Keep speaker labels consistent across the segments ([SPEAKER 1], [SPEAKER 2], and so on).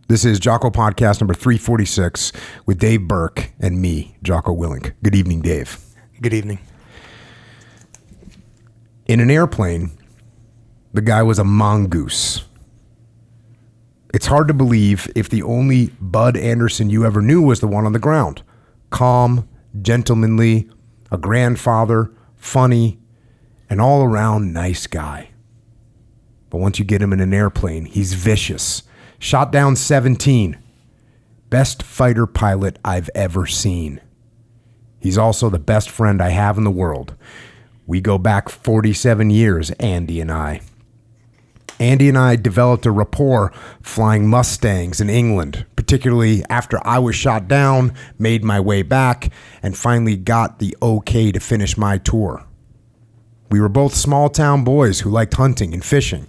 [SPEAKER 1] This is Jocko Podcast number 346 with Dave Burke and me, Jocko Willink. Good evening, Dave.
[SPEAKER 2] Good evening.
[SPEAKER 1] In an airplane, the guy was a mongoose. It's hard to believe if the only Bud Anderson you ever knew was the one on the ground. Calm, gentlemanly, a grandfather, funny, an all-around nice guy. But once you get him in an airplane, he's vicious. Shot down 17. Best fighter pilot I've ever seen. He's also the best friend I have in the world. We go back 47 years, Andy and I. Andy and I developed a rapport flying Mustangs in England, particularly after I was shot down, made my way back, and finally got the okay to finish my tour. We were both small town boys who liked hunting and fishing.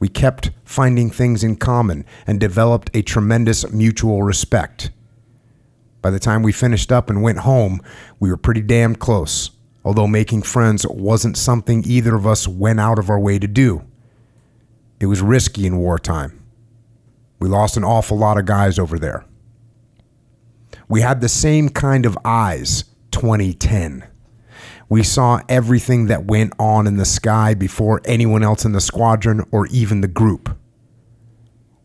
[SPEAKER 1] We kept finding things in common and developed a tremendous mutual respect. By the time we finished up and went home, we were pretty damn close, although making friends wasn't something either of us went out of our way to do. It was risky in wartime. We lost an awful lot of guys over there. We had the same kind of eyes, 2010. We saw everything that went on in the sky before anyone else in the squadron or even the group.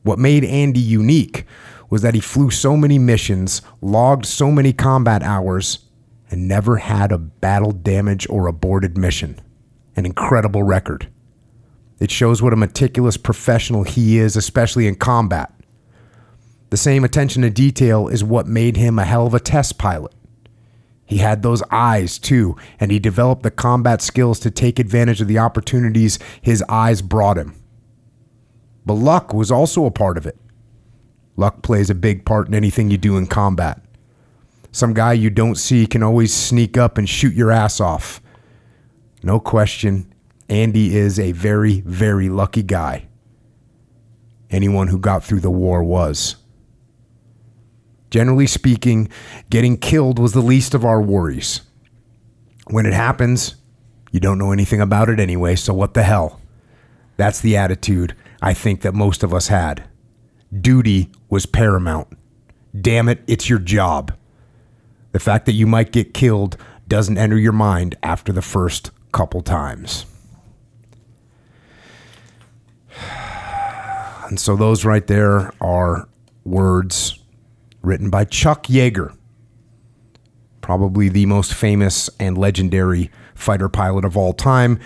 [SPEAKER 1] What made Andy unique was that he flew so many missions, logged so many combat hours, and never had a battle damage or aborted mission. An incredible record. It shows what a meticulous professional he is, especially in combat. The same attention to detail is what made him a hell of a test pilot. He had those eyes too, and he developed the combat skills to take advantage of the opportunities his eyes brought him. But luck was also a part of it. Luck plays a big part in anything you do in combat. Some guy you don't see can always sneak up and shoot your ass off. No question, Andy is a very, very lucky guy. Anyone who got through the war was. Generally speaking, getting killed was the least of our worries. When it happens, you don't know anything about it anyway, so what the hell? That's the attitude I think that most of us had. Duty was paramount. Damn it, it's your job. The fact that you might get killed doesn't enter your mind after the first couple times. And so those right there are words written by Chuck Yeager, probably the most famous and legendary fighter pilot of all time.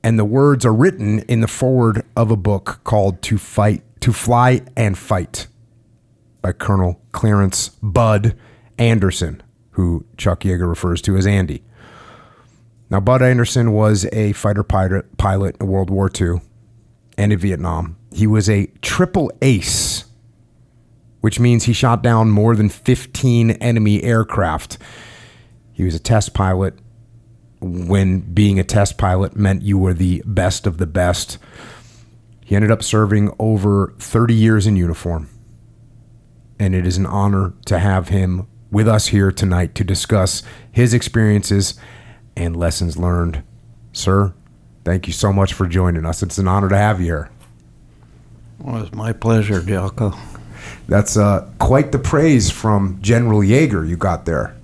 [SPEAKER 1] And the words are written in the foreword of a book called To Fly and Fight by Colonel Clarence Bud Anderson, who Chuck Yeager refers to as Andy. Now, Bud Anderson was a fighter pilot in World War II and in Vietnam. He was a triple ace, which means he shot down more than 15 enemy aircraft. He was a test pilot when being a test pilot meant you were the best of the best. He ended up serving over 30 years in uniform. And it is an honor to have him with us here tonight to discuss his experiences and lessons learned. Sir, thank you so much for joining us. It's an honor to have you here.
[SPEAKER 3] Well, it's my pleasure, Jocko.
[SPEAKER 1] That's quite the praise from General Yeager you got there.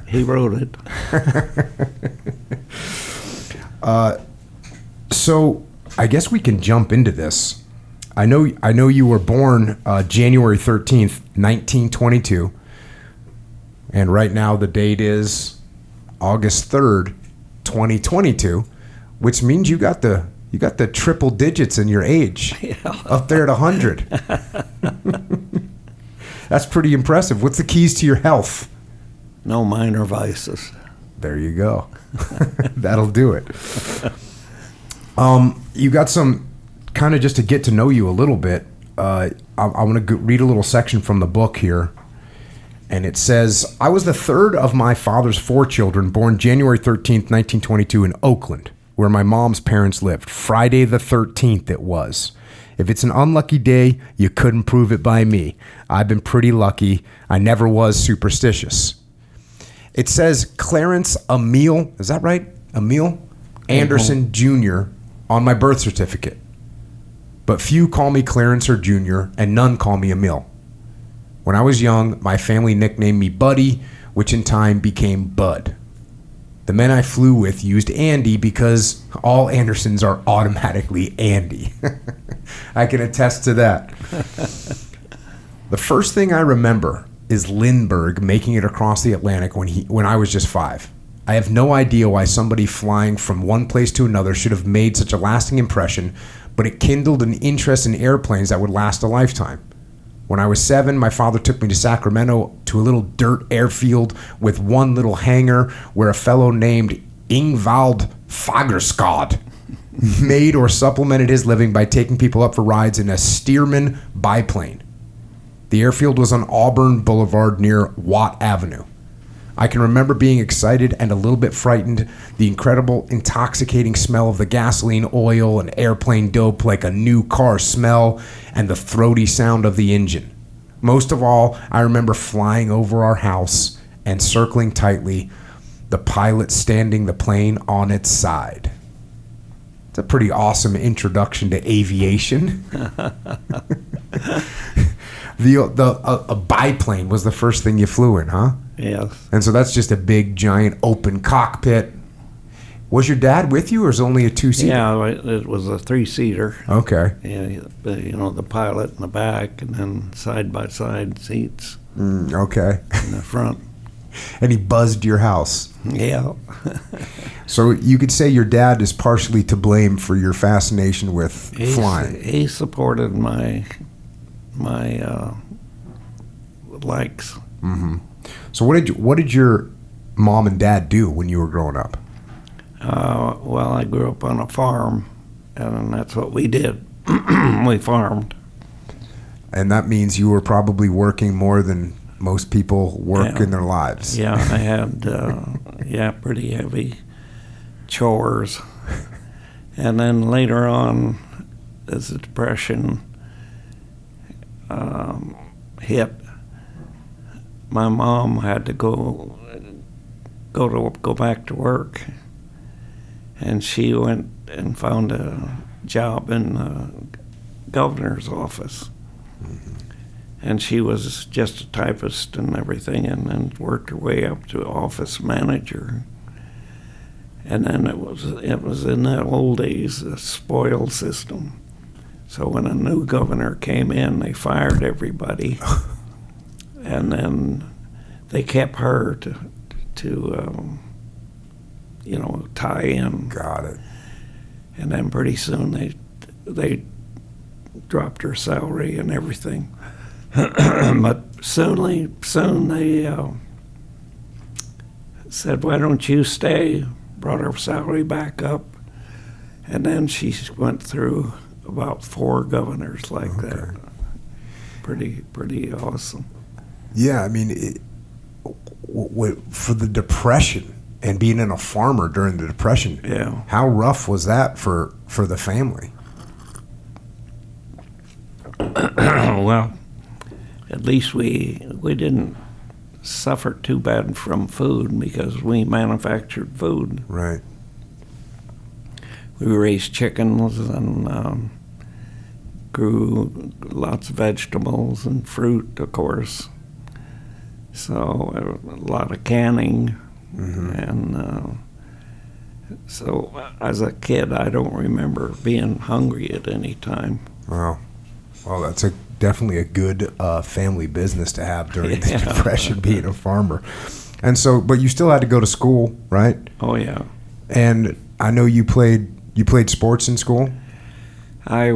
[SPEAKER 3] He wrote it.
[SPEAKER 1] So I guess we can jump into this. I know you were born January 13th, 1922. And right now the date is August 3rd, 2022, which means you got the triple digits in your age, yeah. Up there at 100. That's pretty impressive. What's the keys to your health?
[SPEAKER 3] No minor vices.
[SPEAKER 1] There you go. That'll do it. You got some, kind of just to get to know you a little bit, I want to read a little section from the book here. And it says, I was the third of my father's 4 children, born January 13th, 1922 in Oakland, where my mom's parents lived. Friday the 13th it was. If it's an unlucky day, you couldn't prove it by me. I've been pretty lucky. I never was superstitious. It says Clarence Emil, is that right? Emil Anderson Jr. on my birth certificate. but few call me Clarence or Junior, and none call me Emil. When I was young, my family nicknamed me Buddy, which in time became Bud. The men I flew with used Andy because all Andersons are automatically Andy. I can attest to that. The first thing I remember is Lindbergh making it across the Atlantic when I was just 5. I have no idea why somebody flying from one place to another should have made such a lasting impression, but it kindled an interest in airplanes that would last a lifetime. When I was 7, my father took me to Sacramento to a little dirt airfield with one little hangar where a fellow named Ingvald Fagerskad made or supplemented his living by taking people up for rides in a Stearman biplane. The airfield was on Auburn Boulevard near Watt Avenue. I can remember being excited and a little bit frightened. The incredible, intoxicating smell of the gasoline, oil, and airplane dope like a new car smell, and the throaty sound of the engine. Most of all, I remember flying over our house and circling tightly, the pilot standing the plane on its side. It's a pretty awesome introduction to aviation. A biplane was the first thing you flew in, huh?
[SPEAKER 3] Yes.
[SPEAKER 1] And so that's just a big, giant, open cockpit. Was your dad with you, or is it only a 2-seater?
[SPEAKER 3] Yeah, it was a 3-seater.
[SPEAKER 1] Okay.
[SPEAKER 3] Yeah, the pilot in the back, and then side-by-side seats
[SPEAKER 1] Okay.
[SPEAKER 3] in the front.
[SPEAKER 1] And he buzzed your house.
[SPEAKER 3] Yeah.
[SPEAKER 1] So you could say your dad is partially to blame for your fascination with flying.
[SPEAKER 3] He supported my likes.
[SPEAKER 1] Mm-hmm. So what did your mom and dad do when you were growing up?
[SPEAKER 3] Well, I grew up on a farm, and that's what we did. We farmed.
[SPEAKER 1] And that means you were probably working more than most people work in their lives.
[SPEAKER 3] Yeah, I had pretty heavy chores. And then later on, as the Depression hit, my mom had to go back to work, and she went and found a job in the governor's office.
[SPEAKER 1] Mm-hmm.
[SPEAKER 3] And she was just a typist and everything, and then worked her way up to office manager. And then it was in the old days a spoil system. So when a new governor came in, they fired everybody, and then they kept her to tie in.
[SPEAKER 1] Got it.
[SPEAKER 3] And then pretty soon they dropped her salary and everything. But soon they said, "Why don't you stay?" Brought her salary back up, and then she went through about 4 governors like that. Pretty awesome.
[SPEAKER 1] Yeah, I mean, for the Depression and being in a farmer during the Depression,
[SPEAKER 3] Yeah.
[SPEAKER 1] how rough was that for the family?
[SPEAKER 3] Well, at least we didn't suffer too bad from food because we manufactured food.
[SPEAKER 1] Right.
[SPEAKER 3] We raised chickens and grew lots of vegetables and fruit, of course. So a lot of canning.
[SPEAKER 1] Mm-hmm.
[SPEAKER 3] And so as a kid, I don't remember being hungry at any time.
[SPEAKER 1] Wow. Well, that's definitely a good family business to have during the
[SPEAKER 3] Yeah.
[SPEAKER 1] Depression, being a farmer. And so, but you still had to go to school, right?
[SPEAKER 3] Oh, yeah.
[SPEAKER 1] And I know you played sports in school?
[SPEAKER 3] I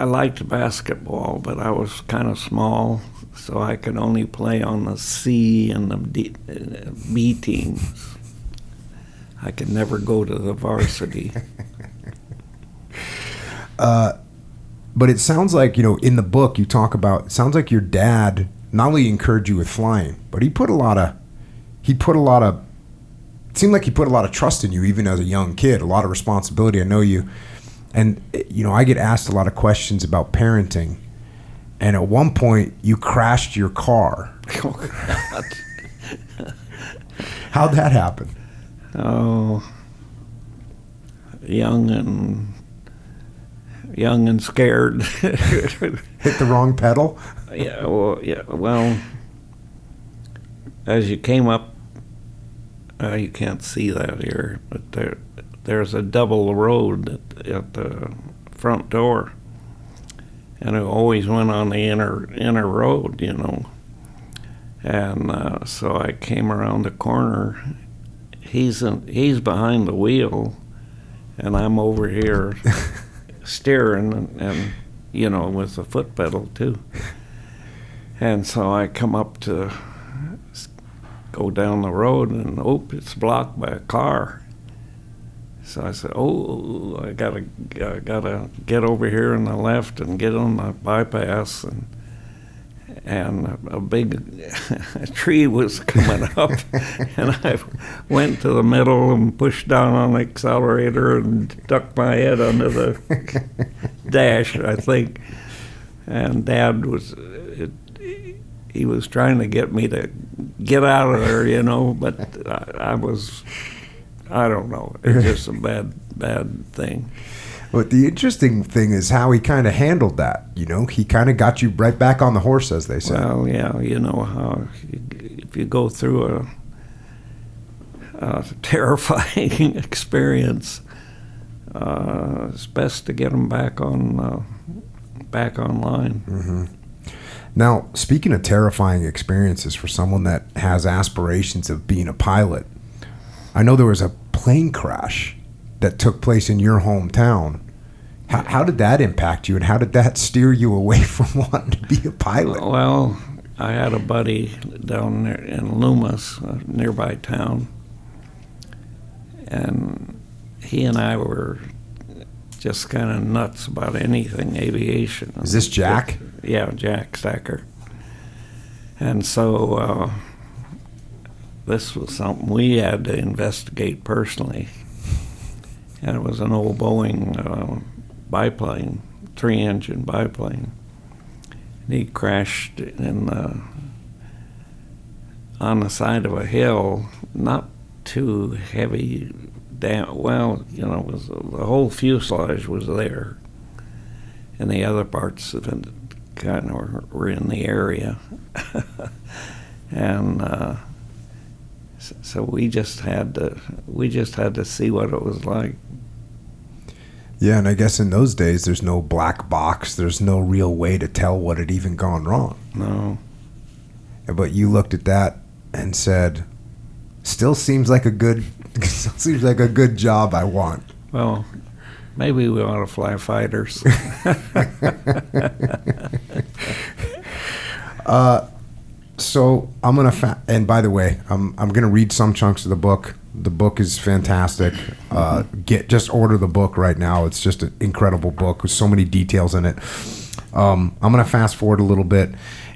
[SPEAKER 3] liked basketball, but I was kind of small, so I could only play on the C and the B teams. I could never go to the varsity.
[SPEAKER 1] But it sounds like, in the book you talk about, it sounds like your dad not only encouraged you with flying, but it seemed like he put a lot of trust in you even as a young kid, a lot of responsibility. I know you. And, I get asked a lot of questions about parenting. And at one point, you crashed your car.
[SPEAKER 3] Oh, God.
[SPEAKER 1] How'd that happen?
[SPEAKER 3] Oh, young and young and scared.
[SPEAKER 1] Hit the wrong pedal?
[SPEAKER 3] Well, as you came up, you can't see that here, but there's a double road at the front door, and it always went on the inner road, you know. And so I came around the corner. He's behind the wheel, and I'm over here steering, and you know, with the foot pedal too. And so I come up to go down the road, and it's blocked by a car. So I said, I gotta get over here on the left and get on the bypass, and a big tree was coming up, and I went to the middle and pushed down on the accelerator and ducked my head under the dash, I think. And Dad he was trying to get me to get out of there, you know, but I don't know. It's just a bad thing.
[SPEAKER 1] But the interesting thing is how he kind of handled that, you know? He kind of got you right back on the horse, as they say.
[SPEAKER 3] Well, yeah, you know how if you go through a terrifying experience, it's best to get them back online.
[SPEAKER 1] Mm-hmm. Now, speaking of terrifying experiences for someone that has aspirations of being a pilot, I know there was a plane crash that took place in your hometown. How did that impact you, and how did that steer you away from wanting to be a pilot?
[SPEAKER 3] Well, I had a buddy down there in Loomis, a nearby town, and he and I were just kind of nuts about anything aviation.
[SPEAKER 1] Is this Jack?
[SPEAKER 3] Yeah, Jack Stacker. And so this was something we had to investigate personally. And it was an old Boeing biplane, 3-engine biplane. And he crashed on the side of a hill, not too heavy down. Well, you know, the whole fuselage was there, and the other parts of it kind of were in the area. And so we just had to see what it was like.
[SPEAKER 1] Yeah, and I guess in those days there's no black box. There's no real way to tell what had even gone wrong.
[SPEAKER 3] No.
[SPEAKER 1] But you looked at that and said, still seems like a good job I want.
[SPEAKER 3] Well, maybe we ought to fly fighters.
[SPEAKER 1] So I'm gonna and by the way, I'm gonna read some chunks of the book. The book is fantastic. Just order the book right now. It's just an incredible book with so many details in it. I'm gonna fast forward a little bit.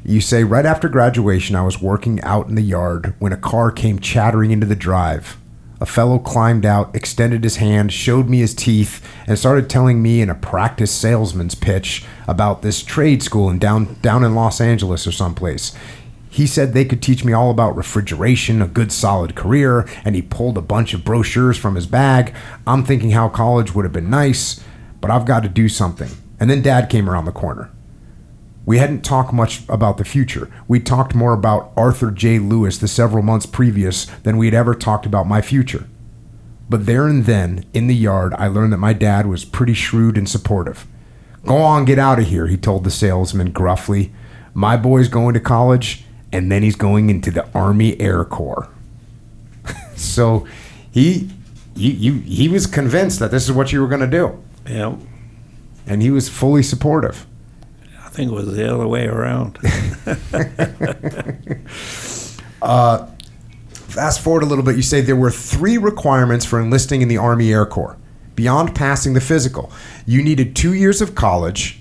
[SPEAKER 1] You say, right after graduation, I was working out in the yard when a car came chattering into the drive. A fellow climbed out, extended his hand, showed me his teeth, and started telling me in a practice salesman's pitch about this trade school down in Los Angeles or someplace. He said they could teach me all about refrigeration, a good solid career, and he pulled a bunch of brochures from his bag. I'm thinking how college would have been nice, but I've got to do something. And then Dad came around the corner. We hadn't talked much about the future. We talked more about Arthur J. Lewis the several months previous than we'd ever talked about my future. But there and then, in the yard, I learned that my dad was pretty shrewd and supportive. Go on, get out of here, he told the salesman gruffly. My boy's going to college, and then he's going into the Army Air Corps. So he was convinced that this is what you were going to do.
[SPEAKER 3] Yeah.
[SPEAKER 1] And he was fully supportive.
[SPEAKER 3] I think it was the other way around.
[SPEAKER 1] Fast forward a little bit. You say there were 3 requirements for enlisting in the Army Air Corps. Beyond passing the physical, you needed 2 years of college.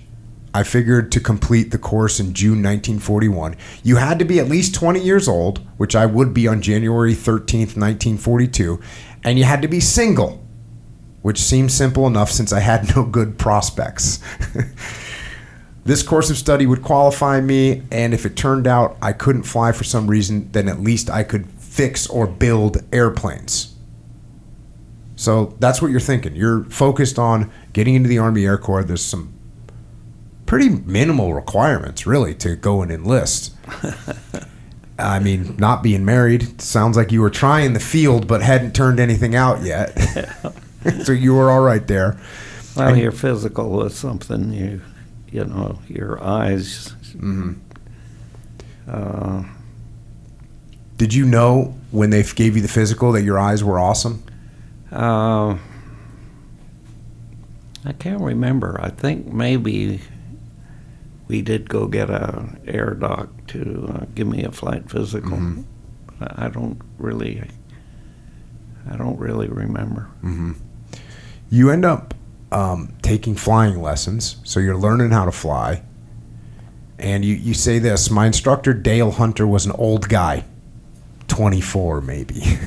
[SPEAKER 1] I figured to complete the course in June 1941. You had to be at least 20 years old, which I would be on January 13th, 1942. And you had to be single, which seemed simple enough since I had no good prospects. This course of study would qualify me, and if it turned out I couldn't fly for some reason, then at least I could fix or build airplanes. So that's what you're thinking. You're focused on getting into the Army Air Corps. There's some pretty minimal requirements, really, to go and enlist. I mean, not being married, sounds like you were trying the field but hadn't turned anything out yet. So you were all right there.
[SPEAKER 3] Well, your physical was something you know, your eyes.
[SPEAKER 1] Mm-hmm. Did you know when they gave you the physical that your eyes were awesome?
[SPEAKER 3] I can't remember. I think maybe we did go get a air doc to give me a flight physical.
[SPEAKER 1] Mm-hmm.
[SPEAKER 3] I don't really remember.
[SPEAKER 1] Mm-hmm. You end up taking flying lessons, so you're learning how to fly. And you say this, my instructor, Dale Hunter, was an old guy, 24 maybe.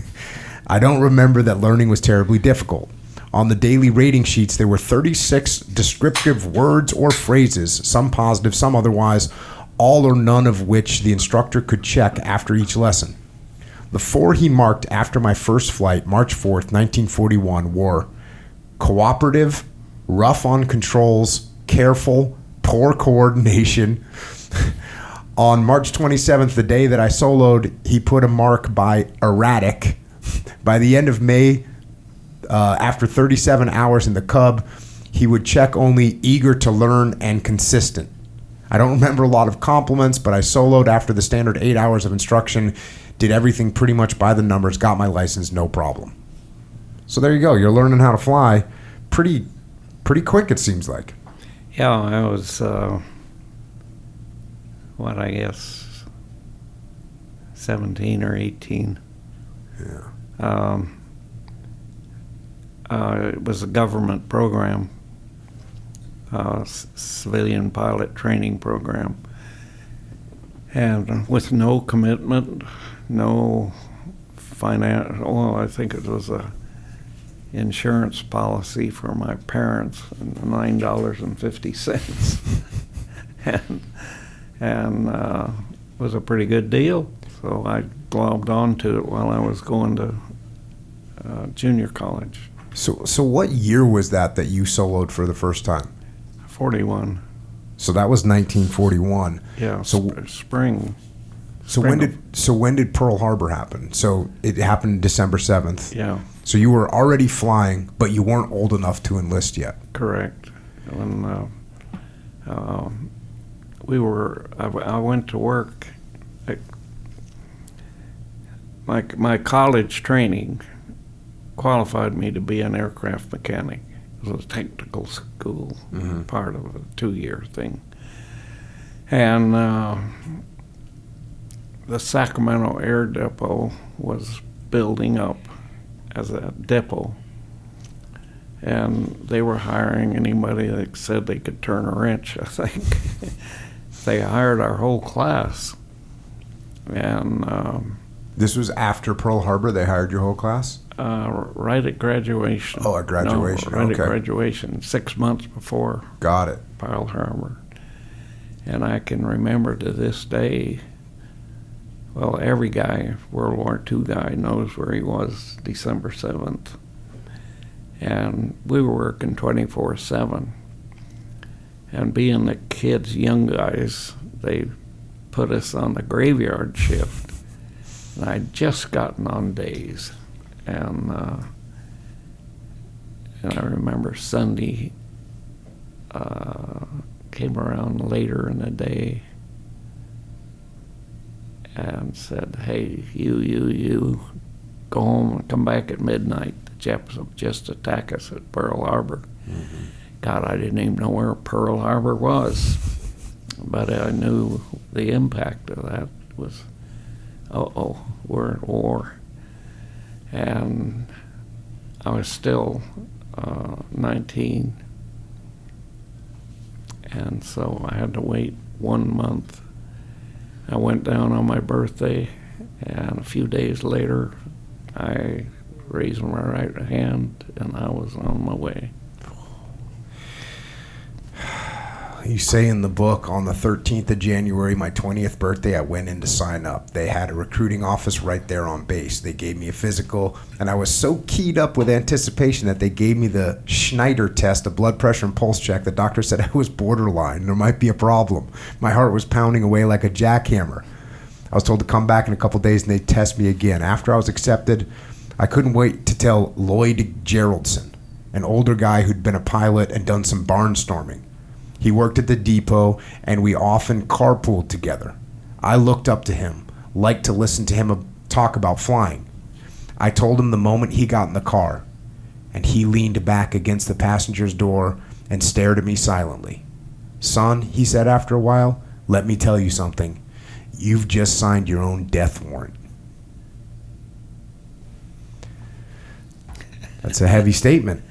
[SPEAKER 1] I don't remember that learning was terribly difficult. On the daily rating sheets, there were 36 descriptive words or phrases, some positive, some otherwise, all or none of which the instructor could check after each lesson. The 4 he marked after my first flight, March 4th, 1941, were cooperative, rough on controls, careful, poor coordination. On March 27th, the day that I soloed, he put a mark by erratic. By the end of May, after 37 hours in the Cub, he would check only eager to learn and consistent. I don't remember a lot of compliments, but I soloed after the standard 8 hours of instruction, did everything pretty much by the numbers, got my license, no problem. So there you go. You're learning how to fly pretty quick, it seems like.
[SPEAKER 3] Yeah, I was, I guess, 17 or 18.
[SPEAKER 1] Yeah.
[SPEAKER 3] It was a government program, civilian pilot training program, and with no commitment, no finance. Well, I think it was a insurance policy for my parents, $9.50, and was a pretty good deal. So I globbed onto it while I was going to junior college.
[SPEAKER 1] So what year was that you soloed for the first time?
[SPEAKER 3] 41.
[SPEAKER 1] So that was 1941.
[SPEAKER 3] Yeah.
[SPEAKER 1] So
[SPEAKER 3] spring.
[SPEAKER 1] So when did Pearl Harbor happen? So it happened December 7th.
[SPEAKER 3] Yeah.
[SPEAKER 1] So you were already flying, but you weren't old enough to enlist yet.
[SPEAKER 3] Correct. When I went to work. My college training qualified me to be an aircraft mechanic. It was a technical school,
[SPEAKER 1] mm-hmm.
[SPEAKER 3] part of a 2-year thing. And the Sacramento Air Depot was building up as a depot. And they were hiring anybody that said they could turn a wrench, I think. They hired our whole class. And
[SPEAKER 1] this was after Pearl Harbor, they hired your whole class?
[SPEAKER 3] Right at graduation.
[SPEAKER 1] Oh, at graduation.
[SPEAKER 3] No, right
[SPEAKER 1] okay.
[SPEAKER 3] at graduation, 6 months before
[SPEAKER 1] Got it.
[SPEAKER 3] Pearl Harbor. And I can remember to this day, well, every guy, World War II guy, knows where he was December 7th. And we were working 24/7. And being the kids, young guys, they put us on the graveyard shift. And I'd just gotten on days. And I remember Sunday came around later in the day and said, hey, you, go home and come back at midnight. The Japs have just attacked us at Pearl Harbor.
[SPEAKER 1] Mm-hmm.
[SPEAKER 3] God, I didn't even know where Pearl Harbor was. But I knew the impact of that was, we're at war. And I was still 19. And so I had to wait 1 month. I went down on my birthday, and a few days later, I raised my right hand, and I was on my way.
[SPEAKER 1] You say in the book, on the 13th of January, my 20th birthday, I went in to sign up. They had a recruiting office right there on base. They gave me a physical, and I was so keyed up with anticipation that they gave me the Schneider test, a blood pressure and pulse check. The doctor said I was borderline. There might be a problem. My heart was pounding away like a jackhammer. I was told to come back in a couple days, and they'd test me again. After I was accepted, I couldn't wait to tell Lloyd Geraldson, an older guy who'd been a pilot and done some barnstorming. He worked at the depot, and we often carpooled together. I looked up to him, liked to listen to him talk about flying. I told him the moment he got in the car, and he leaned back against the passenger's door and stared at me silently. Son, he said after a while, let me tell you something. You've just signed your own death warrant. That's a heavy statement.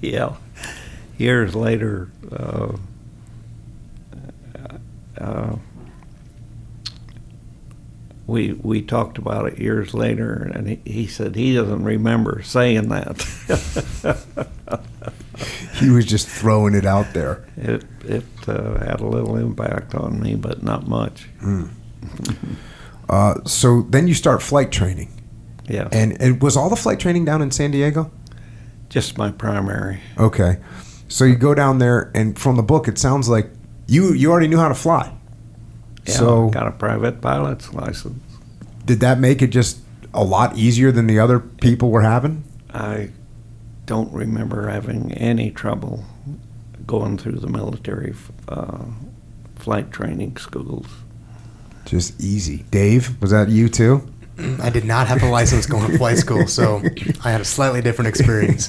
[SPEAKER 3] Yeah. Years later, we talked about it years later, and he said he doesn't remember saying that.
[SPEAKER 1] He was just throwing it out there.
[SPEAKER 3] It had a little impact on me, but not much.
[SPEAKER 1] So then you start flight training.
[SPEAKER 3] Yeah.
[SPEAKER 1] And was all the flight training down in San Diego?
[SPEAKER 3] Just my primary.
[SPEAKER 1] Okay. So you go down there, and from the book, it sounds like you already knew how to fly.
[SPEAKER 3] Yeah,
[SPEAKER 1] So
[SPEAKER 3] got a private pilot's license.
[SPEAKER 1] did that make it just a lot easier than the other people were having?
[SPEAKER 3] I don't remember having any trouble going through the military flight training schools.
[SPEAKER 1] Just easy. Dave, was that you too?
[SPEAKER 2] I did not have a license going to flight school, so I had a slightly different experience.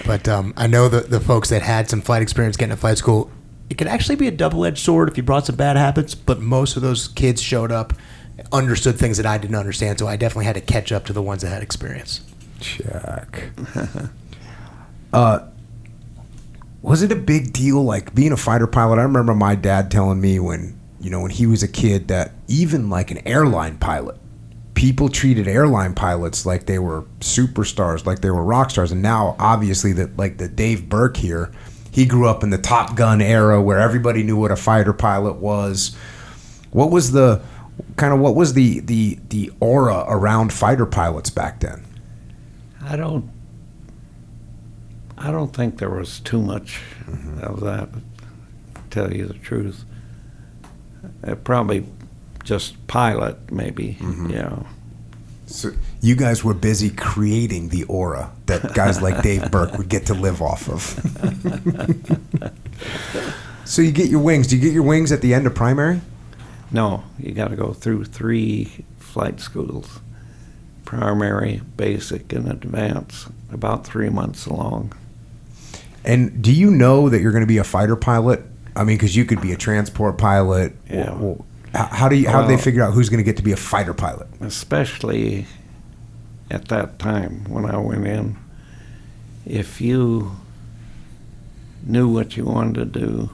[SPEAKER 2] But I know the folks that had some flight experience getting to flight school, it could actually be a double-edged sword if you brought some bad habits, but most of those kids showed up, understood things that I didn't understand, so I definitely had to catch up to the ones that had experience.
[SPEAKER 1] Check. Was it a big deal, like being a fighter pilot? I remember my dad telling me when he was a kid that even like an airline pilot, people treated airline pilots like they were superstars, like they were rock stars. And now, obviously, that like the Dave Burke here, he grew up in the Top Gun era where everybody knew what a fighter pilot was. What was the aura around fighter pilots back then?
[SPEAKER 3] I don't think there was too much of that, to tell you the truth. Probably just pilot, maybe. Yeah.
[SPEAKER 1] So you guys were busy creating the aura that guys like Dave Burke would get to live off of. So you get your wings. Do you get your wings at the end of primary?
[SPEAKER 3] No, you got to go through 3 flight schools: primary, basic, and advanced. About 3 months along.
[SPEAKER 1] And do you know that you're going to be a fighter pilot? I mean, because you could be a transport pilot.
[SPEAKER 3] Yeah.
[SPEAKER 1] How do they figure out who's going to get to be a fighter pilot?
[SPEAKER 3] Especially at that time when I went in, if you knew what you wanted to do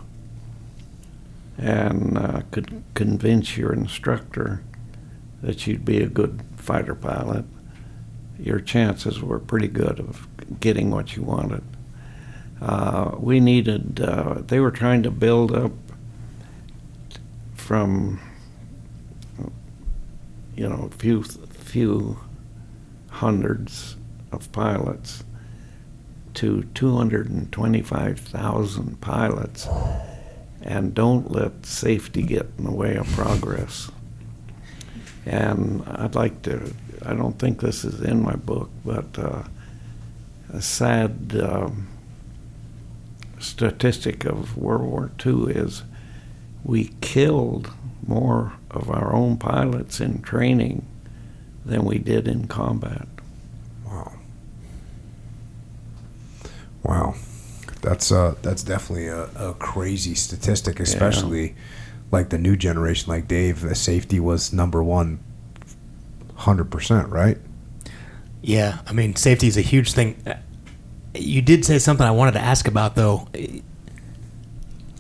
[SPEAKER 3] and could convince your instructor that you'd be a good fighter pilot, your chances were pretty good of getting what you wanted. We needed, they were trying to build up from, a few hundreds of pilots to 225,000 pilots, and don't let safety get in the way of progress. And I don't think this is in my book, but a sad statistic of World War II is we killed more of our own pilots in training than we did in combat.
[SPEAKER 1] Wow. That's definitely a crazy statistic, especially like the new generation, like Dave. Safety was number one, 100%, right?
[SPEAKER 2] Yeah, I mean, safety is a huge thing. You did say something I wanted to ask about, though.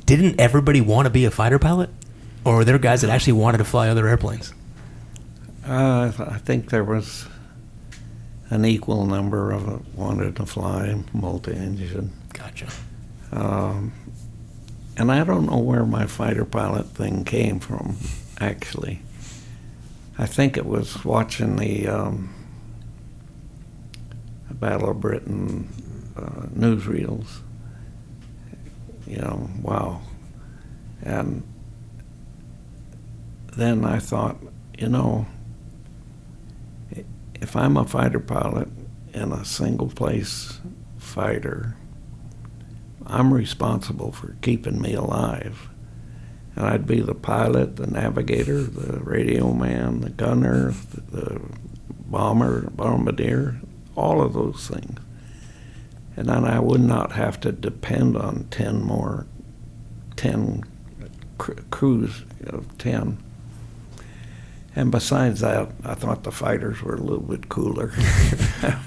[SPEAKER 2] Didn't everybody want to be a fighter pilot? Or were there guys that actually wanted to fly other airplanes?
[SPEAKER 3] I think there was an equal number of wanted to fly multi-engine.
[SPEAKER 2] Gotcha.
[SPEAKER 3] And I don't know where my fighter pilot thing came from, actually. I think it was watching the Battle of Britain newsreels. Wow. And then I thought, if I'm a fighter pilot in a single place fighter, I'm responsible for keeping me alive. And I'd be the pilot, the navigator, the radio man, the gunner, the bomber, bombardier, all of those things. And then I would not have to depend on 10 crews of 10. And besides that, I thought the fighters were a little bit cooler.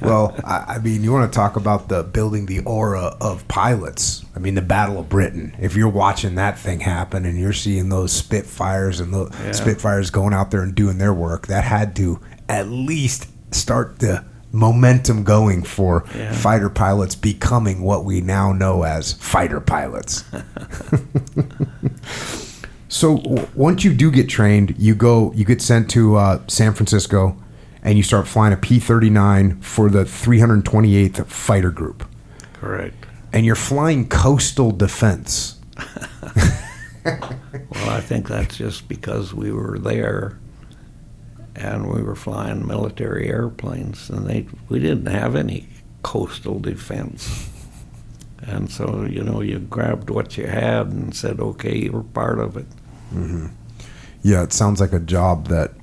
[SPEAKER 1] Well, I mean, you want to talk about building the aura of pilots. I mean, the Battle of Britain. If you're watching that thing happen and you're seeing those Spitfires and the Spitfires going out there and doing their work, that had to at least start the momentum going for fighter pilots becoming what we now know as fighter pilots. So once you do get trained, you get sent to San Francisco, and you start flying a P-39 for the 328th Fighter Group.
[SPEAKER 3] Correct.
[SPEAKER 1] And you're flying coastal defense.
[SPEAKER 3] Well, I think that's just because we were there, and we were flying military airplanes, and we didn't have any coastal defense. And so, you grabbed what you had and said, okay, you're part of it.
[SPEAKER 1] Mm-hmm. Yeah, it sounds like a job that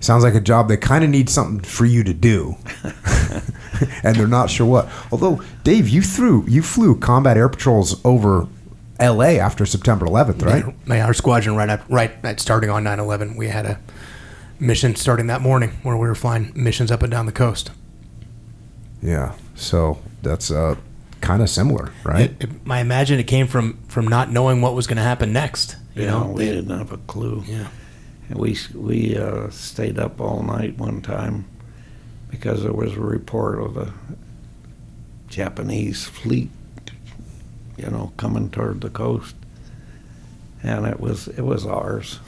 [SPEAKER 1] kind of needs something for you to do, and they're not sure what. Although, Dave, you flew combat air patrols over L.A. after September 11th, right?
[SPEAKER 2] Yeah, our squadron right at starting on 9/11, we had a mission starting that morning where we were flying missions up and down the coast.
[SPEAKER 1] Yeah, so that's kind of similar, right?
[SPEAKER 2] I imagine it came from not knowing what was going to happen next.
[SPEAKER 3] We didn't have a clue.
[SPEAKER 2] Yeah,
[SPEAKER 3] and we stayed up all night one time because there was a report of a Japanese fleet, coming toward the coast, and it was ours.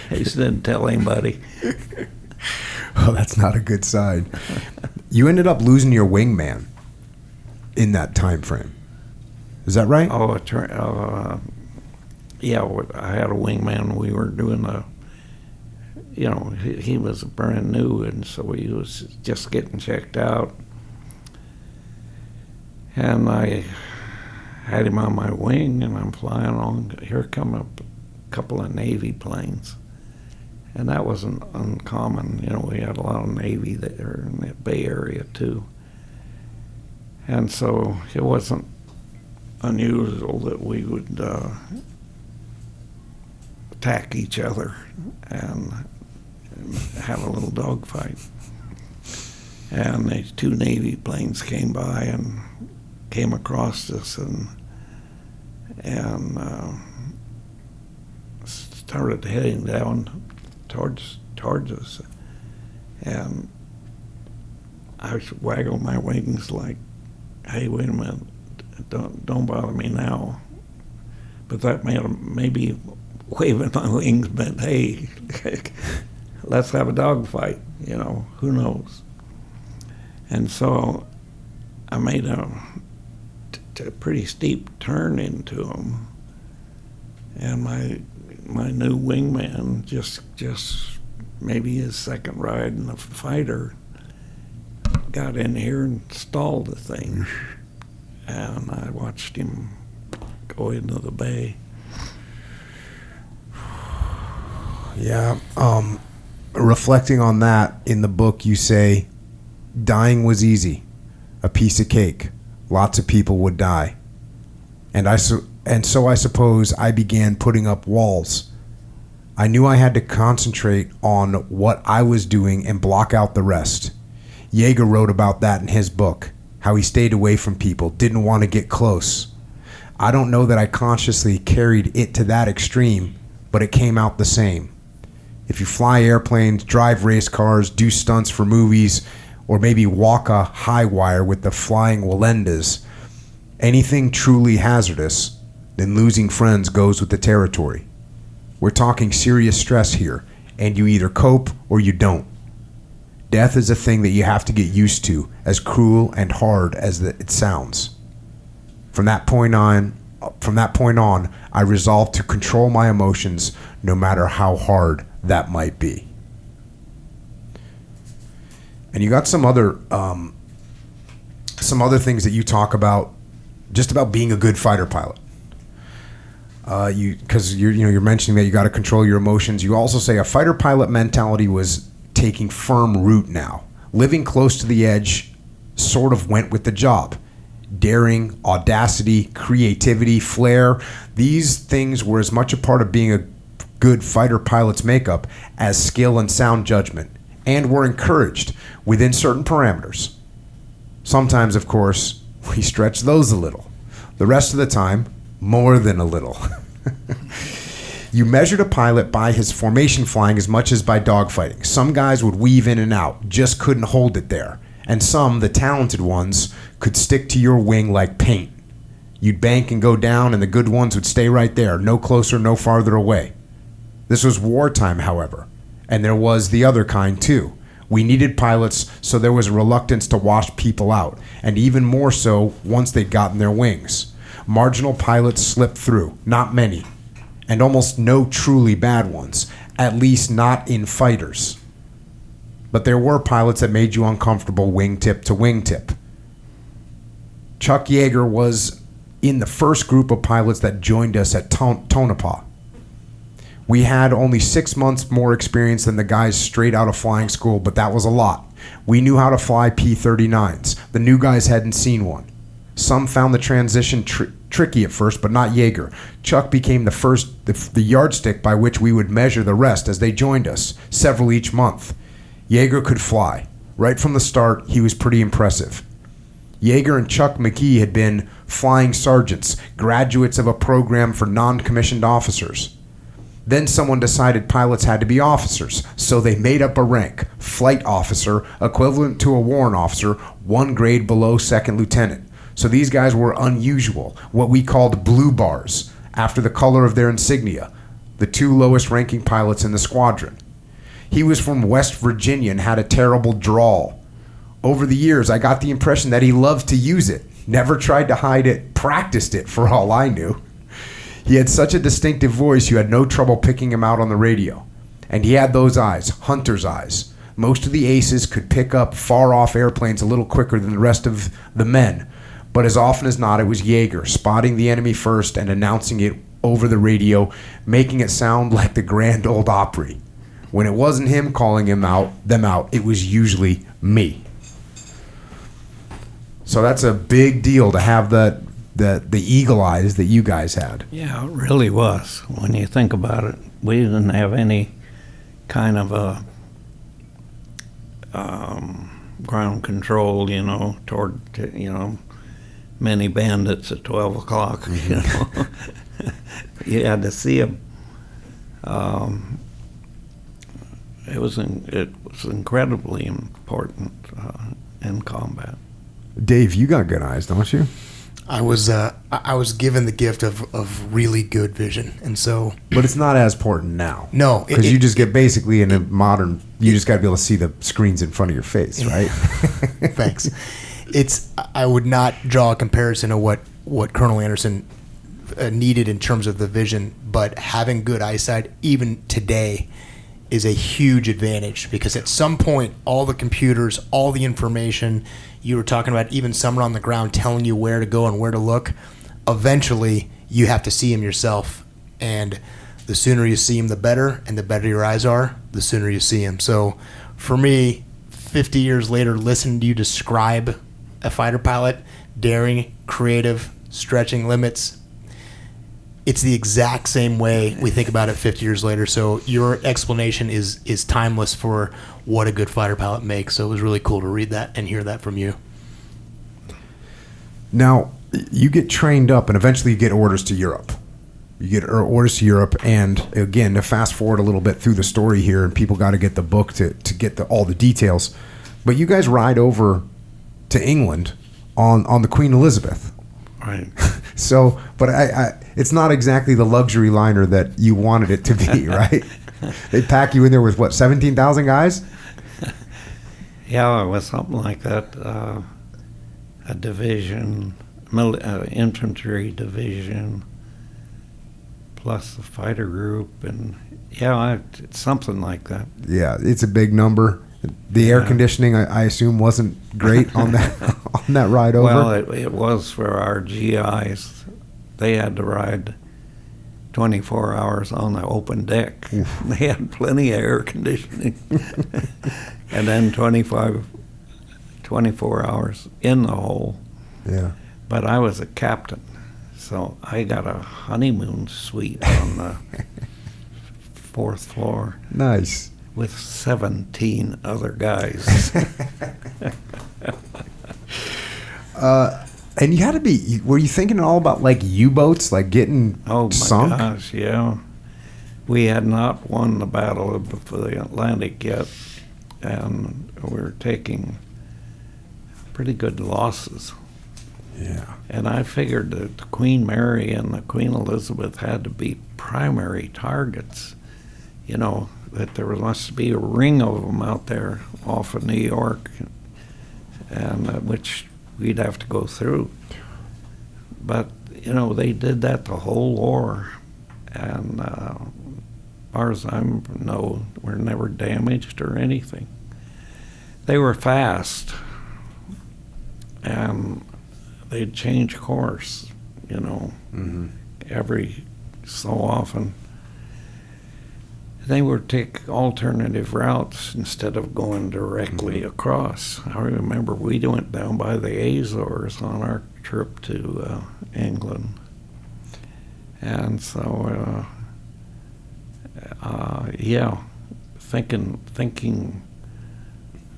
[SPEAKER 3] He didn't tell anybody.
[SPEAKER 1] Oh, that's not a good sign. You ended up losing your wingman in that time frame. Is that right?
[SPEAKER 3] Oh, yeah, I had a wingman. We were doing he was brand new, and so he was just getting checked out. And I had him on my wing, and I'm flying along. Here come a couple of Navy planes. And that wasn't uncommon. We had a lot of Navy there in the Bay Area, too. And so it wasn't unusual that we would attack each other and have a little dogfight. And these two Navy planes came by and came across us and started heading down towards us, and I waggled my wings like, "Hey, wait a minute! Don't bother me now." But that maybe waving my wings meant, "Hey, let's have a dogfight." Who knows? And so I made a pretty steep turn into him, and my new wingman, just maybe his second ride in a fighter, got in here and stalled the thing. And I watched him go into the bay.
[SPEAKER 1] Yeah. Reflecting on that, in the book you say, dying was easy, a piece of cake. Lots of people would die. And so I suppose I began putting up walls. I knew I had to concentrate on what I was doing and block out the rest. Yeager wrote about that in his book, how he stayed away from people, didn't want to get close. I don't know that I consciously carried it to that extreme, but it came out the same. If you fly airplanes, drive race cars, do stunts for movies, or maybe walk a high wire with the flying Walendas, Anything truly hazardous, then losing friends goes with the territory. We're talking serious stress here, and you either cope or you don't. Death is a thing that you have to get used to, as cruel and hard as it sounds. From that point on, I resolved to control my emotions, no matter how hard that might be. And you got some other things that you talk about, just about being a good fighter pilot. Because you're mentioning that you got to control your emotions. You also say a fighter pilot mentality was taking firm root now. Living close to the edge sort of went with the job. Daring, audacity, creativity, flair, these things were as much a part of being a good fighter pilot's makeup as skill and sound judgment, and were encouraged within certain parameters. Sometimes, of course, we stretch those a little. The rest of the time, more than a little. You measured a pilot by his formation flying as much as by dogfighting. Some guys would weave in and out, just couldn't hold it there. And some, the talented ones, could stick to your wing like paint. You'd bank and go down, and the good ones would stay right there, no closer, no farther away. This was wartime, however, and there was the other kind too. We needed pilots, so there was a reluctance to wash people out, and even more so once they'd gotten their wings. Marginal pilots slipped through, not many, and almost no truly bad ones, at least not in fighters. But there were pilots that made you uncomfortable wingtip to wingtip. Chuck Yeager was in the first group of pilots that joined us at Tonopah. We had only 6 months more experience than the guys straight out of flying school, but that was a lot. We knew how to fly P-39s. The new guys hadn't seen one. Some found the transition tricky at first, but not Yeager. Chuck became the yardstick by which we would measure the rest as they joined us, several each month. Yeager could fly. Right from the start, he was pretty impressive. Yeager and Chuck McGee had been flying sergeants, graduates of a program for non-commissioned officers. Then someone decided pilots had to be officers, so they made up a rank, flight officer, equivalent to a warrant officer, 1 grade below second lieutenant. So these guys were unusual, what we called blue bars, after the color of their insignia, the 2 lowest ranking pilots in the squadron. He was from West Virginia and had a terrible drawl. Over the years, I got the impression that he loved to use it, never tried to hide it, practiced it for all I knew. He had such a distinctive voice you had no trouble picking him out on the radio. And he had those eyes, hunter's eyes. Most of the aces could pick up far-off airplanes a little quicker than the rest of the men. But as often as not, it was Yeager, spotting the enemy first and announcing it over the radio, making it sound like the Grand Ole Opry. When it wasn't him calling them out, it was usually me. So that's a big deal to have the eagle eyes that you guys had.
[SPEAKER 3] Yeah, it really was. When you think about it, we didn't have any kind of a ground control, toward, many bandits at 12 o'clock, You had to see them. It was incredibly important in combat.
[SPEAKER 1] Dave, you got good eyes, don't you?
[SPEAKER 2] I was given the gift of really good vision, and so.
[SPEAKER 1] But it's not as important now.
[SPEAKER 2] No,
[SPEAKER 1] because you just get basically in a modern. You just got to be able to see the screens in front of your face, right?
[SPEAKER 2] Thanks. I would not draw a comparison to what Colonel Anderson needed in terms of the vision, but having good eyesight, even today, is a huge advantage, because at some point, all the computers, all the information you were talking about, even someone on the ground telling you where to go and where to look, eventually you have to see him yourself. And the sooner you see him, the better, and the better your eyes are, the sooner you see him. So for me, 50 years later, listening to you describe a fighter pilot, daring, creative, stretching limits, it's the exact same way we think about it 50 years later. So your explanation is timeless for what a good fighter pilot makes. So it was really cool to read that and hear that from you.
[SPEAKER 1] Now, you get trained up and eventually you get orders to Europe. You get orders to Europe, and again, to fast forward a little bit through the story here, and people got to get the book to get all the details. But you guys ride over to England on the Queen Elizabeth.
[SPEAKER 3] Right.
[SPEAKER 1] So, but it's not exactly the luxury liner that you wanted it to be, right? They pack you in there with what, 17,000 guys?
[SPEAKER 3] Yeah, it was something like that. A division, infantry division, plus the fighter group, and it's something like that.
[SPEAKER 1] Yeah, it's a big number. The air conditioning, I assume, wasn't great on that on that ride over.
[SPEAKER 3] Well, it was for our GIs. They had to ride 24 hours on the open deck. They had plenty of air conditioning. And then 24 hours in the hole.
[SPEAKER 1] Yeah.
[SPEAKER 3] But I was a captain, so I got a honeymoon suite on the fourth floor.
[SPEAKER 1] Nice.
[SPEAKER 3] With 17 other guys.
[SPEAKER 1] And you had to be, were you thinking at all about like U-boats, like getting sunk?
[SPEAKER 3] Oh my gosh, yeah. We had not won the Battle of the Atlantic yet, and we were taking pretty good losses.
[SPEAKER 1] Yeah.
[SPEAKER 3] And I figured that the Queen Mary and the Queen Elizabeth had to be primary targets. You know, that there must be a ring of them out there off of New York, and which we'd have to go through. But, you know, they did that the whole war, and as far as I know, were never damaged or anything. They were fast, and they'd change course, you know, every so often. They would take alternative routes instead of going directly across. I remember we went down by the Azores on our trip to England. And so, thinking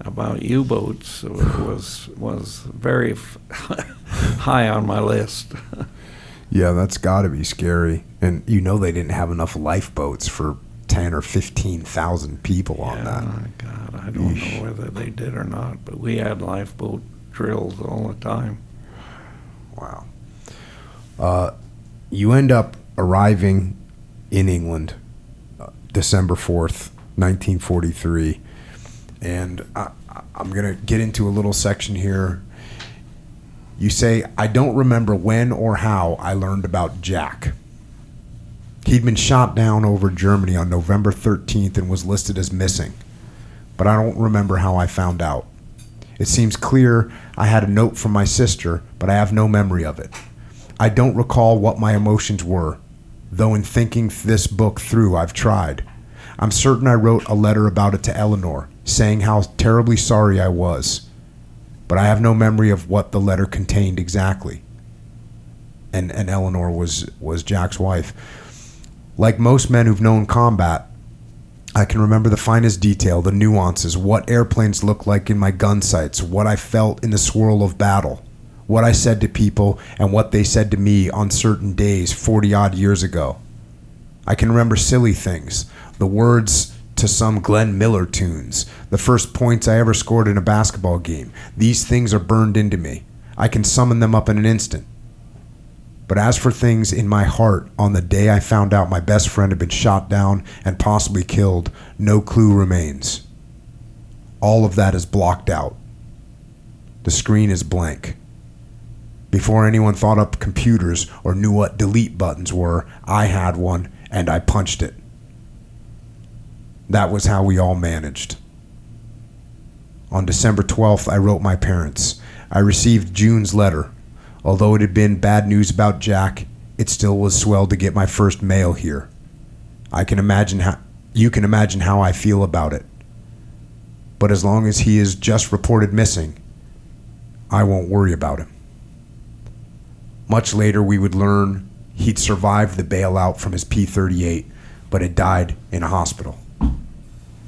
[SPEAKER 3] about U-boats was very high on my list.
[SPEAKER 1] Yeah, that's got to be scary. And you know they didn't have enough lifeboats for 10 or 15,000 people on that.
[SPEAKER 3] God, I don't know whether they did or not, but we had lifeboat drills all the time.
[SPEAKER 1] Wow. You end up arriving in England December 4th, 1943. And I'm going to get into a little section here. You say, I don't remember when or how I learned about Jack. He'd been shot down over Germany on November 13th and was listed as missing. But I don't remember how I found out. It seems clear I had a note from my sister, but I have no memory of it. I don't recall what my emotions were, though in thinking this book through, I've tried. I'm certain I wrote a letter about it to Eleanor, saying how terribly sorry I was. But I have no memory of what the letter contained exactly. And Eleanor was Jack's wife. Like most men who've known combat, I can remember the finest detail, the nuances, what airplanes looked like in my gun sights, what I felt in the swirl of battle, what I said to people and what they said to me on certain days 40-odd years ago. I can remember silly things, the words to some Glenn Miller tunes, the first points I ever scored in a basketball game. These things are burned into me. I can summon them up in an instant. But as for things in my heart on the day I found out my best friend had been shot down and possibly killed, no clue remains. All of that is blocked out. The screen is blank. Before anyone thought up computers or knew what delete buttons were, I had one and I punched it. That was how we all managed. On December 12th, I wrote my parents. I received June's letter. Although it had been bad news about Jack, it still was swell to get my first mail here. You can imagine how I feel about it. But as long as he is just reported missing, I won't worry about him. Much later, we would learn he'd survived the bailout from his P-38, but had died in a hospital.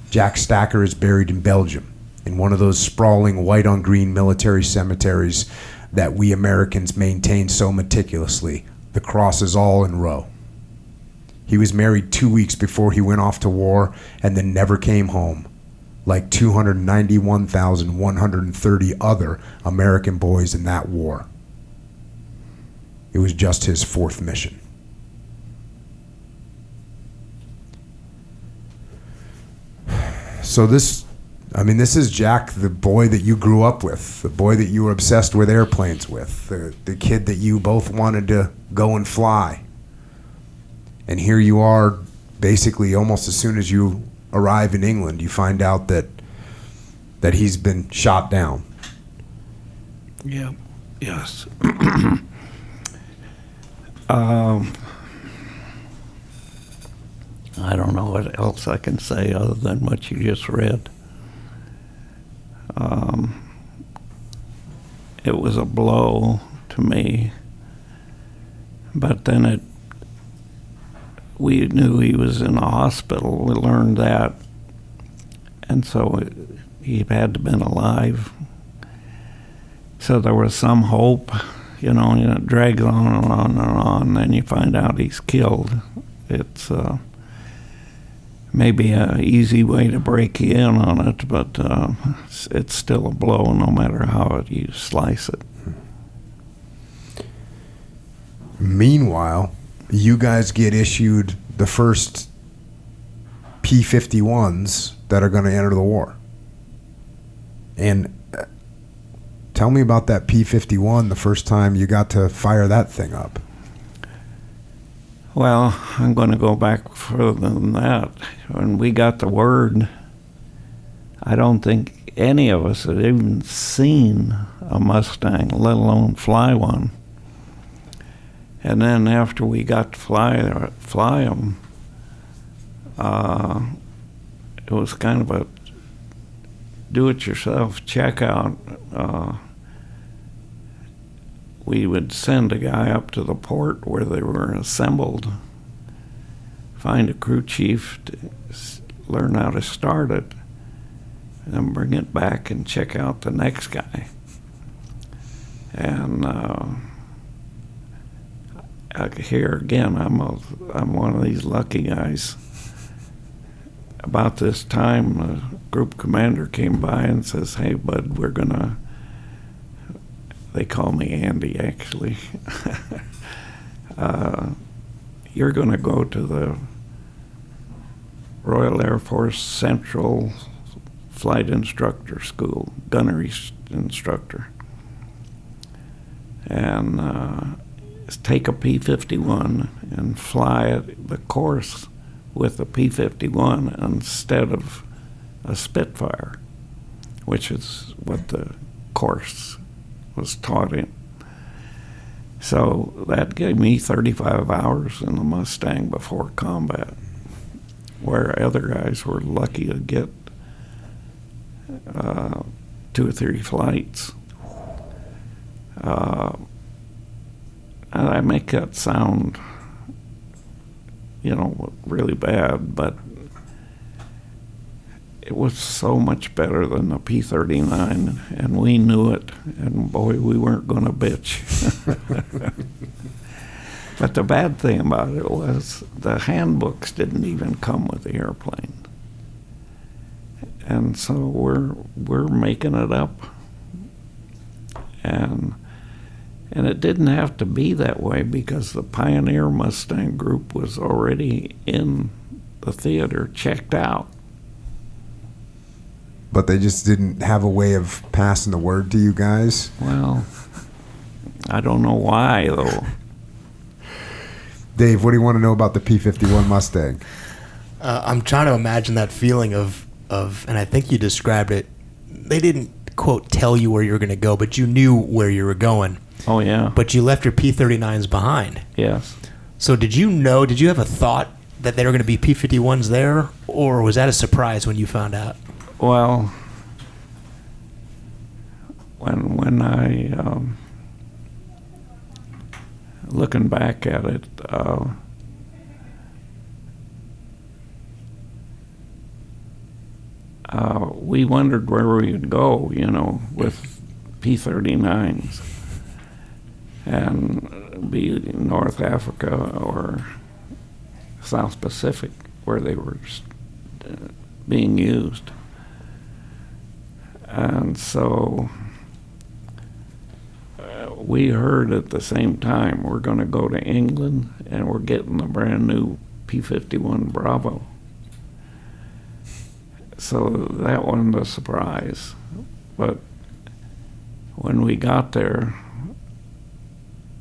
[SPEAKER 1] Jack Stacker is buried in Belgium, in one of those sprawling white-on-green military cemeteries that we Americans maintain so meticulously, the crosses all in row. He was married 2 weeks before he went off to war and then never came home, like 291,130 other American boys in that war. It was just his fourth mission. So this is Jack, the boy that you grew up with, the boy that you were obsessed with airplanes with, the kid that you both wanted to go and fly. And here you are, basically almost as soon as you arrive in England, you find out that he's been shot down.
[SPEAKER 3] Yeah. Yes. I don't know what else I can say other than what you just read. It was a blow to me, but then we knew he was in a hospital. We learned that, and so he had to have been alive. So there was some hope, and it drags on and on and on, and then you find out he's killed. It's maybe an easy way to break you in on it, but it's still a blow no matter how you slice it.
[SPEAKER 1] Meanwhile, you guys get issued the first P51s that are going to enter the war. And tell me about that P51, the first time you got to fire that thing up.
[SPEAKER 3] Well, I'm going to go back further than that. When we got the word, I don't think any of us had even seen a Mustang, let alone fly one. And then after we got to fly them, it was kind of a do-it-yourself checkout. We would send a guy up to the port where they were assembled, find a crew chief to learn how to start it, and then bring it back and check out the next guy. And here again, I'm one of these lucky guys. About this time, a group commander came by and says, "Hey, bud, we're gonna." They call me Andy, actually. You're going to go to the Royal Air Force Central Flight Instructor School, gunnery instructor. And take a P-51 and fly the course with a P-51 instead of a Spitfire, which is what the course was taught in. So that gave me 35 hours in the Mustang before combat, where other guys were lucky to get 2 or 3 flights. And I make that sound, really bad, but it was so much better than the P-39, and we knew it, and boy, we weren't going to bitch. But the bad thing about it was the handbooks didn't even come with the airplane. And so we're making it up. And it didn't have to be that way because the Pioneer Mustang group was already in the theater, checked out.
[SPEAKER 1] But they just didn't have a way of passing the word to you guys?
[SPEAKER 3] Well, I don't know why, though.
[SPEAKER 1] Dave, what do you want to know about the P-51 Mustang?
[SPEAKER 2] I'm trying to imagine that feeling of, and I think you described it. They didn't, quote, tell you where you were going to go, but you knew where you were going.
[SPEAKER 3] Oh, yeah.
[SPEAKER 2] But you left your P-39s behind.
[SPEAKER 3] Yes.
[SPEAKER 2] So did you have a thought that there were going to be P-51s there, or was that a surprise when you found out?
[SPEAKER 3] Well, when I, looking back at it, we wondered where we would go, with P-39s, and be in North Africa or South Pacific, where they were being used. And so we heard at the same time we're going to go to England and we're getting a brand new P51 Bravo. So that wasn't a surprise. But when we got there,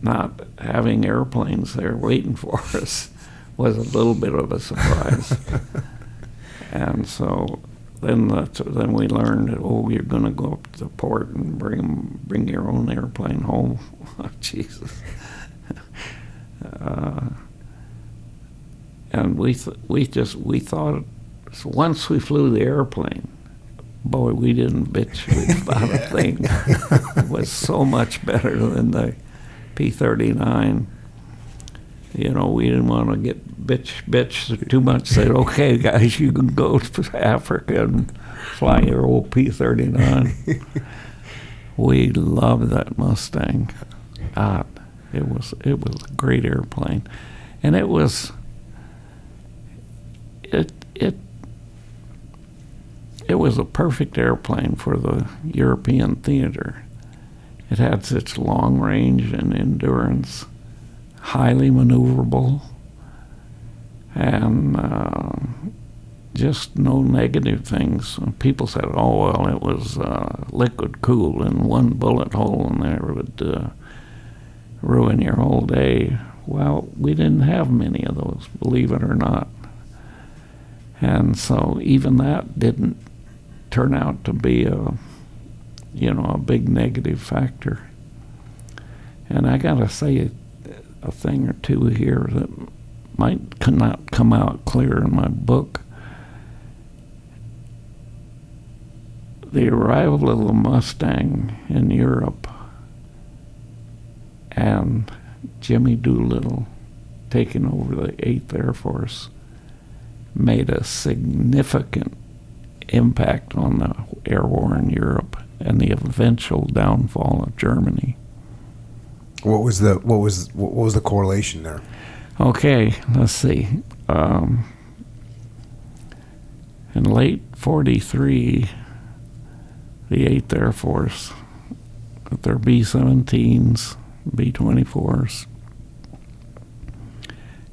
[SPEAKER 3] not having airplanes there waiting for us was a little bit of a surprise. And so then we learned that, oh, you're going to go up to the port and bring your own airplane home. Oh, Jesus. And we thought, so once we flew the airplane, boy, we didn't bitch about a thing. It was so much better than the P-39. You know, we didn't want to get bitch too much. Said, okay, guys, you can go to Africa and fly your old P-39. We loved that Mustang. God, it was a great airplane, and it was a perfect airplane for the European theater. It had such long range and endurance, highly maneuverable, and just no negative things. People said, oh, well, it was liquid cooled and one bullet hole in there would ruin your whole day. Well, we didn't have many of those, believe it or not. And so even that didn't turn out to be a big negative factor. And I gotta say a thing or two here that might not come out clear in my book. The arrival of the Mustang in Europe and Jimmy Doolittle taking over the 8th Air Force made a significant impact on the air war in Europe and the eventual downfall of Germany.
[SPEAKER 1] What was the correlation there?
[SPEAKER 3] Okay, let's see. In late '43, the 8th Air Force, with their B-17s, B-24s,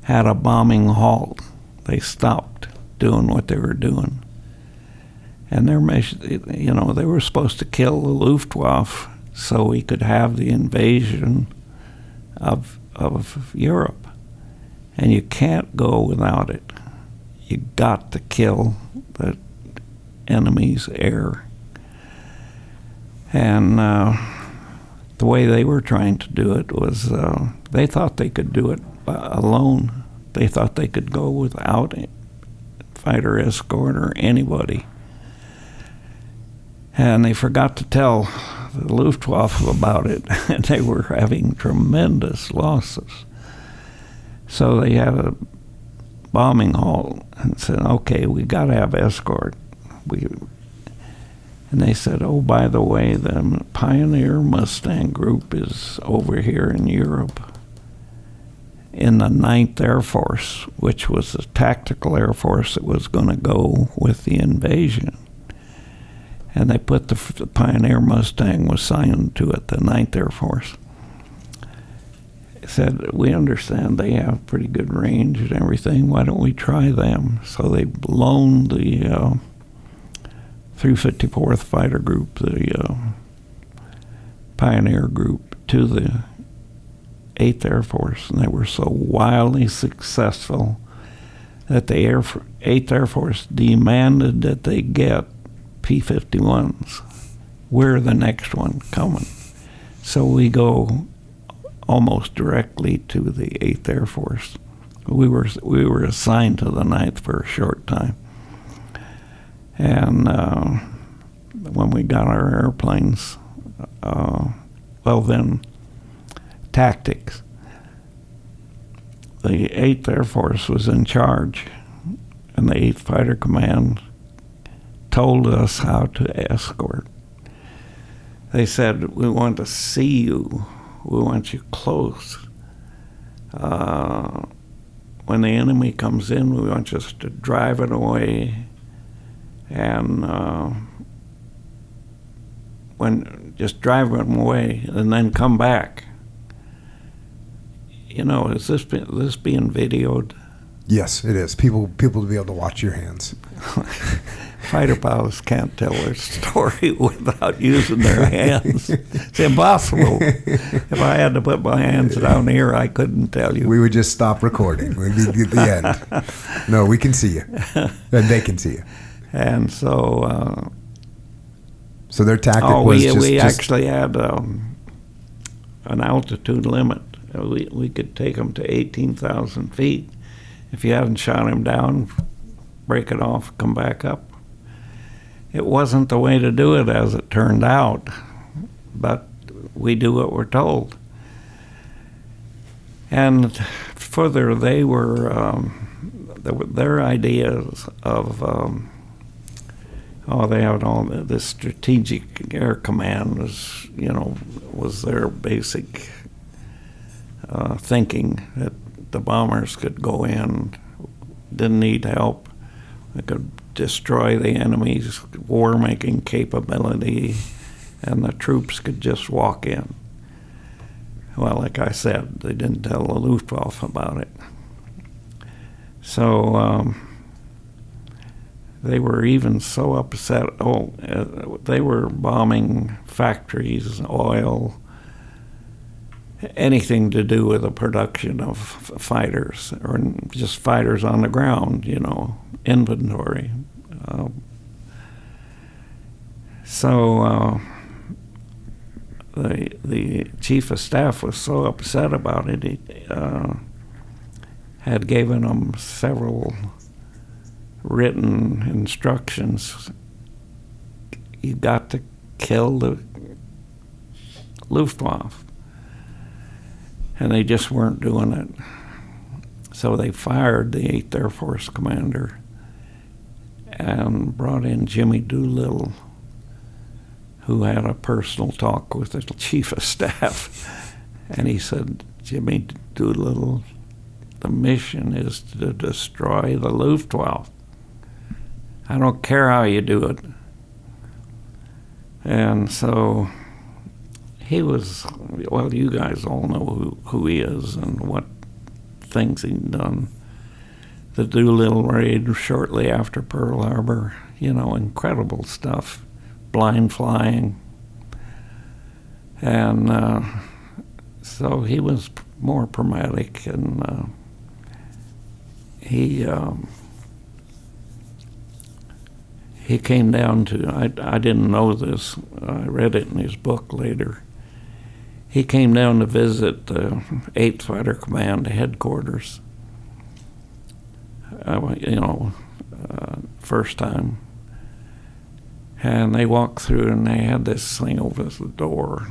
[SPEAKER 3] had a bombing halt. They stopped doing what they were doing. And their mission, they were supposed to kill the Luftwaffe so we could have the invasion of Europe. And you can't go without it. You got to kill the enemy's air. And the way they were trying to do it was they thought they could do it alone. They thought they could go without a fighter escort or anybody. And they forgot to tell the Luftwaffe about it, and they were having tremendous losses. So they had a bombing halt and said, okay, we got to have escort. And they said, oh, by the way, the Pioneer Mustang group is over here in Europe in the 9th Air Force, which was the tactical Air Force that was going to go with the invasion. And they put the Pioneer Mustang was signed to it, the 9th Air Force. They said, we understand they have pretty good range and everything. Why don't we try them? So they loaned the 354th Fighter Group, the Pioneer Group, to the 8th Air Force. And they were so wildly successful that the 8th Air Force demanded that they get P51s. We're the next one coming. So we go almost directly to the 8th Air Force. We were assigned to the 9th for a short time. And when we got our airplanes, then tactics. The 8th Air Force was in charge, and the 8th Fighter Command told us how to escort. They said, we want to see you. We want you close. When the enemy comes in, we want you to drive it away. And when just drive them away and then come back. You know, is this being videoed?
[SPEAKER 1] Yes, it is. People to be able to watch your hands.
[SPEAKER 3] Fighter pilots can't tell their story without using their hands. It's impossible. If I had to put my hands down here, I couldn't tell you.
[SPEAKER 1] We would just stop recording. We'd be at the end. No, we can see you. And they can see you.
[SPEAKER 3] And so...
[SPEAKER 1] so their tactic was
[SPEAKER 3] we actually had an altitude limit. We could take them to 18,000 feet. If you hadn't shot him down, break it off, come back up. It wasn't the way to do it, as it turned out, but we do what we're told. And further, they were their ideas of they had all this strategic air command was their basic thinking, that the bombers could go in, didn't need help. They could destroy the enemy's war-making capability, and the troops could just walk in. Well, like I said, they didn't tell the Luftwaffe about it. So they were even so upset. They were bombing factories, oil, anything to do with the production of fighters, or just fighters on the ground, inventory. So the chief of staff was so upset about it, he had given them several written instructions. You got to kill the Luftwaffe. And they just weren't doing it. So they fired the 8th Air Force commander and brought in Jimmy Doolittle, who had a personal talk with the chief of staff. And he said, Jimmy Doolittle, the mission is to destroy the Luftwaffe. I don't care how you do it. And so he was, well, you guys all know who he is and what things he'd done. The Doolittle raid shortly after Pearl Harbor, incredible stuff. Blind flying. And so he was more pragmatic, and he came down to, I didn't know this, I read it in his book later. He came down to visit the 8th Fighter Command headquarters, first time. And they walked through, and they had this thing over the door.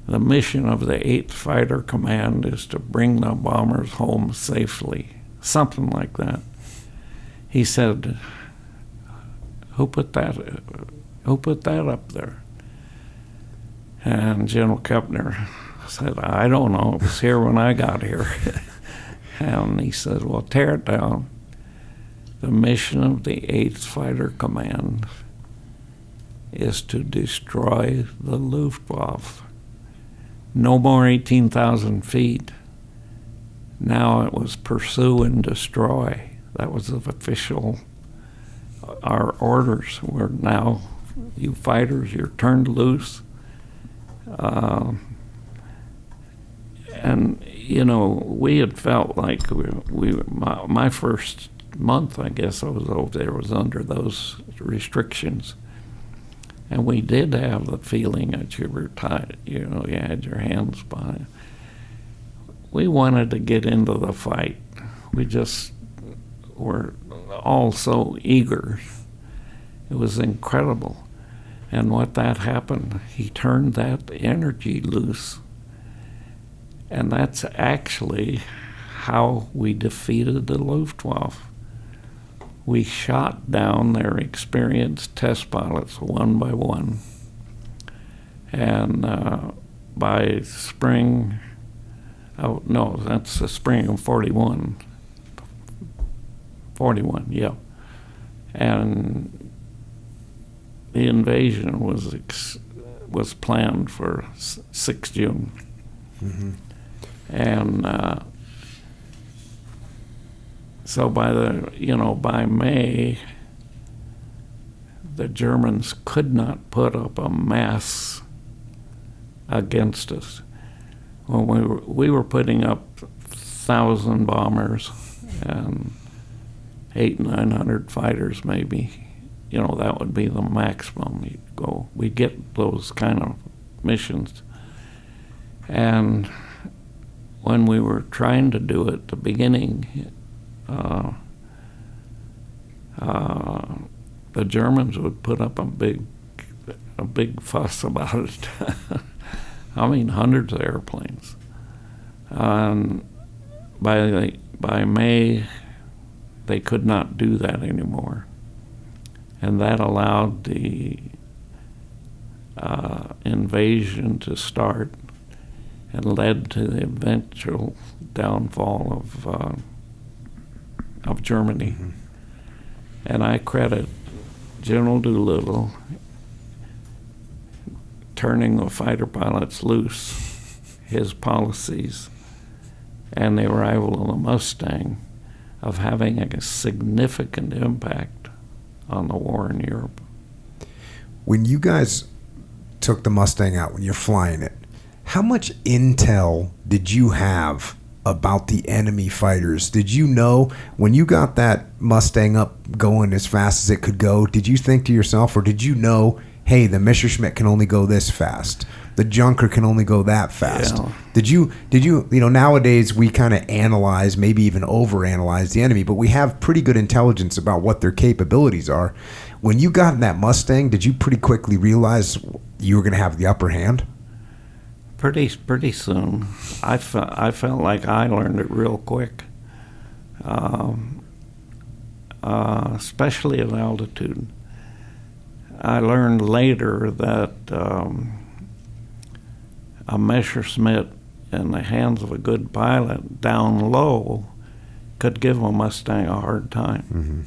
[SPEAKER 3] The mission of the 8th Fighter Command is to bring the bombers home safely, something like that. He said, who put that up there? And General Kepner said, I don't know, it was here when I got here. And he said, well, tear it down. The mission of the 8th Fighter Command is to destroy the Luftwaffe. No more 18,000 feet. Now it was pursue and destroy. That was the official, our orders were now, you fighters, you're turned loose. And we had felt like my first month, I guess, I was over there, was under those restrictions, and we did have the feeling that you were tied. You had your hands behind. We wanted to get into the fight. We just were all so eager. It was incredible. And what that happened, he turned that energy loose. And that's actually how we defeated the Luftwaffe. We shot down their experienced test pilots one by one. And by spring, that's the spring of 41. 41, yeah. And the invasion was was planned for 6 June. And so by May, the Germans could not put up a mass against us. When we were putting up 1,000 bombers and 800-900 fighters, maybe. That would be the maximum you'd go. We'd get those kind of missions. And when we were trying to do it at the beginning, the Germans would put up a big fuss about it. I mean, hundreds of airplanes. And by May, they could not do that anymore. And that allowed the invasion to start and led to the eventual downfall of Germany. And I credit General Doolittle turning the fighter pilots loose, his policies, and the arrival of the Mustang of having a significant impact on the war in Europe.
[SPEAKER 1] When you guys took the Mustang out, when you're flying it, how much intel did you have about the enemy fighters? Did you know when you got that Mustang up going as fast as it could go, did you think to yourself, or did you know, hey, the Messerschmitt can only go this fast, the Junker can only go that fast?
[SPEAKER 3] Yeah.
[SPEAKER 1] Did you nowadays we kind of analyze, maybe even overanalyze the enemy, but we have pretty good intelligence about what their capabilities are. When you got in that Mustang, did you pretty quickly realize you were going to have the upper hand?
[SPEAKER 3] Pretty soon. I felt like I learned it real quick, especially at altitude. I learned later that a Messerschmitt in the hands of a good pilot down low could give a Mustang a hard time.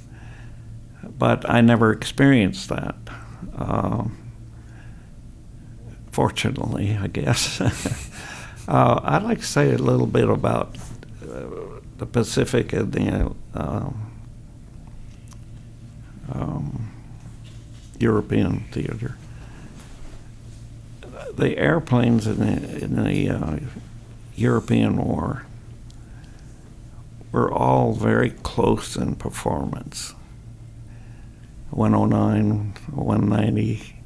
[SPEAKER 3] But I never experienced that. Fortunately, I guess. I'd like to say a little bit about the Pacific and the European theater. The airplanes in the European War were all very close in performance. 109, 190.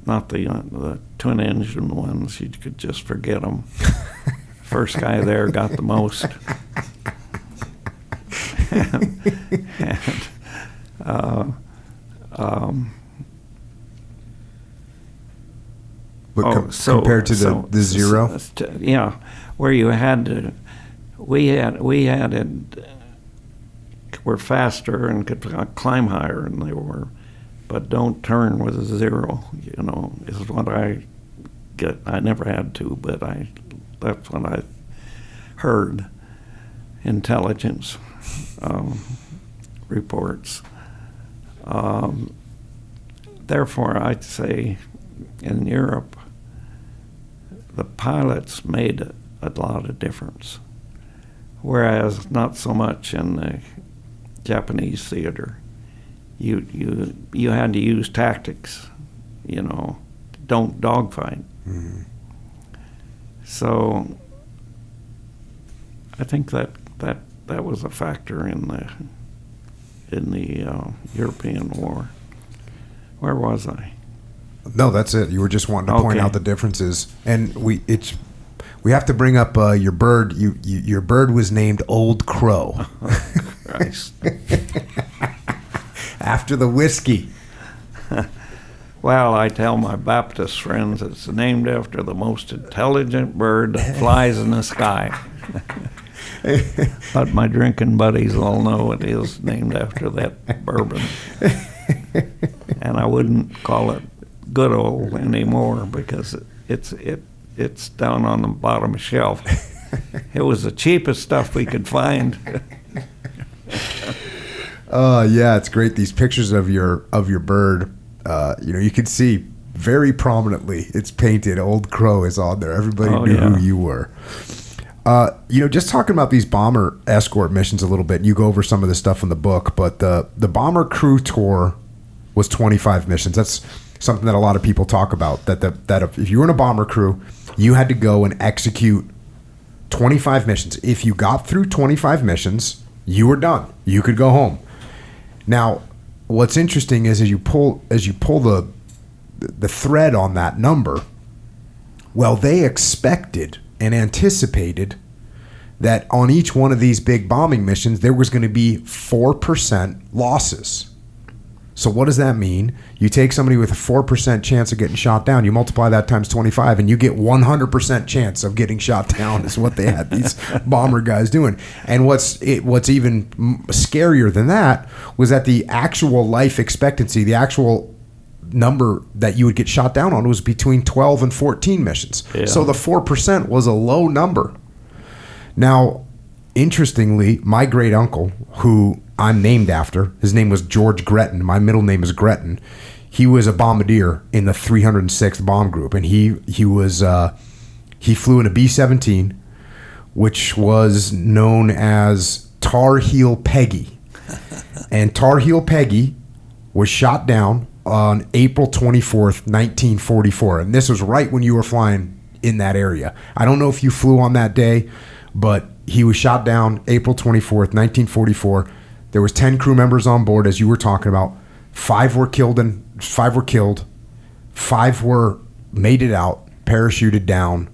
[SPEAKER 3] Not the twin engine ones, you could just forget them. First guy there got the most.
[SPEAKER 1] Compared to the Zero?
[SPEAKER 3] Yeah, where you had to, we had it, were faster and could climb higher than they were. But don't turn with a Zero, is what I get. I never had to, but that's what I heard. Intelligence reports. Therefore, I'd say in Europe, the pilots made a lot of difference, whereas not so much in the Japanese theater. You had to use tactics, don't dogfight. So I think that was a factor in the European War. Where was I?
[SPEAKER 1] No, that's it. You were just wanting to point out the differences, and we have to bring up your bird. Your bird was named Old Crow.
[SPEAKER 3] Oh, Christ.
[SPEAKER 1] After the whiskey.
[SPEAKER 3] Well, I tell my Baptist friends it's named after the most intelligent bird that flies in the sky. But my drinking buddies all know it is named after that bourbon. And I wouldn't call it good old anymore because it's down on the bottom shelf. It was the cheapest stuff we could find.
[SPEAKER 1] Yeah, it's great. These pictures of your bird. you can see very prominently it's painted. Old Crow is on there. Everybody knew who you were. Just talking about these bomber escort missions a little bit. You go over some of this stuff in the book, but the bomber crew tour was 25 missions. That's something that a lot of people talk about. That if you were in a bomber crew, you had to go and execute 25 missions. If you got through 25 missions, you were done. You could go home. Now, what's interesting is as you pull the thread on that number, well, they expected and anticipated that on each one of these big bombing missions, there was going to be 4% losses. So what does that mean? You take somebody with a 4% chance of getting shot down, you multiply that times 25, and you get 100% chance of getting shot down is what they had these bomber guys doing. And what's even scarier than that was that the actual life expectancy, the actual number that you would get shot down on was between 12 and 14 missions. Yeah. So the 4% was a low number. Now, interestingly, my great uncle, who I'm named after, his name was George Gretton. My middle name is Gretton. He was a bombardier in the 306th Bomb Group, and he flew in a B-17, which was known as Tar Heel Peggy. And Tar Heel Peggy was shot down on April 24th, 1944. And this was right when you were flying in that area. I don't know if you flew on that day, but he was shot down April 24th, 1944. There was 10 crew members on board, as you were talking about. 5 were killed. 5 were made it out, parachuted down,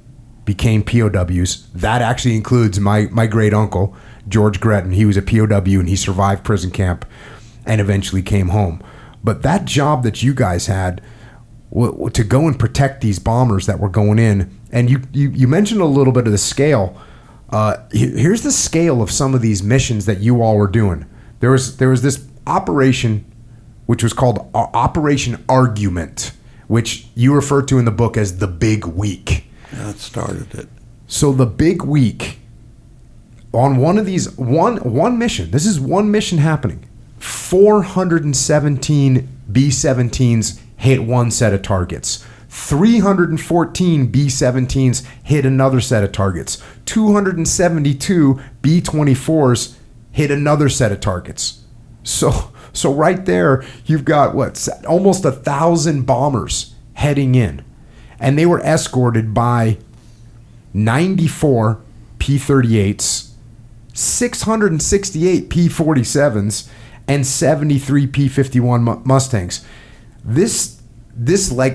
[SPEAKER 1] became POWs. That actually includes my great uncle, George Gretton. He was a POW and he survived prison camp and eventually came home. But that job that you guys had to go and protect these bombers that were going in, and you mentioned a little bit of the scale. Here's the scale of some of these missions that you all were doing. There was this operation which was called Operation Argument, which you refer to in the book as the Big Week.
[SPEAKER 3] That started it. So
[SPEAKER 1] the Big Week, on one of these, one mission, this is one mission happening, 417 B-17s hit one set of targets. 314 B-17s hit another set of targets. 272 B-24s hit another set of targets. So right there, you've got almost 1,000 bombers heading in. And they were escorted by 94 P-38s, 668 P-47s, and 73 P51 Mustangs. This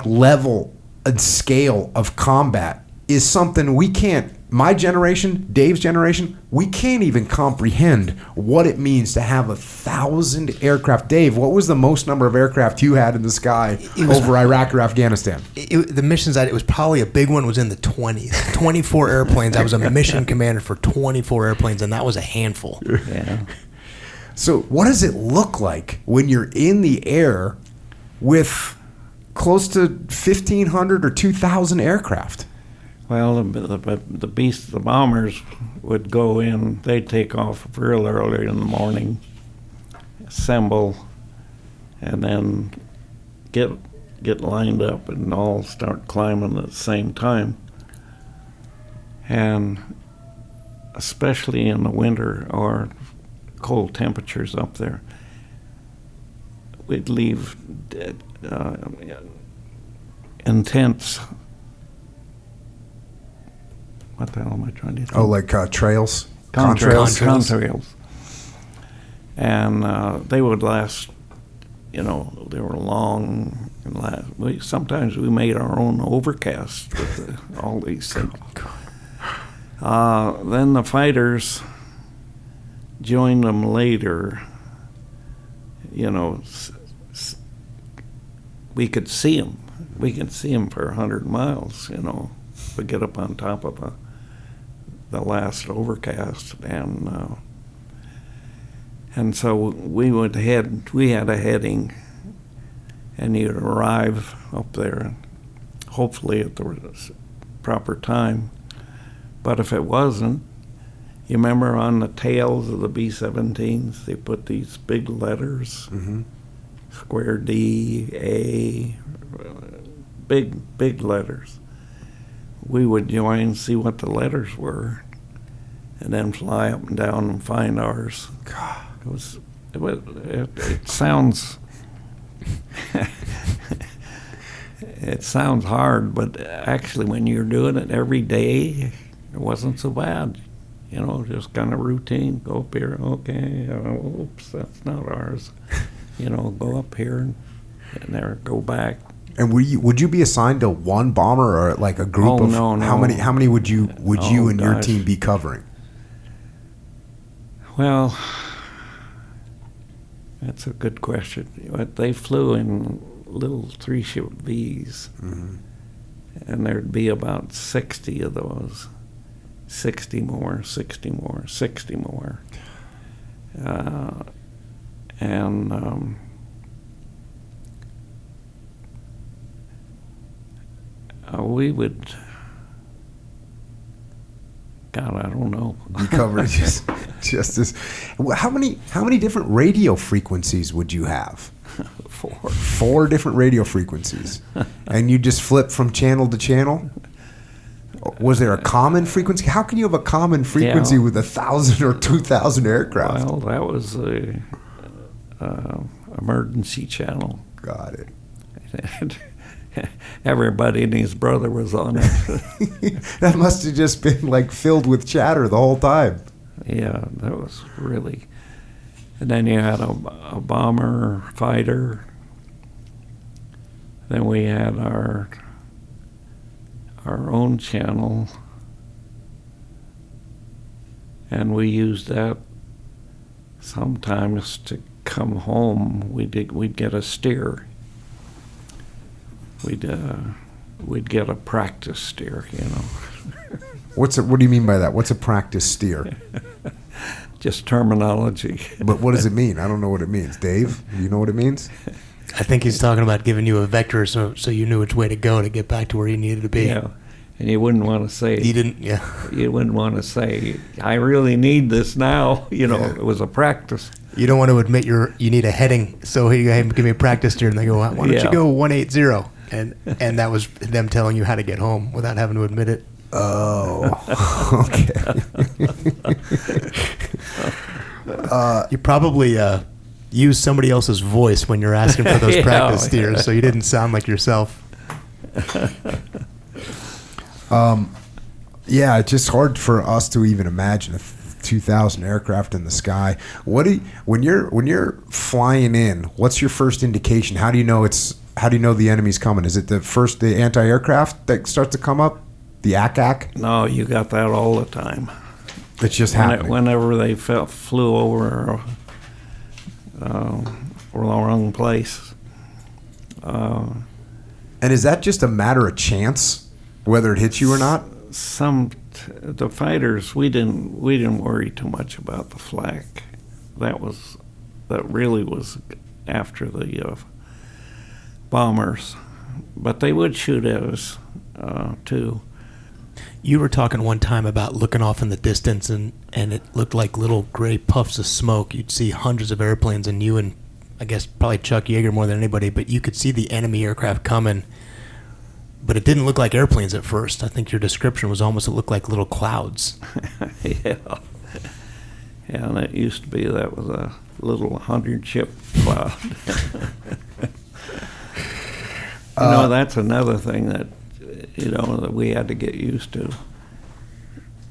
[SPEAKER 1] level and scale of combat is something we can't, my generation, Dave's generation, we can't even comprehend what it means to have 1,000 aircraft. Dave, what was the most number of aircraft you had in the sky over Iraq or Afghanistan?
[SPEAKER 2] The missions it was probably a big one was in the 20s. 24 airplanes. I was a mission commander for 24 airplanes, and that was a handful.
[SPEAKER 3] Yeah.
[SPEAKER 1] So what does it look like when you're in the air with close to 1,500 or 2,000 aircraft?
[SPEAKER 3] Well, the bombers would go in. They'd take off real early in the morning, assemble, and then get lined up and all start climbing at the same time. And especially in the winter or cold temperatures up there, we'd leave intense. What the hell am I trying to think?
[SPEAKER 1] Oh, like trails?
[SPEAKER 3] Contrails. And they would last, they were long and last. Sometimes we made our own overcast with all these things. Then the fighters joined them later. We could see them. We could see them for 100 miles, We get up on top of the last overcast, and so we had a heading, and you'd arrive up there, hopefully at the proper time. But if it wasn't, you remember on the tails of the B-17s, they put these big letters.
[SPEAKER 1] Mm-hmm.
[SPEAKER 3] square D, A, big letters. We would join, see what the letters were, and then fly up and down and find ours.
[SPEAKER 1] God.
[SPEAKER 3] It sounds it sounds hard, but actually when you're doing it every day, it wasn't so bad. Just kind of routine. Go up here, okay, oops, that's not ours. Go up here and there, go back.
[SPEAKER 1] And would you be assigned to one bomber or like a group of?
[SPEAKER 3] No.
[SPEAKER 1] How many would you and your team be covering?
[SPEAKER 3] Well, that's a good question. They flew in little 3-ship Vs, and there'd be about 60 of those. 60 more, 60 more, 60 more. We would, God, I don't know.
[SPEAKER 1] You covered just as. How many different radio frequencies would you have?
[SPEAKER 3] 4.
[SPEAKER 1] 4 different radio frequencies, and you just flip from channel to channel. Was there a common frequency? How can you have a common frequency with 1,000 or 2,000 aircraft?
[SPEAKER 3] Well, that was a emergency channel.
[SPEAKER 1] Got it.
[SPEAKER 3] Everybody and his brother was on it.
[SPEAKER 1] That must have just been like filled with chatter the whole time.
[SPEAKER 3] Yeah, that was really. And then you had a bomber fighter. Then we had our own channel, and we used that sometimes to come home. We'd get a steer. We'd get a practice steer,
[SPEAKER 1] What do you mean by that? What's a practice steer?
[SPEAKER 3] Just terminology.
[SPEAKER 1] But what does it mean? I don't know what it means. Dave, you know what it means?
[SPEAKER 2] I think he's talking about giving you a vector so you knew which way to go to get back to where you needed to be.
[SPEAKER 3] Yeah, and you wouldn't want to say.
[SPEAKER 2] You didn't, yeah.
[SPEAKER 3] You wouldn't want to say, I really need this now. It was a practice.
[SPEAKER 2] You don't want to admit you need a heading, so here you go, give me a practice steer, and they go, why don't you go 180? And that was them telling you how to get home without having to admit it.
[SPEAKER 1] Oh, okay.
[SPEAKER 2] You probably use somebody else's voice when you're asking for those practice steers, so you didn't sound like yourself.
[SPEAKER 1] Yeah, it's just hard for us to even imagine 2,000 aircraft in the sky. When you're flying in? What's your first indication? How do you know the enemy's coming? Is it the anti-aircraft that starts to come up? The ACAC?
[SPEAKER 3] No, you got that all the time.
[SPEAKER 1] It's just happening.
[SPEAKER 3] Whenever they flew over the wrong place.
[SPEAKER 1] And is that just a matter of chance, whether it hits you or not?
[SPEAKER 3] The fighters, we didn't worry too much about the flak. That really was after the bombers, but they would shoot at us too.
[SPEAKER 2] You were talking one time about looking off in the distance, and it looked like little gray puffs of smoke. You'd see hundreds of airplanes, and you and I guess probably Chuck Yeager more than anybody, but you could see the enemy aircraft coming, but it didn't look like airplanes at first. I think your description was almost it looked like little clouds.
[SPEAKER 3] Yeah, and it used to be that was a little 100-ship cloud. That's another thing that that we had to get used to.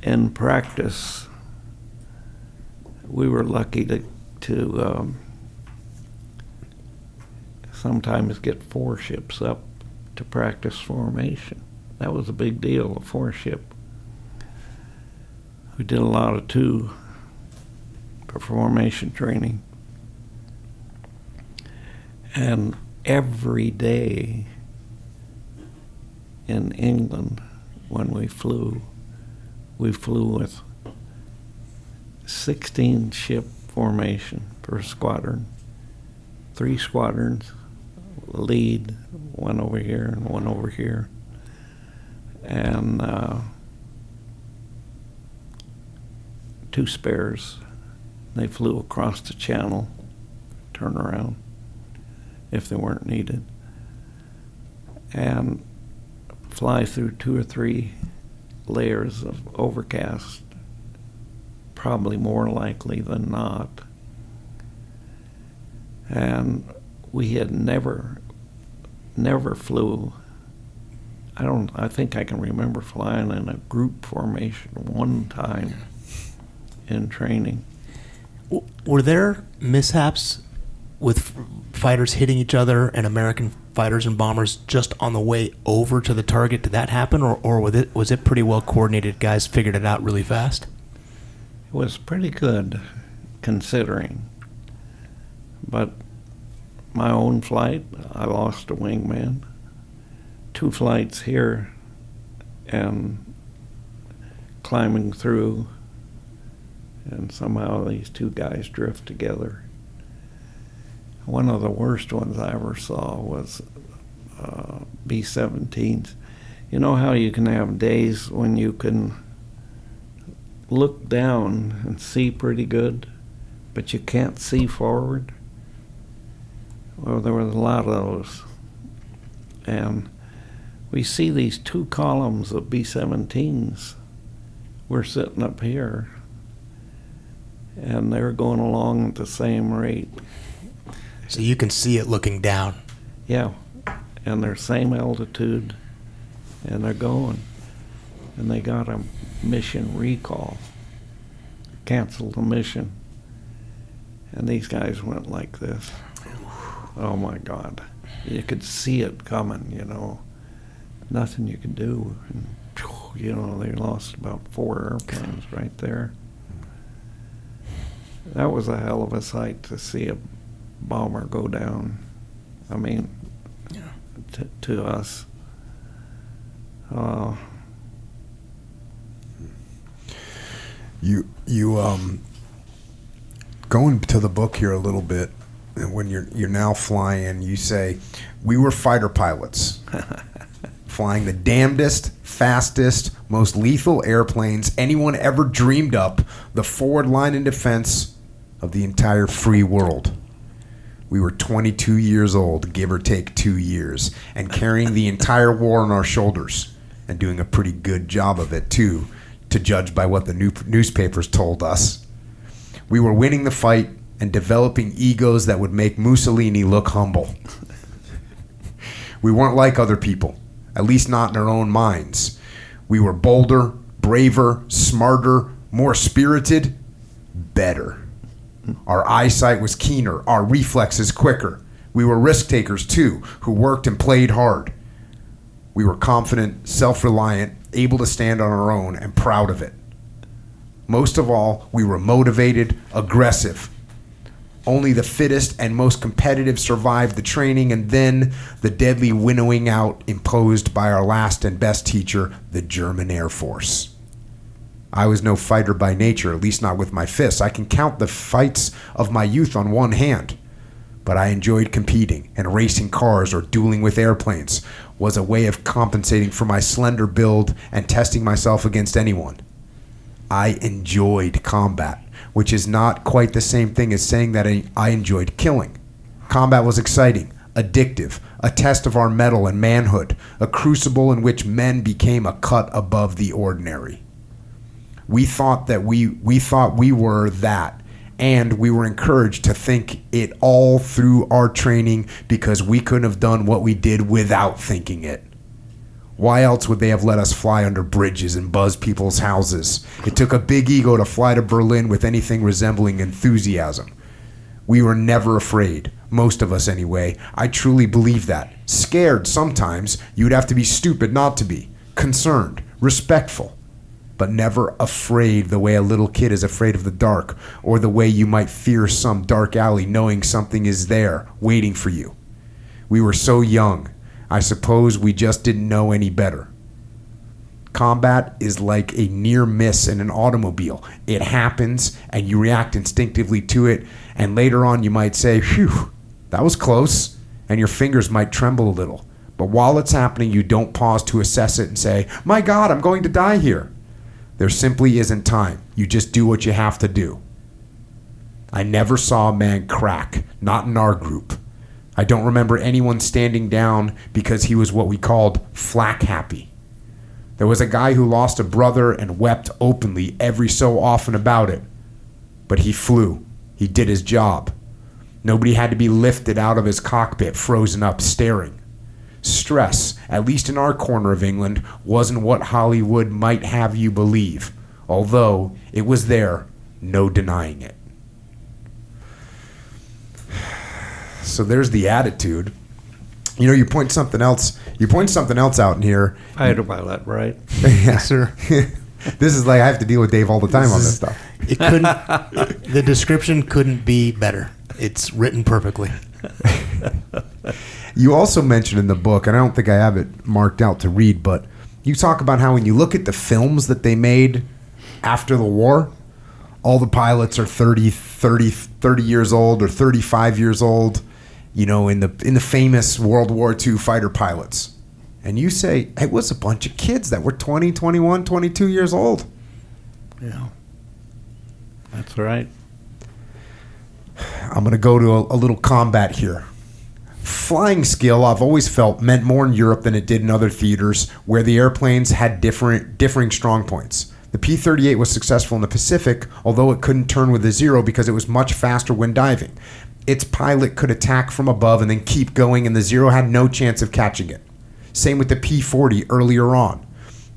[SPEAKER 3] In practice, we were lucky to sometimes get 4 ships up to practice formation. That was a big deal, a 4-ship. We did a lot of 2 for formation training. And every day in England, when we flew with 16-ship formation per squadron, 3 squadrons, lead, one over here and one over here, and 2 spares. They flew across the channel, turn around, if they weren't needed, and fly through 2 or 3 layers of overcast, probably more likely than not. And we had never flew. I think I can remember flying in a group formation one time in training.
[SPEAKER 2] Were there mishaps with fighters hitting each other and American fighters and bombers just on the way over to the target? Did that happen, or was it pretty well coordinated? Guys figured it out really fast?
[SPEAKER 3] It was pretty good, considering. But my own flight, I lost a wingman. 2 flights here, and climbing through, and somehow these 2 guys drift together. One of the worst ones I ever saw was B-17s. You know how you can have days when you can look down and see pretty good, but you can't see forward? Well, there was a lot of those. And we see these 2 columns of B-17s. We're sitting up here, and they're going along at the same rate.
[SPEAKER 2] So you can see it looking down.
[SPEAKER 3] Yeah, and they're same altitude, and they're going. And they got a mission recall, canceled the mission. And these guys went like this. Oh my God. You could see it coming, you know. Nothing you could do. And, you know, they lost about 4 airplanes right there. That was a hell of a sight to see a bomber go down. I mean, to us.
[SPEAKER 1] You going to the book here a little bit, and when you're now flying, you say, we were fighter pilots. Flying the damnedest, fastest, most lethal airplanes anyone ever dreamed up, the forward line in defense of the entire free world. We were 22 years old, give or take 2 years, and carrying the entire war on our shoulders, and doing a pretty good job of it, too, to judge by what the newspapers told us. We were winning the fight and developing egos that would make Mussolini look humble. We weren't like other people. At least not in our own minds. We were bolder, braver, smarter, more spirited, better. Our eyesight was keener, our reflexes quicker. We were risk takers too, who worked and played hard. We were confident, self-reliant, able to stand on our own, and proud of it. Most of all, we were motivated, aggressive. Only the fittest and most competitive survived the training, and then the deadly winnowing out imposed by our last and best teacher, the German Air Force. I was no fighter by nature, at least not with my fists. I can count the fights of my youth on one hand. But I enjoyed competing, and racing cars or dueling with airplanes was a way of compensating for my slender build and testing myself against anyone. I enjoyed combat, which is not quite the same thing as saying that I enjoyed killing. Combat was exciting, addictive, a test of our mettle and manhood, a crucible in which men became a cut above the ordinary. We thought we were that, and we were encouraged to think it all through our training because we couldn't have done what we did without thinking it. Why else would they have let us fly under bridges and buzz people's houses? It took a big ego to fly to Berlin with anything resembling enthusiasm. We were never afraid, most of us anyway. I truly believe that. Scared sometimes, you'd have to be stupid not to be. Concerned, respectful, but never afraid the way a little kid is afraid of the dark, or the way you might fear some dark alley knowing something is there, waiting for you. We were so young. I suppose we just didn't know any better. Combat is like a near miss in an automobile. It happens, and you react instinctively to it, and later on you might say, phew, that was close, and your fingers might tremble a little. But while it's happening, you don't pause to assess it and say, my God, I'm going to die here. There simply isn't time. You just do what you have to do. I never saw a man crack, not in our group. I don't remember anyone standing down because he was what we called flak happy. There was a guy who lost a brother and wept openly every so often about it. But he flew. He did his job. Nobody had to be lifted out of his cockpit, frozen up, staring. Stress, at least in our corner of England, wasn't what Hollywood might have you believe, although it was there, no denying it. So there's the attitude. You know, you point something else out in here.
[SPEAKER 3] Fighter pilot, right?
[SPEAKER 2] Yes, sir.
[SPEAKER 1] This is like I have to deal with Dave all the time on this stuff.
[SPEAKER 2] It couldn't. The description couldn't be better. It's written perfectly.
[SPEAKER 1] You also mentioned in the book, and I don't think I have it marked out to read, but you talk about how when you look at the films that they made after the war, all the pilots are 30 years old or 35 years old, you know, in the famous World War II fighter pilots. And you say it was a bunch of kids that were 20, 21, 22 years old.
[SPEAKER 3] Yeah. That's right.
[SPEAKER 1] I'm going to go to a little combat here. Flying skill, I've always felt, meant more in Europe than it did in other theaters where the airplanes had differing strong points. The P-38 was successful in the Pacific, although it couldn't turn with a zero because it was much faster when diving. Its pilot could attack from above and then keep going, and the Zero had no chance of catching it. Same with the P-40 earlier on.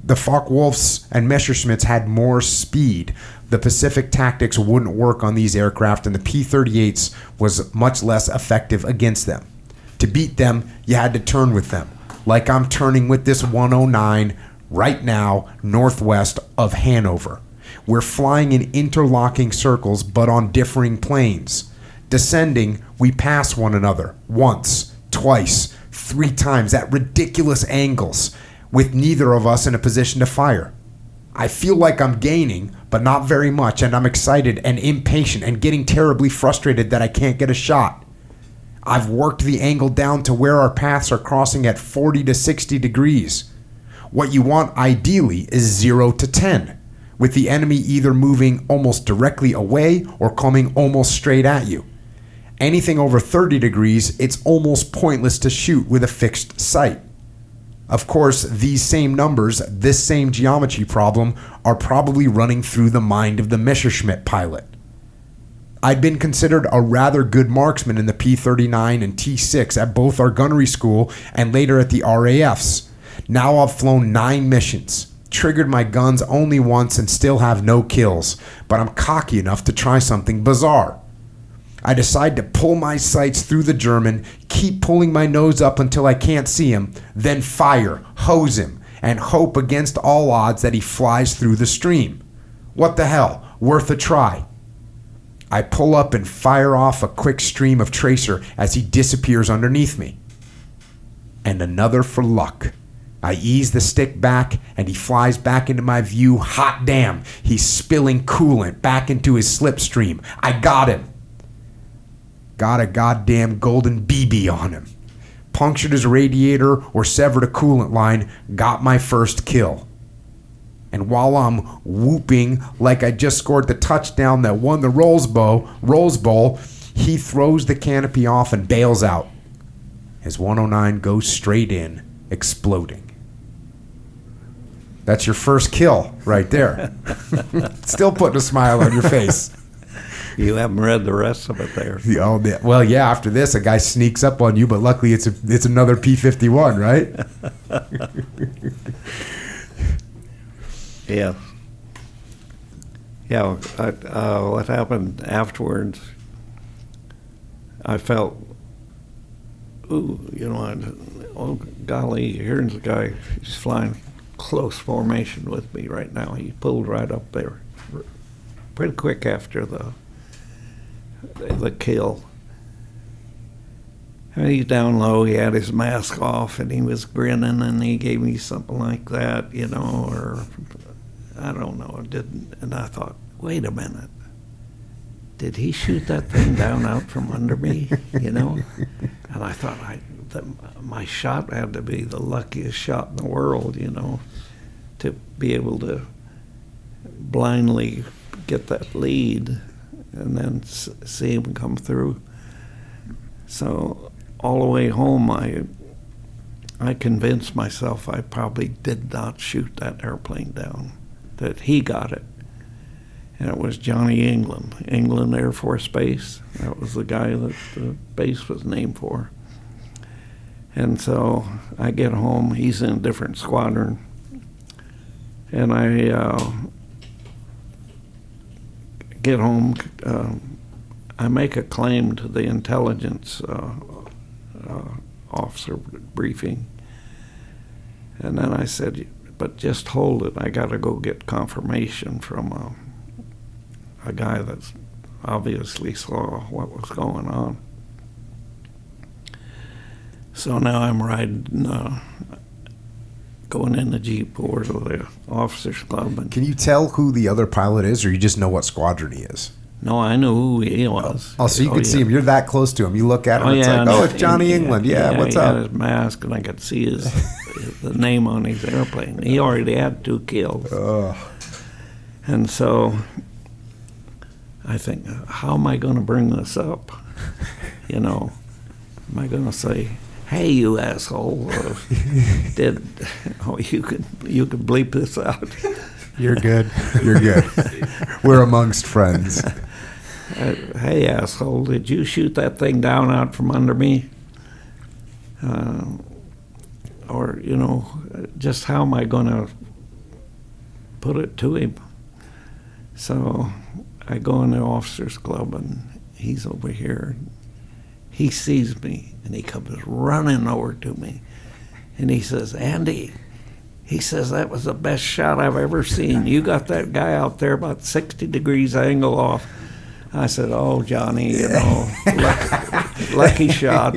[SPEAKER 1] The Focke-Wulfs and Messerschmitts had more speed. The Pacific tactics wouldn't work on these aircraft, and the P-38s was much less effective against them. To beat them, you had to turn with them, like I'm turning with this 109 right now northwest of Hanover. We're flying in interlocking circles, but on differing planes. Descending, we pass one another once, twice, 3 times at ridiculous angles, with neither of us in a position to fire. I feel like I'm gaining, but not very much, and I'm excited and impatient and getting terribly frustrated that I can't get a shot. I've worked the angle down to where our paths are crossing at 40 to 60 degrees. What you want ideally is 0 to 10, with the enemy either moving almost directly away or coming almost straight at you. Anything over 30 degrees, it's almost pointless to shoot with a fixed sight. Of course, these same numbers, this same geometry problem, are probably running through the mind of the Messerschmitt pilot. I'd been considered a rather good marksman in the P-39 and T-6 at both our gunnery school and later at the RAFs. Now I've flown 9 missions, triggered my guns only once and still have no kills, but I'm cocky enough to try something bizarre. I decide to pull my sights through the German, keep pulling my nose up until I can't see him, then fire, hose him, and hope against all odds that he flies through the stream. What the hell, worth a try. I pull up and fire off a quick stream of tracer as he disappears underneath me. And another for luck. I ease the stick back and he flies back into my view. Hot damn, he's spilling coolant back into his slipstream. I got him. Got a goddamn golden BB on him. Punctured his radiator or severed a coolant line. Got my first kill. And while I'm whooping like I just scored the touchdown that won the Rose Bowl, he throws the canopy off and bails out. His 109 goes straight in, exploding. That's your first kill right there. Still putting a smile on your face.
[SPEAKER 3] You haven't read the rest of it there.
[SPEAKER 1] Well, yeah, after this, a guy sneaks up on you, but luckily it's another P51, right?
[SPEAKER 3] Yeah. Yeah, what happened afterwards, I felt, oh, golly, here's a guy, he's flying close formation with me right now. He pulled right up there pretty quick after the kill. And he's down low, he had his mask off, and he was grinning, and he gave me something like that, or I don't know, it didn't. And I thought, wait a minute, did he shoot that thing down out from under me, And I thought, my shot had to be the luckiest shot in the world, to be able to blindly get that lead and then see him come through. So all the way home, I convinced myself I probably did not shoot that airplane down, that he got it. And it was Johnny England Air Force Base. That was the guy that the base was named for. And so I get home, he's in a different squadron, and I get home, I make a claim to the intelligence officer briefing, and then I said, but just hold it, I got to go get confirmation from a guy that obviously saw what was going on. So now I'm riding, going in the Jeep over to the officers club. And
[SPEAKER 1] Can you tell who the other pilot is, or you just know what squadron he is?
[SPEAKER 3] no, I knew who he was.
[SPEAKER 1] Oh, so you could see him. You're that close to him. You look at him, it's like,
[SPEAKER 3] and
[SPEAKER 1] it's Johnny England. Yeah, what's
[SPEAKER 3] he
[SPEAKER 1] up?
[SPEAKER 3] had his mask, and I could see the name on his airplane. He already had 2 kills. And so I think, how am I going to bring this up? You know, am I going to say, hey, you asshole, you could bleep this out.
[SPEAKER 2] You're good.
[SPEAKER 1] You're good. We're amongst friends.
[SPEAKER 3] Hey, asshole, did you shoot that thing down out from under me? Or, you know, just how am I going to put it to him? So I go in the officers club, and he's over here. He sees me, and he comes running over to me, and he says, Andy, he says, that was the best shot I've ever seen. You got that guy out there about 60 degrees angle off. I said, oh, Johnny, you know, lucky shot.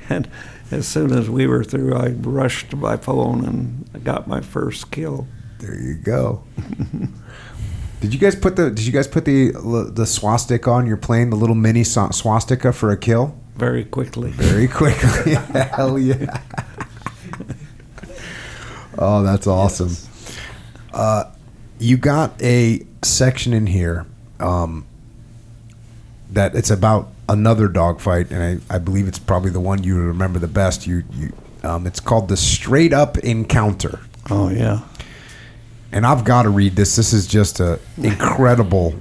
[SPEAKER 3] And as soon as we were through, I rushed to my phone and I got my first kill.
[SPEAKER 1] There you go. Did you guys put the swastika on your plane, the little mini swastika for a kill?
[SPEAKER 3] Very quickly.
[SPEAKER 1] Very quickly. Hell yeah. Oh, that's awesome. Yes. You got a section in here that it's about another dogfight, and I believe it's probably the one you remember the best. It's called the Straight Up Encounter.
[SPEAKER 3] Oh, yeah.
[SPEAKER 1] And I've got to read this. This is just an incredible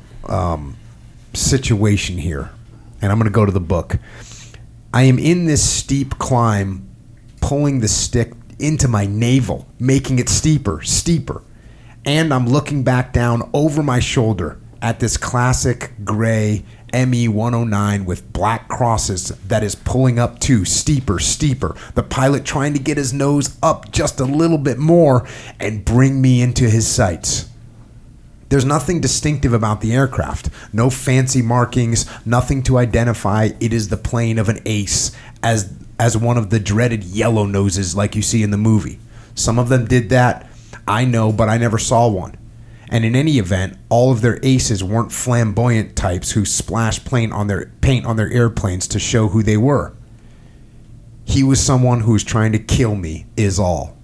[SPEAKER 1] situation here. And I'm going to go to the book. I am in this steep climb, pulling the stick into my navel, making it steeper. And I'm looking back down over my shoulder at this classic gray ME 109 with black crosses that is pulling up too, steeper. The pilot trying to get his nose up just a little bit more and bring me into his sights. There's nothing distinctive about the aircraft. No fancy markings, nothing to identify. It is the plane of an ace, as one of the dreaded yellow noses like you see in the movie. Some of them did that, I know, but I never saw one. And in any event, all of their aces weren't flamboyant types who splashed paint on their airplanes to show who they were. He was someone who was trying to kill me, is all.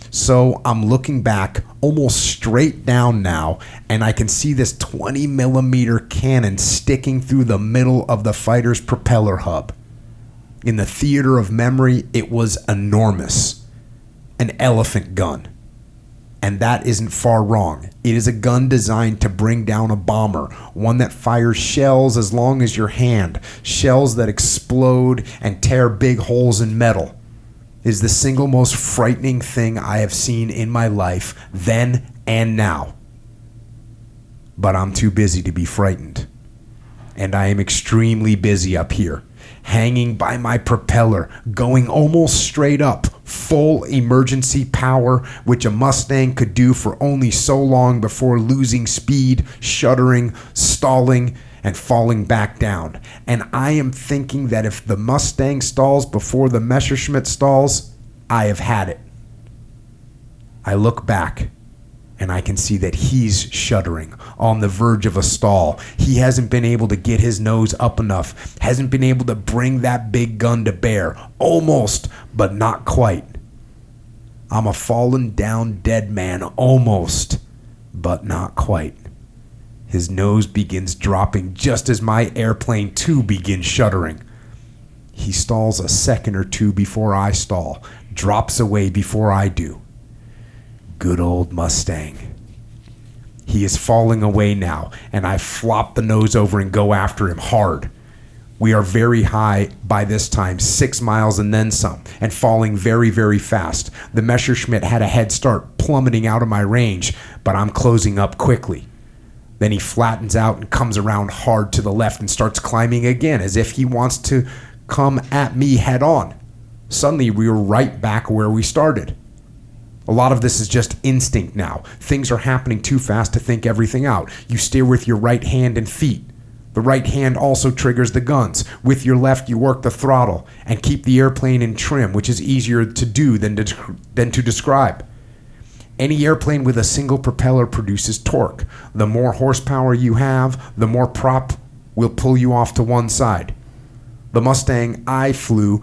[SPEAKER 1] So I'm looking back almost straight down now, and I can see this 20 millimeter cannon sticking through the middle of the fighter's propeller hub. In the theater of memory, it was enormous. An elephant gun. And that isn't far wrong. It is a gun designed to bring down a bomber, one that fires shells as long as your hand, shells that explode and tear big holes in metal. It is the single most frightening thing I have seen in my life, then and now. But I'm too busy to be frightened. And I am extremely busy up here, hanging by my propeller, going almost straight up, full emergency power, which a Mustang could do for only so long before losing speed, shuddering, stalling, and falling back down. And I am thinking that if the Mustang stalls before the Messerschmitt stalls, I have had it. I look back, and I can see that he's shuddering, on the verge of a stall. He hasn't been able to get his nose up enough, hasn't been able to bring that big gun to bear. Almost, but not quite. I'm a fallen down dead man, almost, but not quite. His nose begins dropping just as my airplane too begins shuddering. He stalls a second or two before I stall, drops away before I do. Good old Mustang. He is falling away now, and I flop the nose over and go after him hard. We are very high by this time, 6 miles and then some, and falling very, very fast. The Messerschmitt had a head start, plummeting out of my range, but I'm closing up quickly. Then he flattens out and comes around hard to the left and starts climbing again, as if he wants to come at me head on. Suddenly, we were right back where we started. A lot of this is just instinct now. Things are happening too fast to think everything out. You steer with your right hand and feet. The right hand also triggers the guns. With your left, you work the throttle and keep the airplane in trim, which is easier to do than to describe. Any airplane with a single propeller produces torque. The more horsepower you have, the more prop will pull you off to one side. The Mustang I flew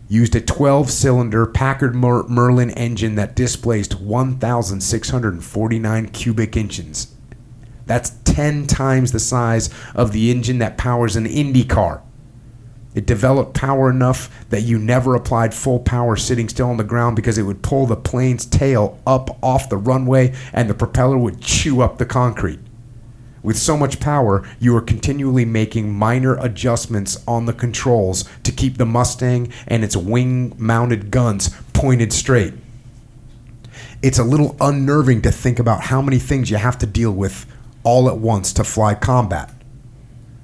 [SPEAKER 1] used a 12-cylinder Packard Merlin engine that displaced 1,649 cubic inches. That's 10 times the size of the engine that powers an Indy car. It developed power enough that you never applied full power sitting still on the ground because it would pull the plane's tail up off the runway and the propeller would chew up the concrete. With so much power, you are continually making minor adjustments on the controls to keep the Mustang and its wing-mounted guns pointed straight. It's a little unnerving to think about how many things you have to deal with all at once to fly combat.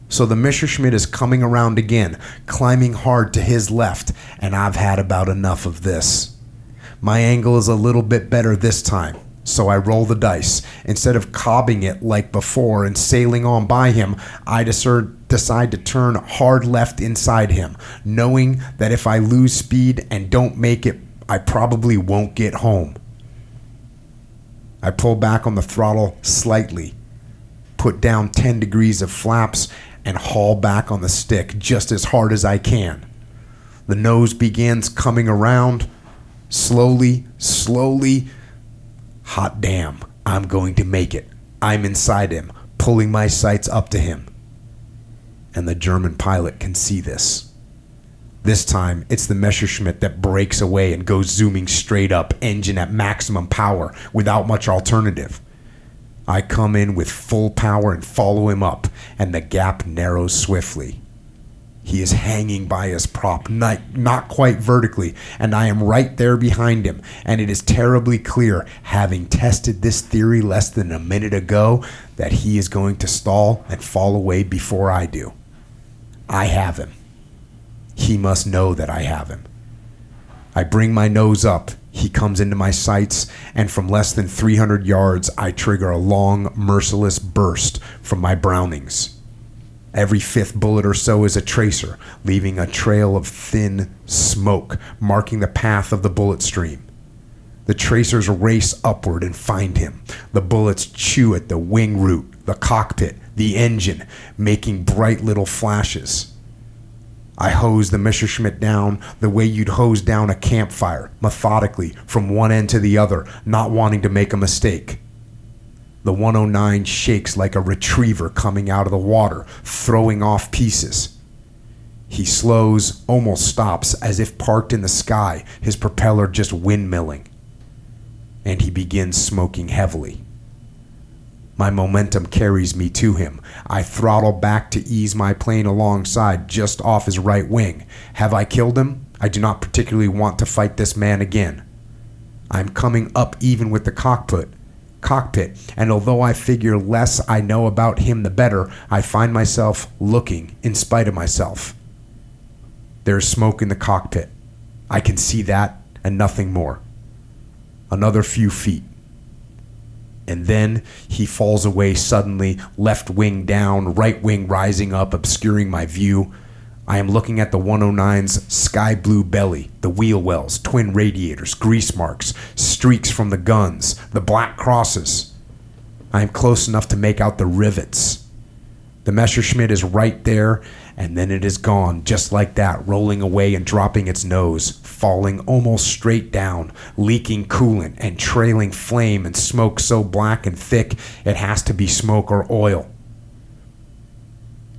[SPEAKER 1] So the Messerschmitt is coming around again, climbing hard to his left, and I've had about enough of this. My angle is a little bit better this time. So I roll the dice. Instead of cobbing it like before and sailing on by him, I decide to turn hard left inside him, knowing that if I lose speed and don't make it, I probably won't get home. I pull back on the throttle slightly, put down 10 degrees of flaps, and haul back on the stick just as hard as I can. The nose begins coming around, slowly. Hot damn, I'm going to make it. I'm inside him, pulling my sights up to him. And the German pilot can see this. This time, it's the Messerschmitt that breaks away and goes zooming straight up, engine at maximum power, without much alternative. I come in with full power and follow him up, and the gap narrows swiftly. He is hanging by his prop, not quite vertically, and I am right there behind him, and it is terribly clear, having tested this theory less than a minute ago, that he is going to stall and fall away before I do. I have him. He must know that I have him. I bring my nose up. He comes into my sights, and from less than 300 yards, I trigger a long, merciless burst from my Brownings. Every fifth bullet or so is a tracer, leaving a trail of thin smoke, marking the path of the bullet stream. The tracers race upward and find him. The bullets chew at the wing root, the cockpit, the engine, making bright little flashes. I hose the Messerschmitt down the way you'd hose down a campfire, methodically, from one end to the other, not wanting to make a mistake. The 109 shakes like a retriever coming out of the water, throwing off pieces. He slows, almost stops, as if parked in the sky, his propeller just windmilling. And he begins smoking heavily. My momentum carries me to him. I throttle back to ease my plane alongside, just off his right wing. Have I killed him? I do not particularly want to fight this man again. I'm coming up even with the cockpit, and although I figure less I know about him the better, I find myself looking in spite of myself. There's smoke in the cockpit. I can see that and nothing more. Another few feet. And then he falls away suddenly, left wing down, right wing rising up, obscuring my view. I am looking at the 109's sky blue belly, the wheel wells, twin radiators, grease marks, streaks from the guns, the black crosses. I am close enough to make out the rivets. The Messerschmitt is right there, and then it is gone, just like that, rolling away and dropping its nose, falling almost straight down, leaking coolant and trailing flame and smoke so black and thick it has to be smoke or oil.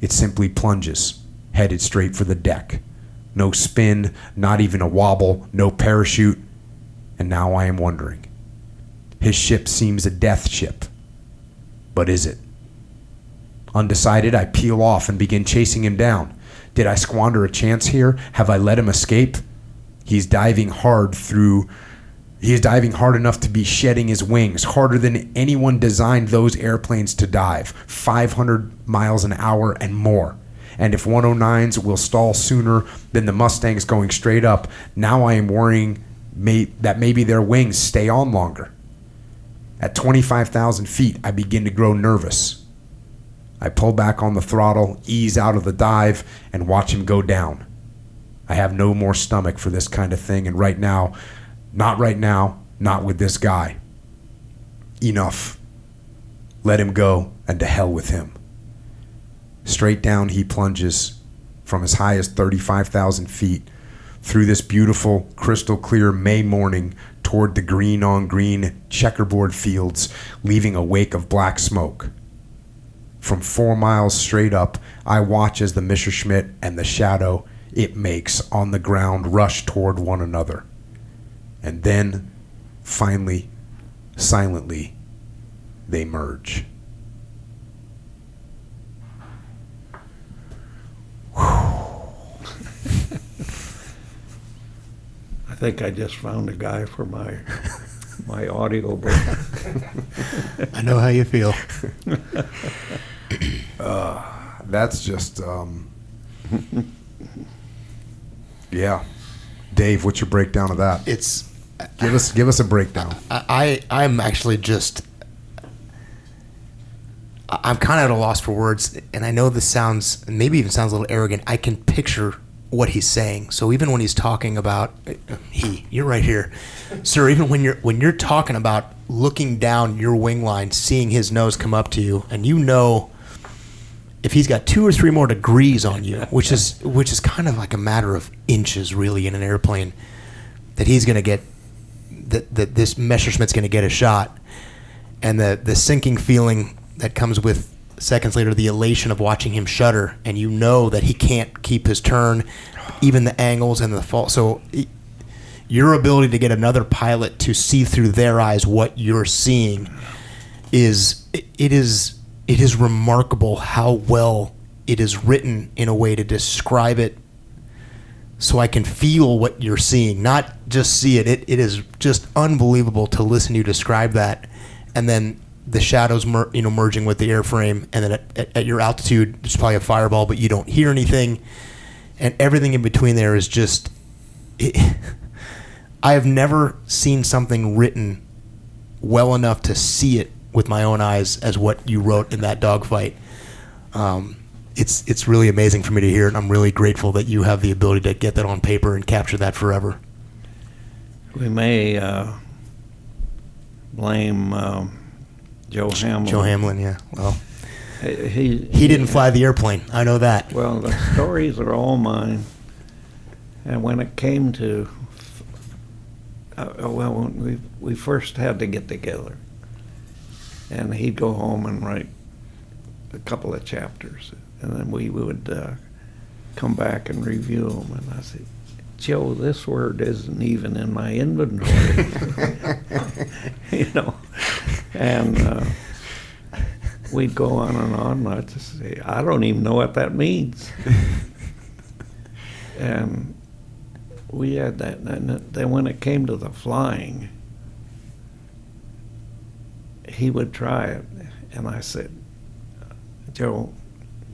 [SPEAKER 1] It simply plunges, headed straight for the deck. no spin, not even a wobble, no parachute. And now I am wondering. His ship seems a death ship. But is it? Undecided, I peel off and begin chasing him down. Did I squander a chance here? Have I let him escape? He is diving hard enough to be shedding his wings, harder than anyone designed those airplanes to dive, 500 miles an hour and more. And if 109s will stall sooner than the Mustangs going straight up, now I am worrying that maybe their wings stay on longer. At 25,000 feet, I begin to grow nervous. I pull back on the throttle, ease out of the dive, and watch him go down. I have no more stomach for this kind of thing, and not right now, not with this guy. Enough. Let him go, and to hell with him. Straight down he plunges from as high as 35,000 feet through this beautiful, crystal clear May morning toward the green-on-green checkerboard fields, leaving a wake of black smoke. From 4 miles straight up, I watch as the Messerschmitt and the shadow it makes on the ground rush toward one another. And then, finally, silently, they merge.
[SPEAKER 3] I think I just found a guy for my audio book.
[SPEAKER 2] I know how you feel.
[SPEAKER 1] That's just, yeah. Dave, what's your breakdown of that?
[SPEAKER 2] It's
[SPEAKER 1] give us a breakdown.
[SPEAKER 2] I'm actually just, I'm kind of at a loss for words, and I know this sounds, maybe even sounds a little arrogant. I can picture what he's saying. So even when he's talking about, you're right here, sir. Even when you're talking about looking down your wing line, seeing his nose come up to you, and you know, if he's got 2 or 3 more degrees on you, which is kind of like a matter of inches, really, in an airplane, that he's going to get, that this Messerschmitt's going to get a shot, and the sinking feeling that comes with seconds later, the elation of watching him shudder, and you know that he can't keep his turn, even the angles and the fall. So your ability to get another pilot to see through their eyes what you're seeing is remarkable how well it is written in a way to describe it so I can feel what you're seeing, not just see it. It is just unbelievable to listen to you describe that, and then the shadows merging with the airframe, and then at your altitude, there's probably a fireball, but you don't hear anything, and everything in between there is just... I have never seen something written well enough to see it with my own eyes as what you wrote in that dogfight. It's really amazing for me to hear it, and I'm really grateful that you have the ability to get that on paper and capture that forever.
[SPEAKER 3] We may blame Joe Hamlin.
[SPEAKER 2] Joe Hamlin, yeah. Well,
[SPEAKER 3] he
[SPEAKER 2] didn't fly the airplane. I know that.
[SPEAKER 3] Well, the stories are all mine. And when it came to, when we first had to get together, and he'd go home and write a couple of chapters, and then we would come back and review them. And I said, Joe, this word isn't even in my inventory. And we'd go on, and I'd just say, I don't even know what that means. And we had that, and then when it came to the flying, he would try it, and I said, Joe,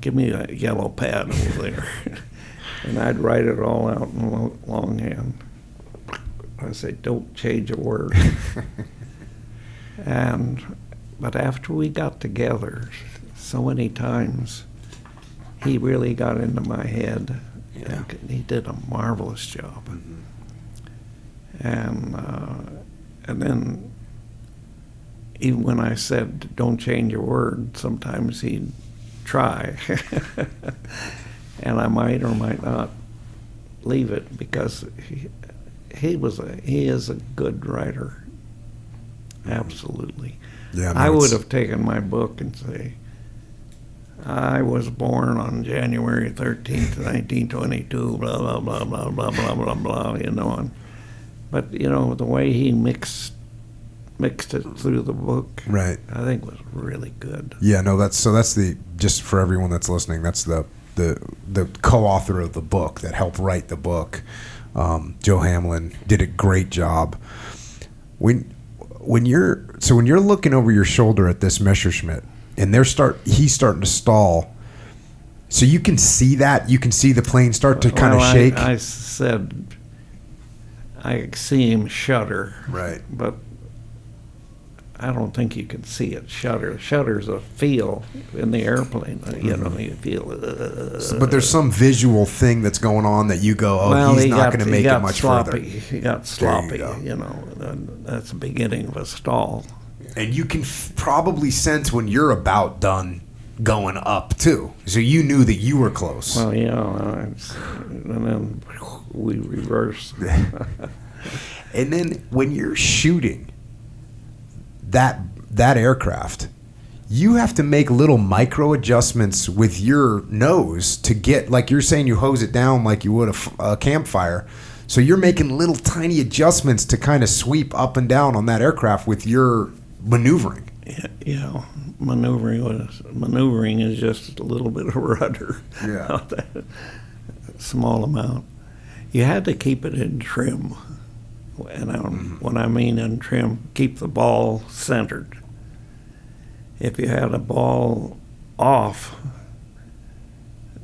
[SPEAKER 3] give me a yellow pad over there. And I'd write it all out in longhand. I said, don't change a word. But after we got together so many times, he really got into my head. Yeah. And he did a marvelous job. Mm-hmm. And then even when I said, don't change a word, sometimes he'd try. And I might or might not leave it, because he is a good writer. Absolutely.
[SPEAKER 1] Yeah, no,
[SPEAKER 3] I would have taken my book and say, I was born on January 13th, 1922, blah, blah, blah, blah, blah, blah, blah, blah, you know. But, you know, the way he mixed it through the book,
[SPEAKER 1] Right.
[SPEAKER 3] I think was really good.
[SPEAKER 1] Yeah, no, that's the, just for everyone that's listening, that's the co-author of the book that helped write the book. Joe Hamlin did a great job. When you're looking over your shoulder at this Messerschmitt, and he's starting to stall, so you can see the plane start to kind of shake.
[SPEAKER 3] I said I see him shudder,
[SPEAKER 1] Right.
[SPEAKER 3] but I don't think you can see it shudder. Shudder's a feel in the airplane. You know, you feel.
[SPEAKER 1] But there's some visual thing that's going on that you go, he's not going to make it much further.
[SPEAKER 3] He got sloppy.
[SPEAKER 1] There
[SPEAKER 3] You know, and that's the beginning of a stall.
[SPEAKER 1] And you can probably sense when you're about done going up too. So you knew that you were close.
[SPEAKER 3] Well, yeah, and then we reversed.
[SPEAKER 1] And then when you're shooting that aircraft, you have to make little micro adjustments with your nose to get, like you're saying, you hose it down like you would a campfire. So you're making little tiny adjustments to kind of sweep up and down on that aircraft with your maneuvering.
[SPEAKER 3] Yeah, maneuvering is just a little bit of rudder.
[SPEAKER 1] Yeah.
[SPEAKER 3] Small amount. You had to keep it in trim. And when I mean in trim, keep the ball centered. If you had a ball off,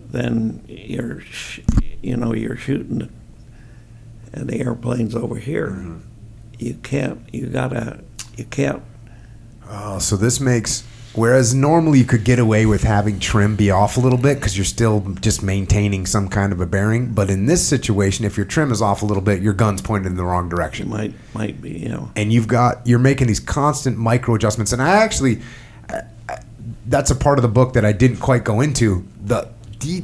[SPEAKER 3] then you're shooting it, and the airplane's over here.
[SPEAKER 1] Mm-hmm.
[SPEAKER 3] You can't.
[SPEAKER 1] Oh, so this makes, whereas normally you could get away with having trim be off a little bit because you're still just maintaining some kind of a bearing. But in this situation, if your trim is off a little bit, your gun's pointed in the wrong direction.
[SPEAKER 3] Might be, you know.
[SPEAKER 1] And you're making these constant micro adjustments. And I actually, that's a part of the book that I didn't quite go into, the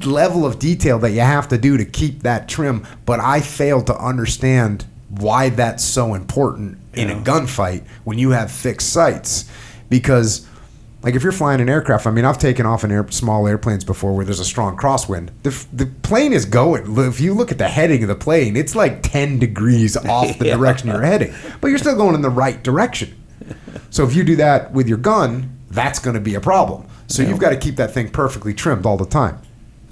[SPEAKER 1] level of detail that you have to do to keep that trim. But I failed to understand why that's so important in a gunfight when you have fixed sights. Because, like, if you're flying an aircraft, I mean, I've taken off in small airplanes before where there's a strong crosswind. The plane is going. If you look at the heading of the plane, it's like 10 degrees off the direction you're heading. But you're still going in the right direction. So if you do that with your gun, that's going to be a problem. So you've got to keep that thing perfectly trimmed all the time.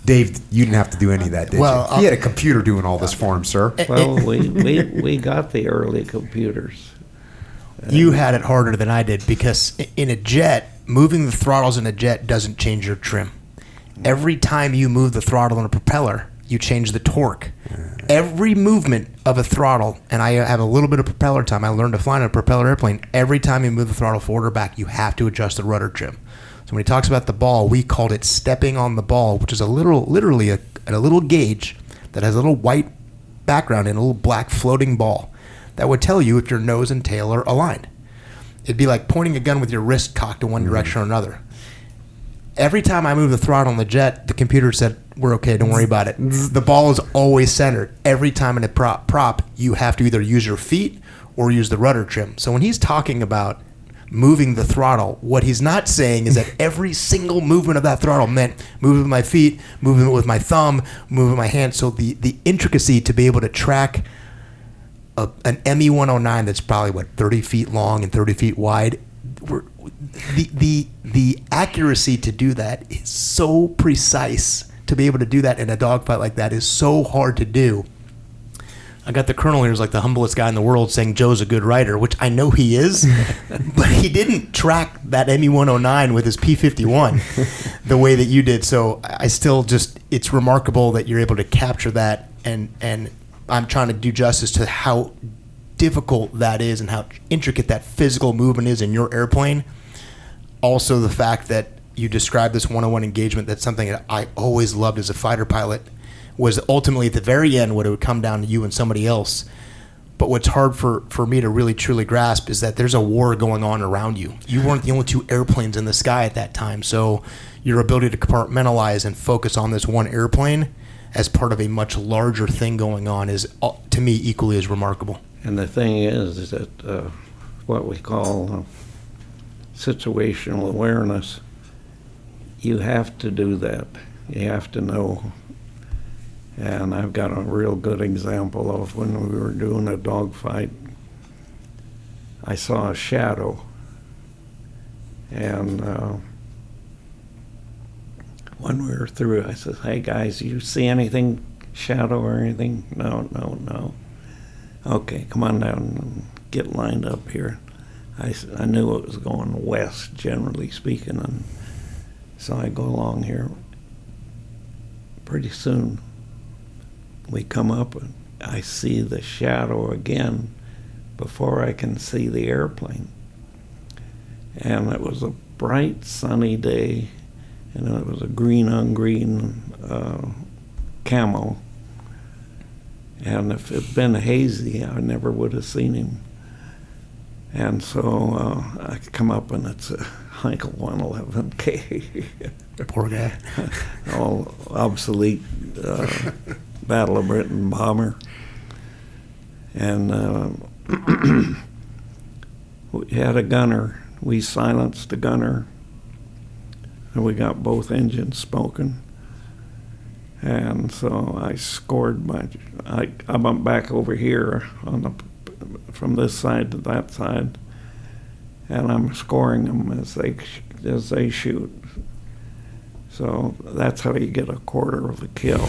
[SPEAKER 1] Dave, you didn't have to do any of that, did you? He had a computer doing all this for him, sir.
[SPEAKER 3] Well, we got the early computers.
[SPEAKER 2] You had it harder than I did because in a jet, moving the throttles in a jet doesn't change your trim. Every time you move the throttle in a propeller, you change the torque. Every movement of a throttle, and I have a little bit of propeller time. I learned to fly in a propeller airplane. Every time you move the throttle forward or back, you have to adjust the rudder trim. So when he talks about the ball, we called it stepping on the ball, which is literally a little gauge that has a little white background and a little black floating ball that would tell you if your nose and tail are aligned. It'd be like pointing a gun with your wrist cocked in one direction or another. Every time I moved the throttle on the jet, the computer said, we're okay, don't worry about it. The ball is always centered. Every time in a prop, you have to either use your feet or use the rudder trim. So when he's talking about moving the throttle, what he's not saying is that every single movement of that throttle meant moving with my feet, moving with my thumb, moving with my hand. So the intricacy to be able to track an ME-109 that's probably 30 feet long and 30 feet wide, the accuracy to do that is so precise. To be able to do that in a dogfight like that is so hard to do. I got the colonel here who's like the humblest guy in the world saying Joe's a good writer, which I know he is, but he didn't track that ME-109 with his P51 the way that you did. So I still it's remarkable that you're able to capture that, and I'm trying to do justice to how difficult that is and how intricate that physical movement is in your airplane. Also the fact that you described this one-on-one engagement, that's something that I always loved as a fighter pilot, was ultimately at the very end when it would come down to you and somebody else. But what's hard for me to really truly grasp is that there's a war going on around you. You weren't the only two airplanes in the sky at that time, so your ability to compartmentalize and focus on this one airplane as part of a much larger thing going on is, to me, equally as remarkable.
[SPEAKER 3] And the thing is that what we call situational awareness, you have to do that. You have to know. And I've got a real good example of when we were doing a dogfight. I saw a shadow, and when we were through, I said, "Hey guys, you see anything, shadow or anything?" No. Okay, come on down and get lined up here. I knew it was going west, generally speaking, and so I go along here. Pretty soon, we come up and I see the shadow again before I can see the airplane. And it was a bright, sunny day, and it was a green on green camo. And if it had been hazy, I never would have seen him. And so I come up, and it's a Heinkel 111K.
[SPEAKER 2] Poor guy.
[SPEAKER 3] All obsolete Battle of Britain bomber. And we had a gunner. We silenced the gunner, and we got both engines smoking. And so I scored I went back over here from this side to that side, and I'm scoring them as they shoot. So that's how you get a quarter of the kill.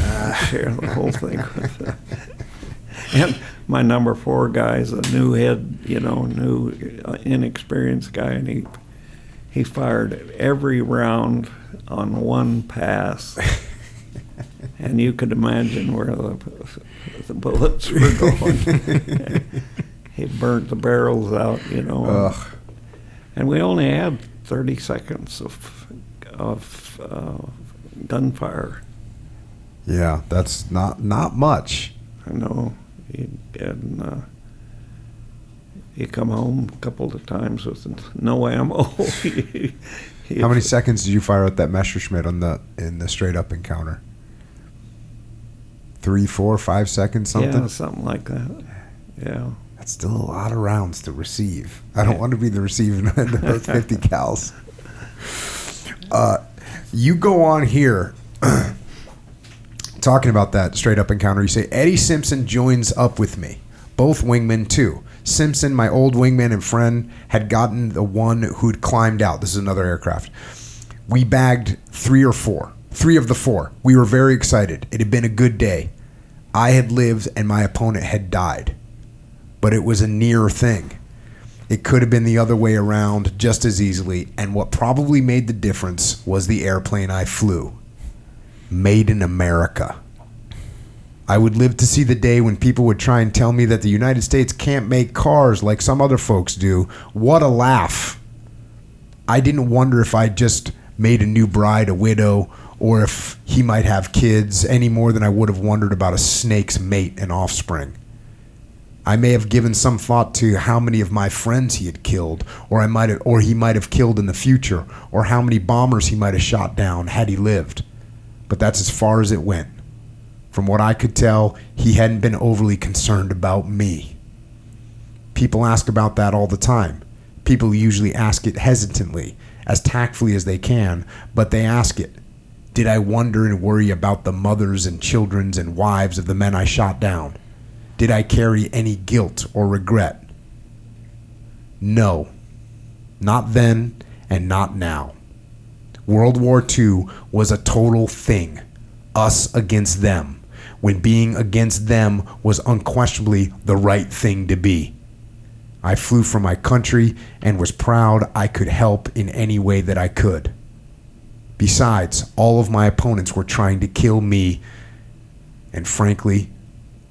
[SPEAKER 3] Share the whole thing with them. And my number 4 guy is a new head, new inexperienced guy, and he fired every round on one pass. And you could imagine where the bullets were going. He burnt the barrels out, And we only had 30 seconds of gunfire.
[SPEAKER 1] Yeah, that's not much.
[SPEAKER 3] I know. He come home a couple of times with no ammo.
[SPEAKER 1] How many seconds did you fire at that Messerschmitt in the straight up encounter? 3, 4, 5 seconds, something?
[SPEAKER 3] Yeah, something like that. Yeah.
[SPEAKER 1] That's still a lot of rounds to receive. I don't want to be the receiving end of those 50 cals. You go on here talking about that straight up encounter. You say, Eddie Simpson joins up with me. Both wingmen, too. Simpson, my old wingman and friend, had gotten the one who'd climbed out. This is another aircraft. We bagged 3 or 4. 3 of the 4. We were very excited. It had been a good day. I had lived and my opponent had died. But it was a near thing. It could have been the other way around just as easily, and what probably made the difference was the airplane I flew. Made in America. I would live to see the day when people would try and tell me that the United States can't make cars like some other folks do. What a laugh. I didn't wonder if I just made a new bride a widow, or if he might have kids, any more than I would have wondered about a snake's mate and offspring. I may have given some thought to how many of my friends he had killed, or he might have killed in the future, or how many bombers he might have shot down had he lived. But that's as far as it went. From what I could tell, he hadn't been overly concerned about me. People ask about that all the time. People usually ask it hesitantly, as tactfully as they can, but they ask it. Did I wonder and worry about the mothers and children and wives of the men I shot down? Did I carry any guilt or regret? No. Not then and not now. World War II was a total thing. Us against them. When being against them was unquestionably the right thing to be. I flew for my country and was proud I could help in any way that I could. Besides, all of my opponents were trying to kill me, and frankly,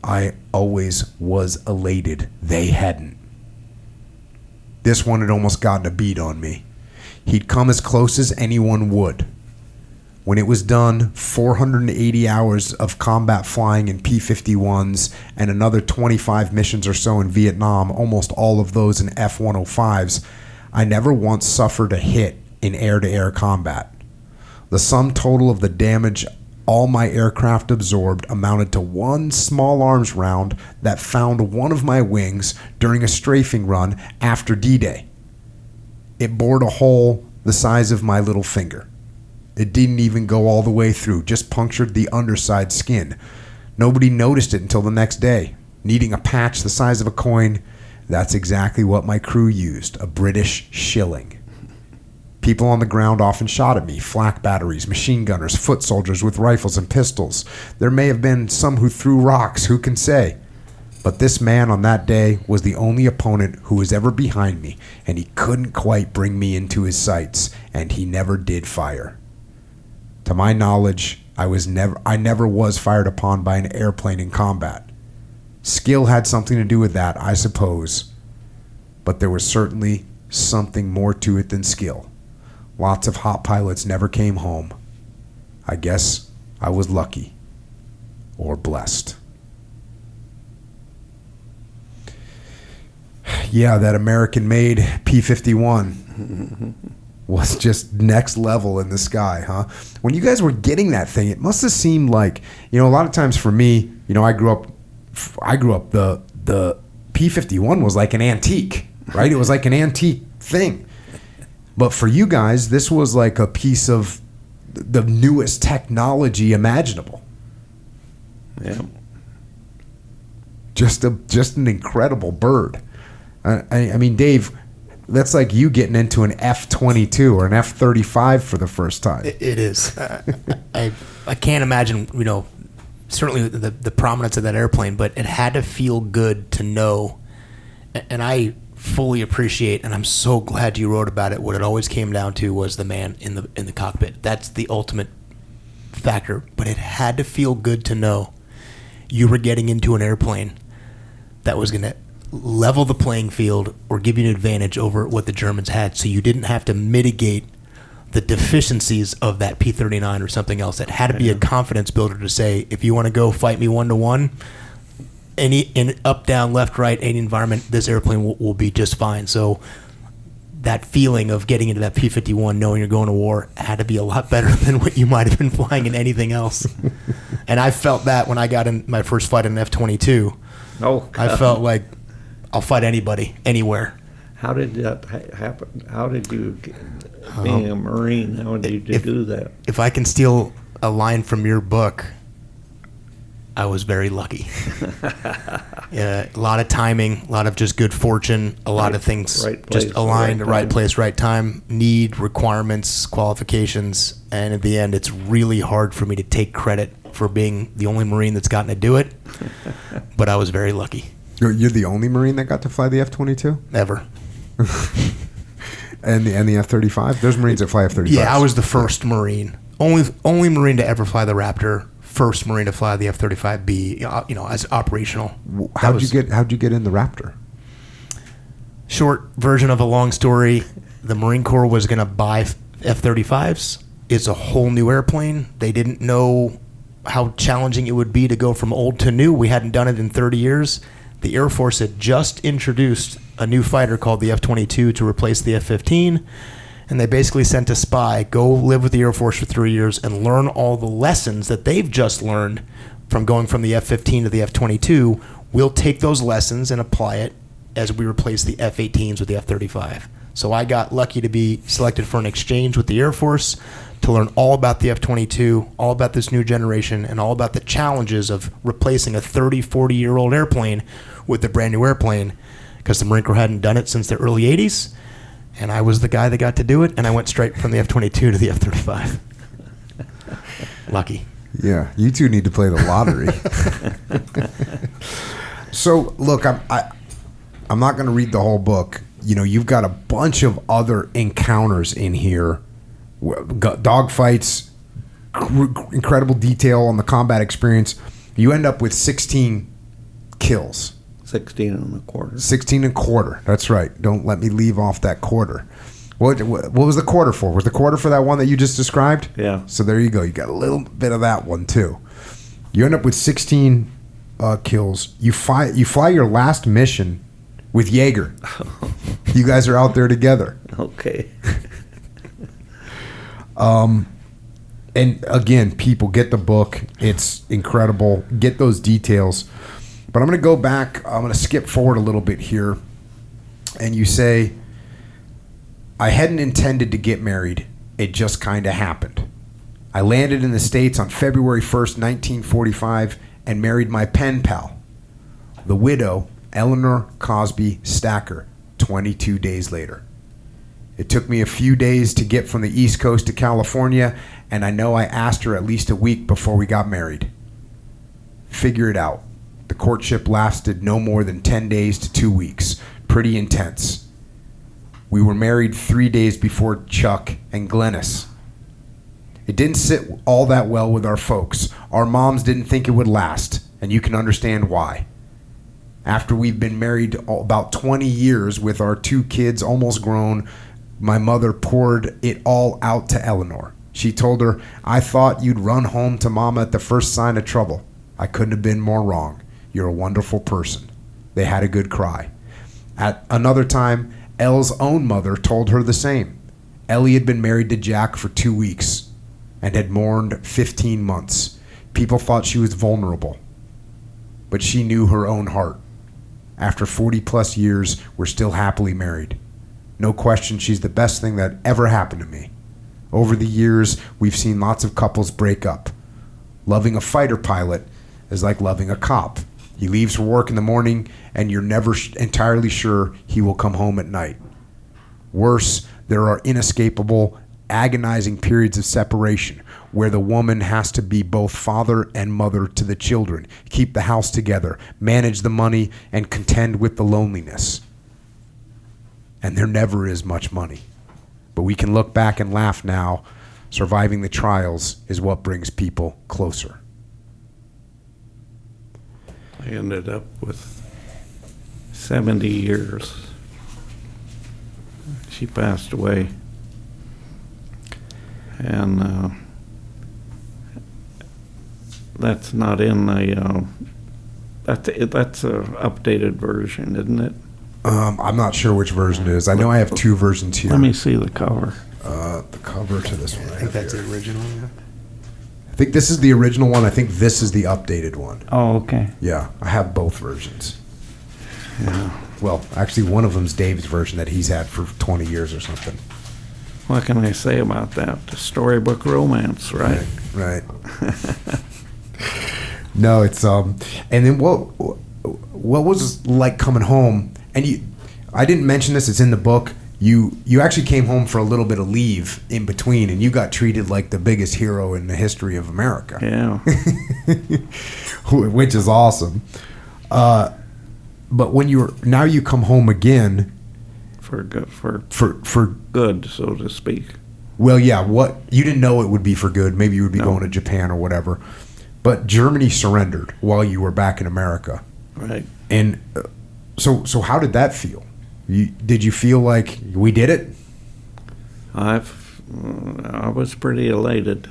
[SPEAKER 1] I always was elated they hadn't. This one had almost gotten a beat on me. He'd come as close as anyone would. When it was done, 480 hours of combat flying in P51s and another 25 missions or so in Vietnam, almost all of those in F-105s, I never once suffered a hit in air-to-air combat. The sum total of the damage all my aircraft absorbed amounted to one small arms round that found one of my wings during a strafing run after D-Day. It bored a hole the size of my little finger. It didn't even go all the way through, just punctured the underside skin. Nobody noticed it until the next day. Needing a patch the size of a coin, that's exactly what my crew used, a British shilling. People on the ground often shot at me, flak batteries, machine gunners, foot soldiers with rifles and pistols. There may have been some who threw rocks, who can say? But this man on that day was the only opponent who was ever behind me, and he couldn't quite bring me into his sights, and he never did fire. To my knowledge, I never was fired upon by an airplane in combat. Skill had something to do with that, I suppose, but there was certainly something more to it than skill. Lots of hot pilots never came home. I guess I was lucky or blessed. Yeah, that American-made P51 was just next level in the sky, huh? When you guys were getting that thing, it must have seemed like, a lot of times for me, I grew up the P51 was like an antique, right? It was like an antique thing. But for you guys, this was like a piece of the newest technology imaginable.
[SPEAKER 3] Yeah.
[SPEAKER 1] Just an incredible bird. I mean, Dave, that's like you getting into an F-22 or an F-35 for the first time.
[SPEAKER 2] It is. I can't imagine, certainly the prominence of that airplane, but it had to feel good to know. And I fully appreciate, and I'm so glad you wrote about it. What it always came down to was the man in the cockpit. That's the ultimate factor. But it had to feel good to know you were getting into an airplane that was going to level the playing field or give you an advantage over what the Germans had, so you didn't have to mitigate the deficiencies of that P-39 or something else. That had to be a confidence builder to say, if you want to go fight me 1-to-1, in up, down, left, right, any environment, this airplane will be just fine. So that feeling of getting into that P-51, knowing you're going to war, had to be a lot better than what you might have been flying in anything else. And I felt that when I got in my first flight in an F-22.
[SPEAKER 3] Oh,
[SPEAKER 2] I felt like I'll fight anybody, anywhere.
[SPEAKER 3] How did that happen? How did you, being a Marine, how did you do that?
[SPEAKER 2] If I can steal a line from your book, I was very lucky. A lot of timing, a lot of just good fortune, a lot of things just aligned, right place, right time, need, requirements, qualifications, and at the end, it's really hard for me to take credit for being the only Marine that's gotten to do it, but I was very lucky.
[SPEAKER 1] You're the only Marine that got to fly the F-22?
[SPEAKER 2] Ever.
[SPEAKER 1] and the F-35? There's Marines that fly F-35s.
[SPEAKER 2] Yeah, I was the first Marine. Only Marine to ever fly the Raptor. First Marine to fly the F-35B, as operational.
[SPEAKER 1] How'd you get in the Raptor?
[SPEAKER 2] Short version of a long story. The Marine Corps was going to buy F-35s. It's a whole new airplane. They didn't know how challenging it would be to go from old to new. We hadn't done it in 30 years. The Air Force had just introduced a new fighter called the F-22 to replace the F-15. And they basically sent a spy, go live with the Air Force for 3 years and learn all the lessons that they've just learned from going from the F-15 to the F-22. We'll take those lessons and apply it as we replace the F-18s with the F-35. So I got lucky to be selected for an exchange with the Air Force to learn all about the F-22, all about this new generation, and all about the challenges of replacing a 30, 40-year-old airplane with a brand new airplane, because the Marine Corps hadn't done it since the early 80s. And I was the guy that got to do it, and I went straight from the F-22 to the F-35. Lucky.
[SPEAKER 1] Yeah, you two need to play the lottery. So, look, I'm not going to read the whole book. You've got a bunch of other encounters in here, dogfights, incredible detail on the combat experience. You end up with 16 kills.
[SPEAKER 3] 16 and a quarter.
[SPEAKER 1] 16 and a quarter. That's right. Don't let me leave off that quarter. What was the quarter for? Was the quarter for that one that you just described?
[SPEAKER 3] Yeah.
[SPEAKER 1] So there you go. You got a little bit of that one too. You end up with 16 kills. You fly your last mission with Jaeger. You guys are out there together.
[SPEAKER 3] Okay.
[SPEAKER 1] And again, people, get the book. It's incredible. Get those details. But I'm going to go back. I'm going to skip forward a little bit here. And you say, I hadn't intended to get married. It just kind of happened. I landed in the States on February 1st, 1945, and married my pen pal, the widow, Eleanor Cosby Stacker, 22 days later. It took me a few days to get from the East Coast to California, and I know I asked her at least a week before we got married. Figure it out. The courtship lasted no more than 10 days to 2 weeks. Pretty intense. We were married 3 days before Chuck and Glennis. It didn't sit all that well with our folks. Our moms didn't think it would last, and you can understand why. After we've been married about 20 years with our 2 kids almost grown, my mother poured it all out to Eleanor. She told her, "I thought you'd run home to Mama at the first sign of trouble. I couldn't have been more wrong. You're a wonderful person." They had a good cry. At another time, Elle's own mother told her the same. Ellie had been married to Jack for 2 weeks and had mourned 15 months. People thought she was vulnerable, but she knew her own heart. After 40 plus years, we're still happily married. No question, she's the best thing that ever happened to me. Over the years, we've seen lots of couples break up. Loving a fighter pilot is like loving a cop. He leaves for work in the morning, and you're never entirely sure he will come home at night. Worse, there are inescapable, agonizing periods of separation where the woman has to be both father and mother to the children, keep the house together, manage the money, and contend with the loneliness. And there never is much money. But we can look back and laugh now. Surviving the trials is what brings people closer.
[SPEAKER 3] I ended up with 70 years. She passed away. And that's not in the, that's a updated version, isn't it?
[SPEAKER 1] I'm not sure which version it is. I know I have 2 versions here.
[SPEAKER 3] Let me see the cover.
[SPEAKER 1] The cover to this one.
[SPEAKER 2] I think that's the original. Yeah.
[SPEAKER 1] I think this is the original one. I think this is the updated one.
[SPEAKER 3] Oh, okay.
[SPEAKER 1] Yeah, I have both versions.
[SPEAKER 3] Yeah.
[SPEAKER 1] Well, actually, one of them's Dave's version that he's had for 20 years or something.
[SPEAKER 3] What can I say about that? The storybook romance, right?
[SPEAKER 1] Right. No, it's and then what was it like coming home? And I didn't mention this. It's in the book. You actually came home for a little bit of leave in between, and you got treated like the biggest hero in the history of America.
[SPEAKER 3] Yeah.
[SPEAKER 1] Which is awesome. But when now you come home again
[SPEAKER 3] For good,
[SPEAKER 1] for
[SPEAKER 3] good, so to speak.
[SPEAKER 1] Well, yeah. What you didn't know it would be for good. Maybe you would be going to Japan or whatever. But Germany surrendered while you were back in America.
[SPEAKER 3] Right.
[SPEAKER 1] And so how did that feel? Did you feel like we did it?
[SPEAKER 3] I was pretty elated.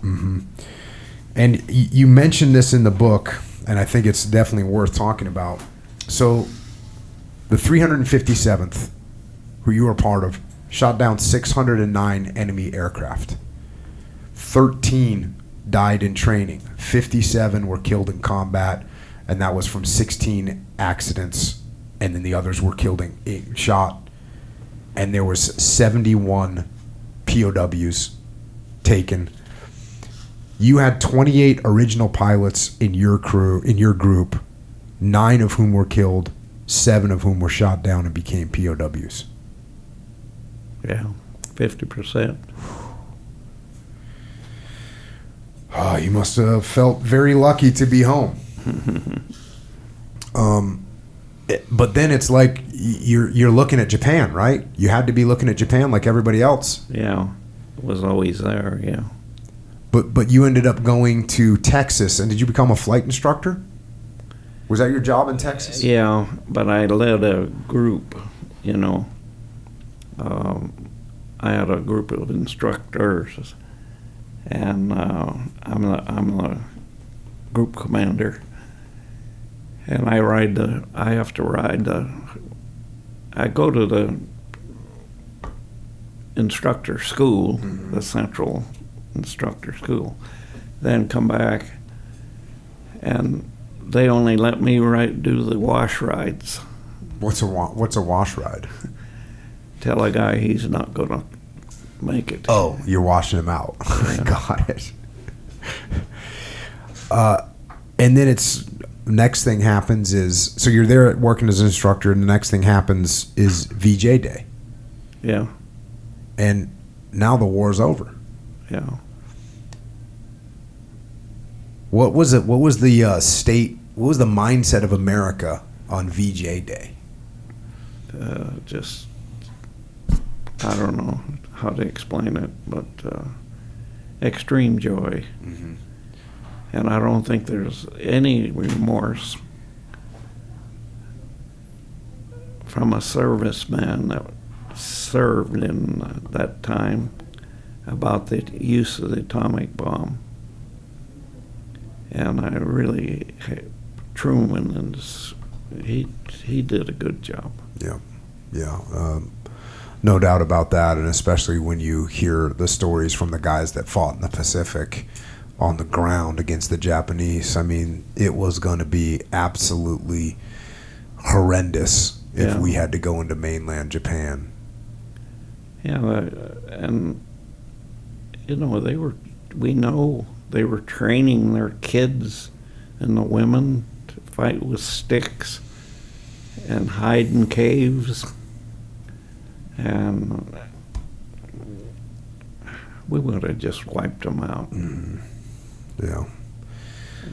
[SPEAKER 1] Mm-hmm. And you mentioned this in the book, and I think it's definitely worth talking about. So the 357th, who you were part of, shot down 609 enemy aircraft. 13 died in training. 57 were killed in combat, and that was from 16 accidents. And then the others were killed shot. And there was 71 POWs taken. You had 28 original pilots in your crew, in your group, 9 of whom were killed, 7 of whom were shot down and became POWs.
[SPEAKER 3] Yeah, 50%.
[SPEAKER 1] Oh, you must have felt very lucky to be home. But then it's like you're looking at Japan, right? You had to be looking at Japan like everybody else.
[SPEAKER 3] Yeah, it was always there, yeah.
[SPEAKER 1] But you ended up going to Texas, and did you become a flight instructor? Was that your job in Texas?
[SPEAKER 3] Yeah, but I led a group, you know. I had a group of instructors, and I'm the group commander. And I go to the instructor school, mm-hmm. the central instructor school, then come back, and they only let me do the wash rides.
[SPEAKER 1] What's a wash ride?
[SPEAKER 3] Tell a guy he's not going to make it.
[SPEAKER 1] Oh, you're washing them out.
[SPEAKER 3] Yeah.
[SPEAKER 1] Got it. And then next thing happens is, so you're there working as an instructor, and the next thing happens is VJ Day.
[SPEAKER 3] Yeah,
[SPEAKER 1] And now the war's over.
[SPEAKER 3] yeah.
[SPEAKER 1] What was it? What was the state? What was the mindset of America on VJ Day?
[SPEAKER 3] Just, I don't know how to explain it, but extreme joy.
[SPEAKER 1] Mm-hmm.
[SPEAKER 3] And I don't think there's any remorse from a serviceman that served in that time about the use of the atomic bomb. And I really, Truman, and he did a good job.
[SPEAKER 1] Yeah, yeah. No doubt about that, and especially when you hear the stories from the guys that fought in the Pacific on the ground against the Japanese. I mean, it was going to be absolutely horrendous if
[SPEAKER 3] Yeah.
[SPEAKER 1] we had to go into mainland Japan.
[SPEAKER 3] Yeah, and you know we know they were training their kids and the women to fight with sticks and hide in caves, and we would have just wiped them out.
[SPEAKER 1] Mm. Yeah.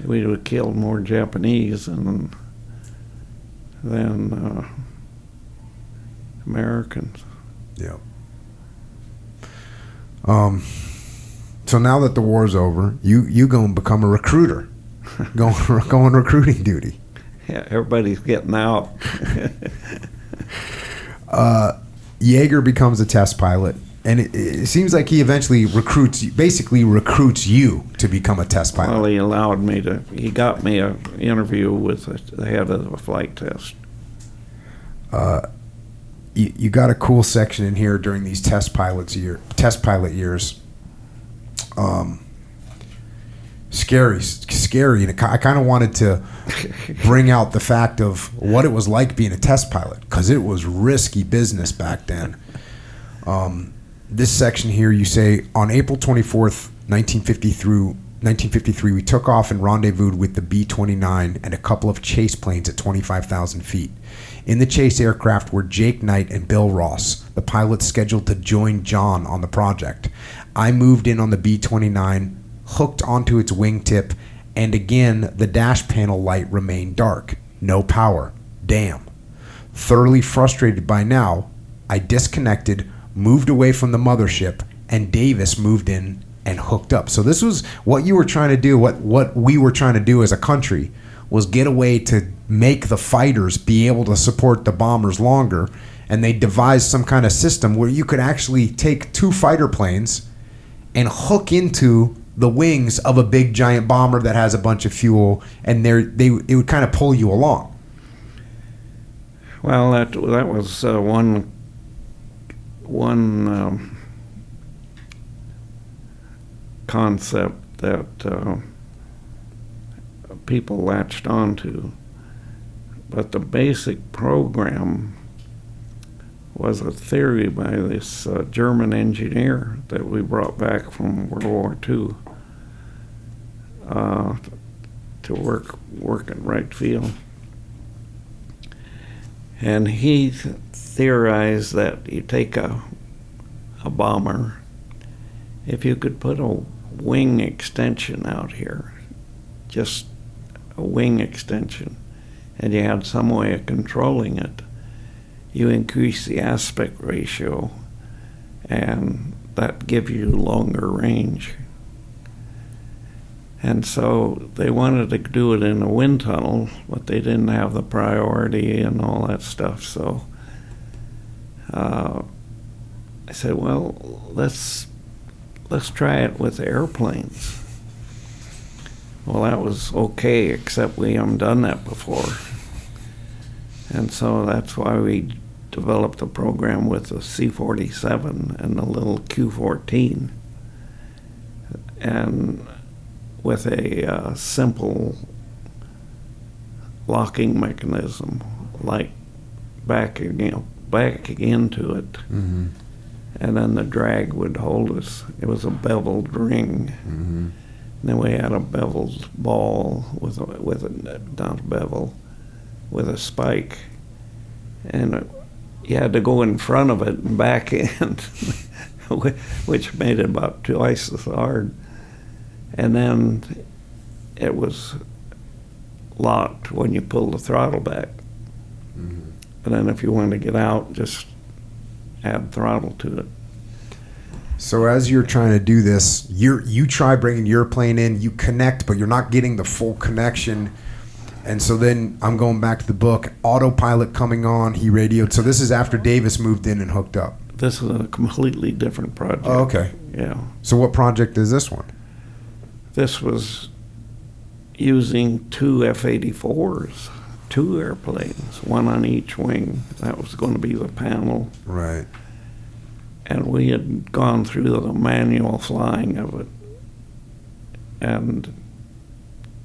[SPEAKER 3] We would have killed more Japanese than Americans.
[SPEAKER 1] Yeah. So now that the war's over, you go and become a recruiter, go on recruiting duty.
[SPEAKER 3] Yeah, everybody's getting out.
[SPEAKER 1] Yeager becomes a test pilot, and it seems like he eventually recruits you to become a test pilot.
[SPEAKER 3] Well, he got me an interview with the head of the flight test.
[SPEAKER 1] You got a cool section in here during these test pilot years. Scary, and I kind of wanted to bring out the fact of what it was like being a test pilot, because it was risky business back then. This section here, you say, on April 24th, 1953, we took off and rendezvoused with the B-29 and a couple of chase planes at 25,000 feet. In the chase aircraft were Jake Knight and Bill Ross, the pilots scheduled to join John on the project. I moved in on the B-29, hooked onto its wingtip, and again, the dash panel light remained dark. No power. Damn. Thoroughly frustrated by now, I disconnected, moved away from the mothership, and Davis moved in and hooked up. So this was what you were trying to do, what we were trying to do as a country, was get a way to make the fighters be able to support the bombers longer, and they devised some kind of system where you could actually take two fighter planes and hook into the wings of a big giant bomber that has a bunch of fuel, and it would kind of pull you along.
[SPEAKER 3] Well, that was one concept that people latched onto, but the basic program was a theory by this German engineer that we brought back from World War II to work at Wright Field. And he theorized that you take a bomber, if you could put a wing extension out here, just a wing extension, and you had some way of controlling it, you increase the aspect ratio, and that gives you longer range. And so they wanted to do it in a wind tunnel, but they didn't have the priority and all that stuff. So I said, well, let's try it with airplanes. Well, that was okay, except we haven't done that before. And so that's why we developed a program with the C-47 and the little Q-14, and with a simple locking mechanism, like back into it.
[SPEAKER 1] Mm-hmm.
[SPEAKER 3] and then the drag would hold us. It was a beveled ring.
[SPEAKER 1] Mm-hmm.
[SPEAKER 3] And then we had a beveled ball with a not a bevel, with a spike, and you had to go in front of it and back end, which made it about twice as hard. And then it was locked when you pulled the throttle back.
[SPEAKER 1] Mm-hmm.
[SPEAKER 3] And then if you wanted to get out, just add throttle to it.
[SPEAKER 1] So as you're trying to do this, you try bringing your plane in, you connect, but you're not getting the full connection. And so then I'm going back to the book, autopilot coming on, he radioed. So this is after Davis moved in and hooked up.
[SPEAKER 3] This is a completely different project.
[SPEAKER 1] Oh, okay.
[SPEAKER 3] Yeah.
[SPEAKER 1] So what project is this one?
[SPEAKER 3] This was using 2 F-84s, 2 airplanes, one on each wing. That was going to be the panel.
[SPEAKER 1] Right.
[SPEAKER 3] And we had gone through the manual flying of it and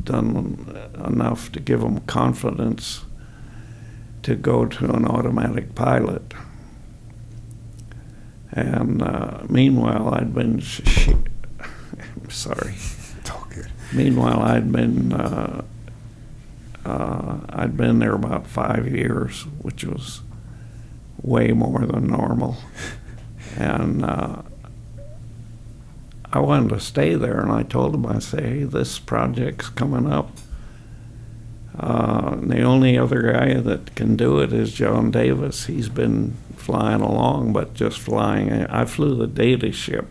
[SPEAKER 3] done enough to give them confidence to go to an automatic pilot. And meanwhile, I'd been I'm sorry.
[SPEAKER 1] It's all good.
[SPEAKER 3] Meanwhile, I'd been there about 5 years, which was way more than normal. And I wanted to stay there, and I told him, I say, hey, this project's coming up. And the only other guy that can do it is John Davis. He's been flying along, but just flying. I flew the data ship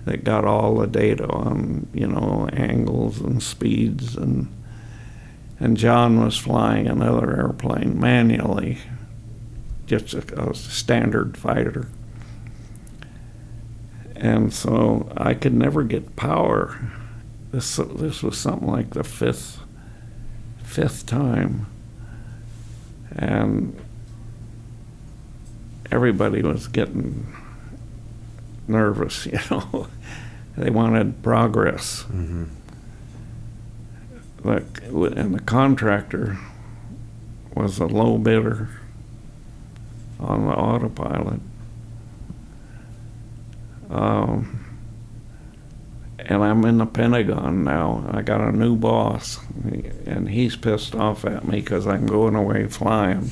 [SPEAKER 3] that got all the data on, angles and speeds, and John was flying another airplane manually, just a standard fighter. And so I could never get power. This was something like the fifth time, and everybody was getting nervous. They wanted progress.
[SPEAKER 1] Mm-hmm.
[SPEAKER 3] And the contractor was a low bidder on the autopilot. And I'm in the Pentagon now. I got a new boss, and he's pissed off at me because I'm going away flying.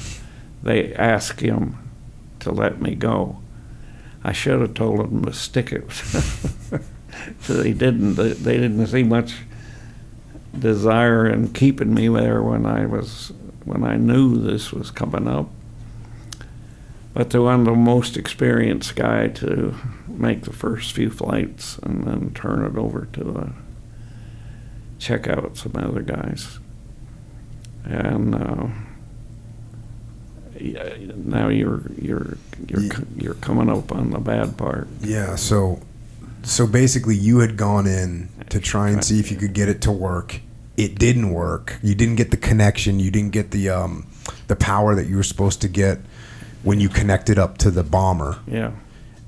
[SPEAKER 3] They asked him to let me go. I should have told them to stick it. So they didn't. They didn't see much desire in keeping me there when I knew this was coming up. But they wanted the most experienced guy to make the first few flights and then turn it over to check out some other guys. And now you're coming up on the bad part.
[SPEAKER 1] Yeah. So basically, you had gone in to try and see if you could get it to work. It didn't work. You didn't get the connection. You didn't get the power that you were supposed to get when you connected up to the bomber.
[SPEAKER 3] Yeah.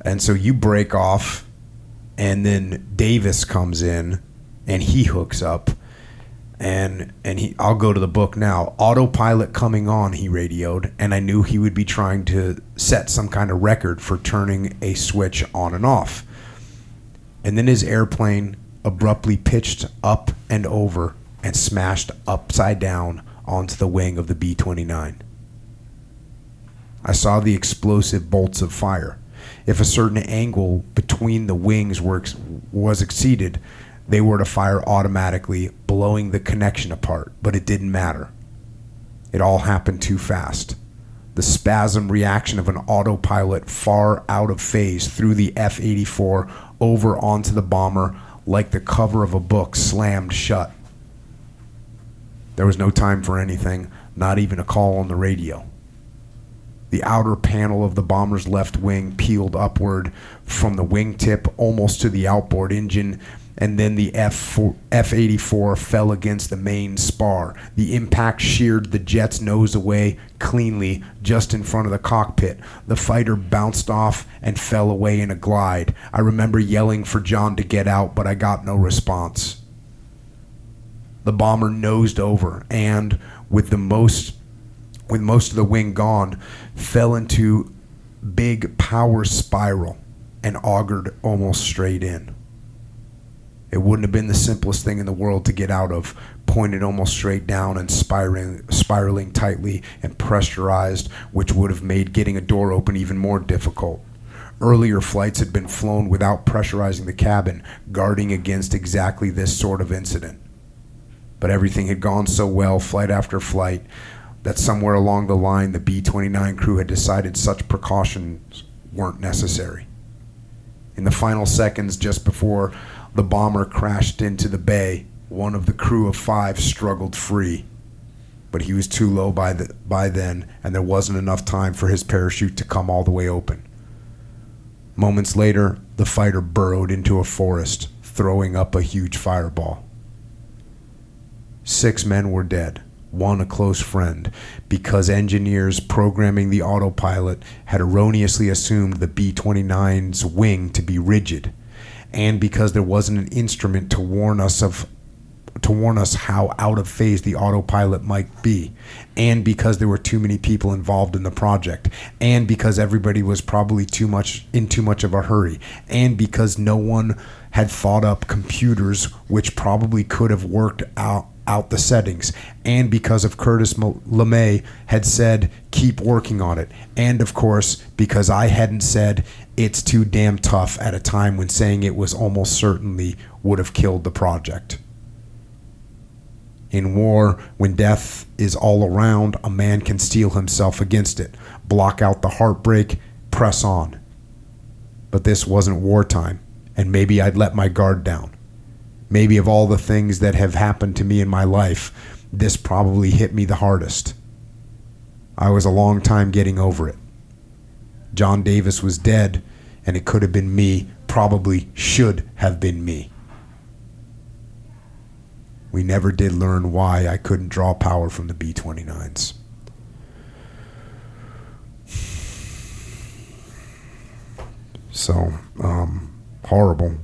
[SPEAKER 1] And so you break off, and then Davis comes in, and he hooks up, and I'll go to the book now. Autopilot coming on, he radioed, and I knew he would be trying to set some kind of record for turning a switch on and off. And then his airplane abruptly pitched up and over and smashed upside down onto the wing of the B-29. I saw the explosive bolts of fire. If a certain angle between the wings was exceeded, they were to fire automatically, blowing the connection apart, but it didn't matter. It all happened too fast. The spasm reaction of an autopilot far out of phase threw the F-84 over onto the bomber like the cover of a book slammed shut. There was no time for anything, not even a call on the radio. The outer panel of the bomber's left wing peeled upward from the wingtip almost to the outboard engine, and then the F-84 fell against the main spar. The impact sheared the jet's nose away cleanly just in front of the cockpit. The fighter bounced off and fell away in a glide. I remember yelling for John to get out, but I got no response. The bomber nosed over and, with most of the wing gone, fell into big power spiral and augured almost straight in. It wouldn't have been the simplest thing in the world to get out of, pointed almost straight down and spiraling tightly and pressurized, which would have made getting a door open even more difficult. Earlier flights had been flown without pressurizing the cabin, guarding against exactly this sort of incident. But everything had gone so well, flight after flight, that somewhere along the line the B-29 crew had decided such precautions weren't necessary. In the final seconds just before the bomber crashed into the bay, one of the crew of 5 struggled free. But he was too low by then, and there wasn't enough time for his parachute to come all the way open. Moments later, the fighter burrowed into a forest, throwing up a huge fireball. 6 men were dead, 1 a close friend, because engineers programming the autopilot had erroneously assumed the B-29's wing to be rigid, and because there wasn't an instrument to warn us how out of phase the autopilot might be, and because there were too many people involved in the project, and because everybody was probably too much of a hurry, and because no one had thought up computers which probably could have worked out the settings, and because of Curtis LeMay had said keep working on it, and of course because I hadn't said it's too damn tough at a time when saying it was almost certainly would have killed the project. In war, when death is all around, a man can steel himself against it, block out the heartbreak, press on. But this wasn't wartime, and maybe I'd let my guard down. Maybe of all the things that have happened to me in my life, this probably hit me the hardest. I was a long time getting over it. John Davis was dead, and it could have been me, probably should have been me. We never did learn why I couldn't draw power from the B-29s. So, horrible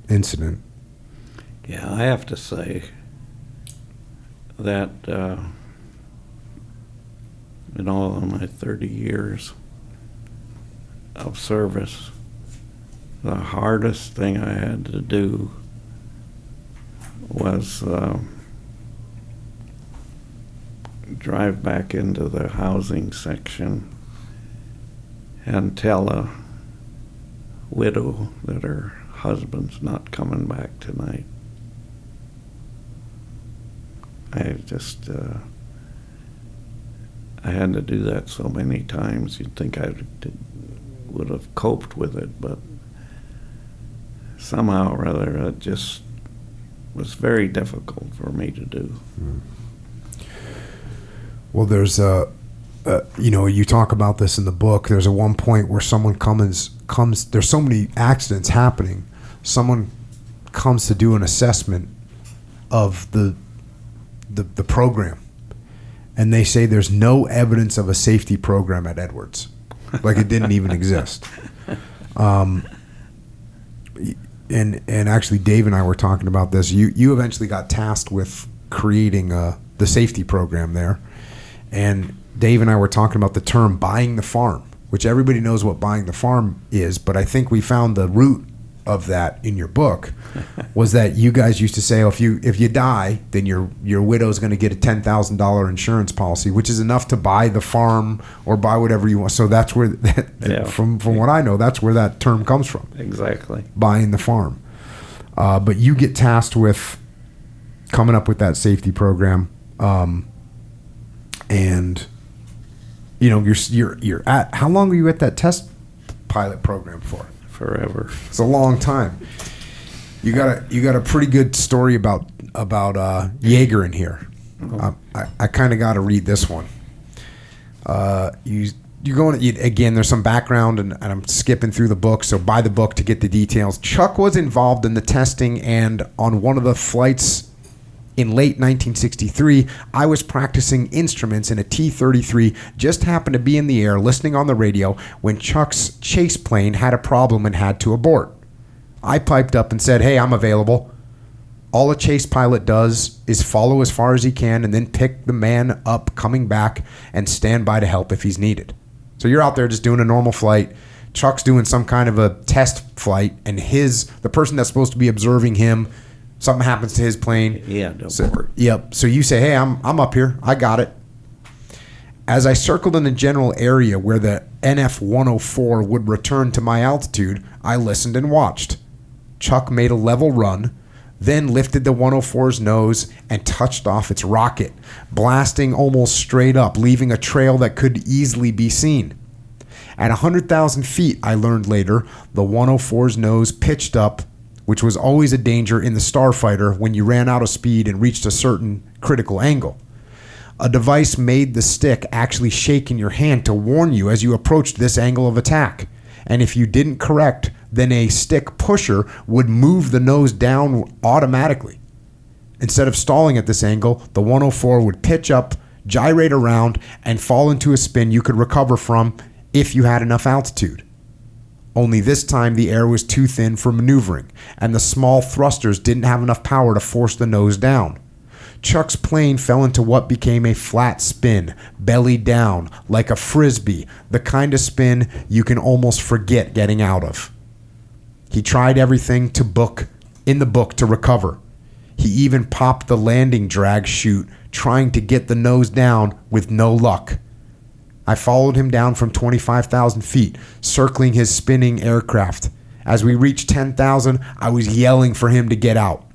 [SPEAKER 1] incident.
[SPEAKER 3] Yeah, I have to say that in all of my 30 years of service, the hardest thing I had to do was drive back into the housing section and tell a widow that her husband's not coming back tonight. I just, I had to do that so many times. You'd think I would have coped with it, but somehow or other it just was very difficult for me to do.
[SPEAKER 1] Well, there's you talk about this in the book. There's a one point where someone comes. There's so many accidents happening. Someone comes to do an assessment of the program, and they say there's no evidence of a safety program at Edwards, like it didn't even exist. And actually, Dave and I were talking about this. You eventually got tasked with creating the safety program there, and Dave and I were talking about the term "buying the farm," which everybody knows what buying the farm is, but I think we found the root of that in your book was that you guys used to say, if you die, then your widow's going to get a $10,000 insurance policy, which is enough to buy the farm or buy whatever you want. So that's where from what I know, that's where that term comes from.
[SPEAKER 3] Exactly. Buying the farm.
[SPEAKER 1] But you get tasked with coming up with that safety program, and you're at, how long were you at that test pilot program for?
[SPEAKER 3] Forever.
[SPEAKER 1] It's a long time. You got a pretty good story about Jaeger in here. I kind of got to read this one. You're going again. There's some background, and I'm skipping through the book. So buy the book to get the details. Chuck was involved in the testing, and on one of the flights in late 1963, I was practicing instruments in a T-33, just happened to be in the air listening on the radio when Chuck's chase plane had a problem and had to abort. I piped up and said, "Hey, I'm available." All a chase pilot does is follow as far as he can and then pick the man up coming back and stand by to help if he's needed. So you're out there just doing a normal flight. Chuck's doing some kind of a test flight, and the person that's supposed to be observing him, something happens to his plane.
[SPEAKER 3] Yeah, don't worry.
[SPEAKER 1] Yep. So you say, hey, I'm up here. I got it. As I circled in the general area where the NF-104 would return to my altitude, I listened and watched. Chuck made a level run, then lifted the 104's nose and touched off its rocket, blasting almost straight up, leaving a trail that could easily be seen. At 100,000 feet, I learned later, the 104's nose pitched up, which was always a danger in the Starfighter when you ran out of speed and reached a certain critical angle. A device made the stick actually shake in your hand to warn you as you approached this angle of attack. And if you didn't correct, then a stick pusher would move the nose down automatically. Instead of stalling at this angle, the 104 would pitch up, gyrate around, and fall into a spin you could recover from if you had enough altitude. Only this time the air was too thin for maneuvering, and the small thrusters didn't have enough power to force the nose down. Chuck's plane fell into what became a flat spin, belly down, like a frisbee, the kind of spin you can almost forget getting out of. He tried everything in the book to recover. He even popped the landing drag chute, trying to get the nose down with no luck. I followed him down from 25,000 feet, circling his spinning aircraft. As we reached 10,000, I was yelling for him to get out.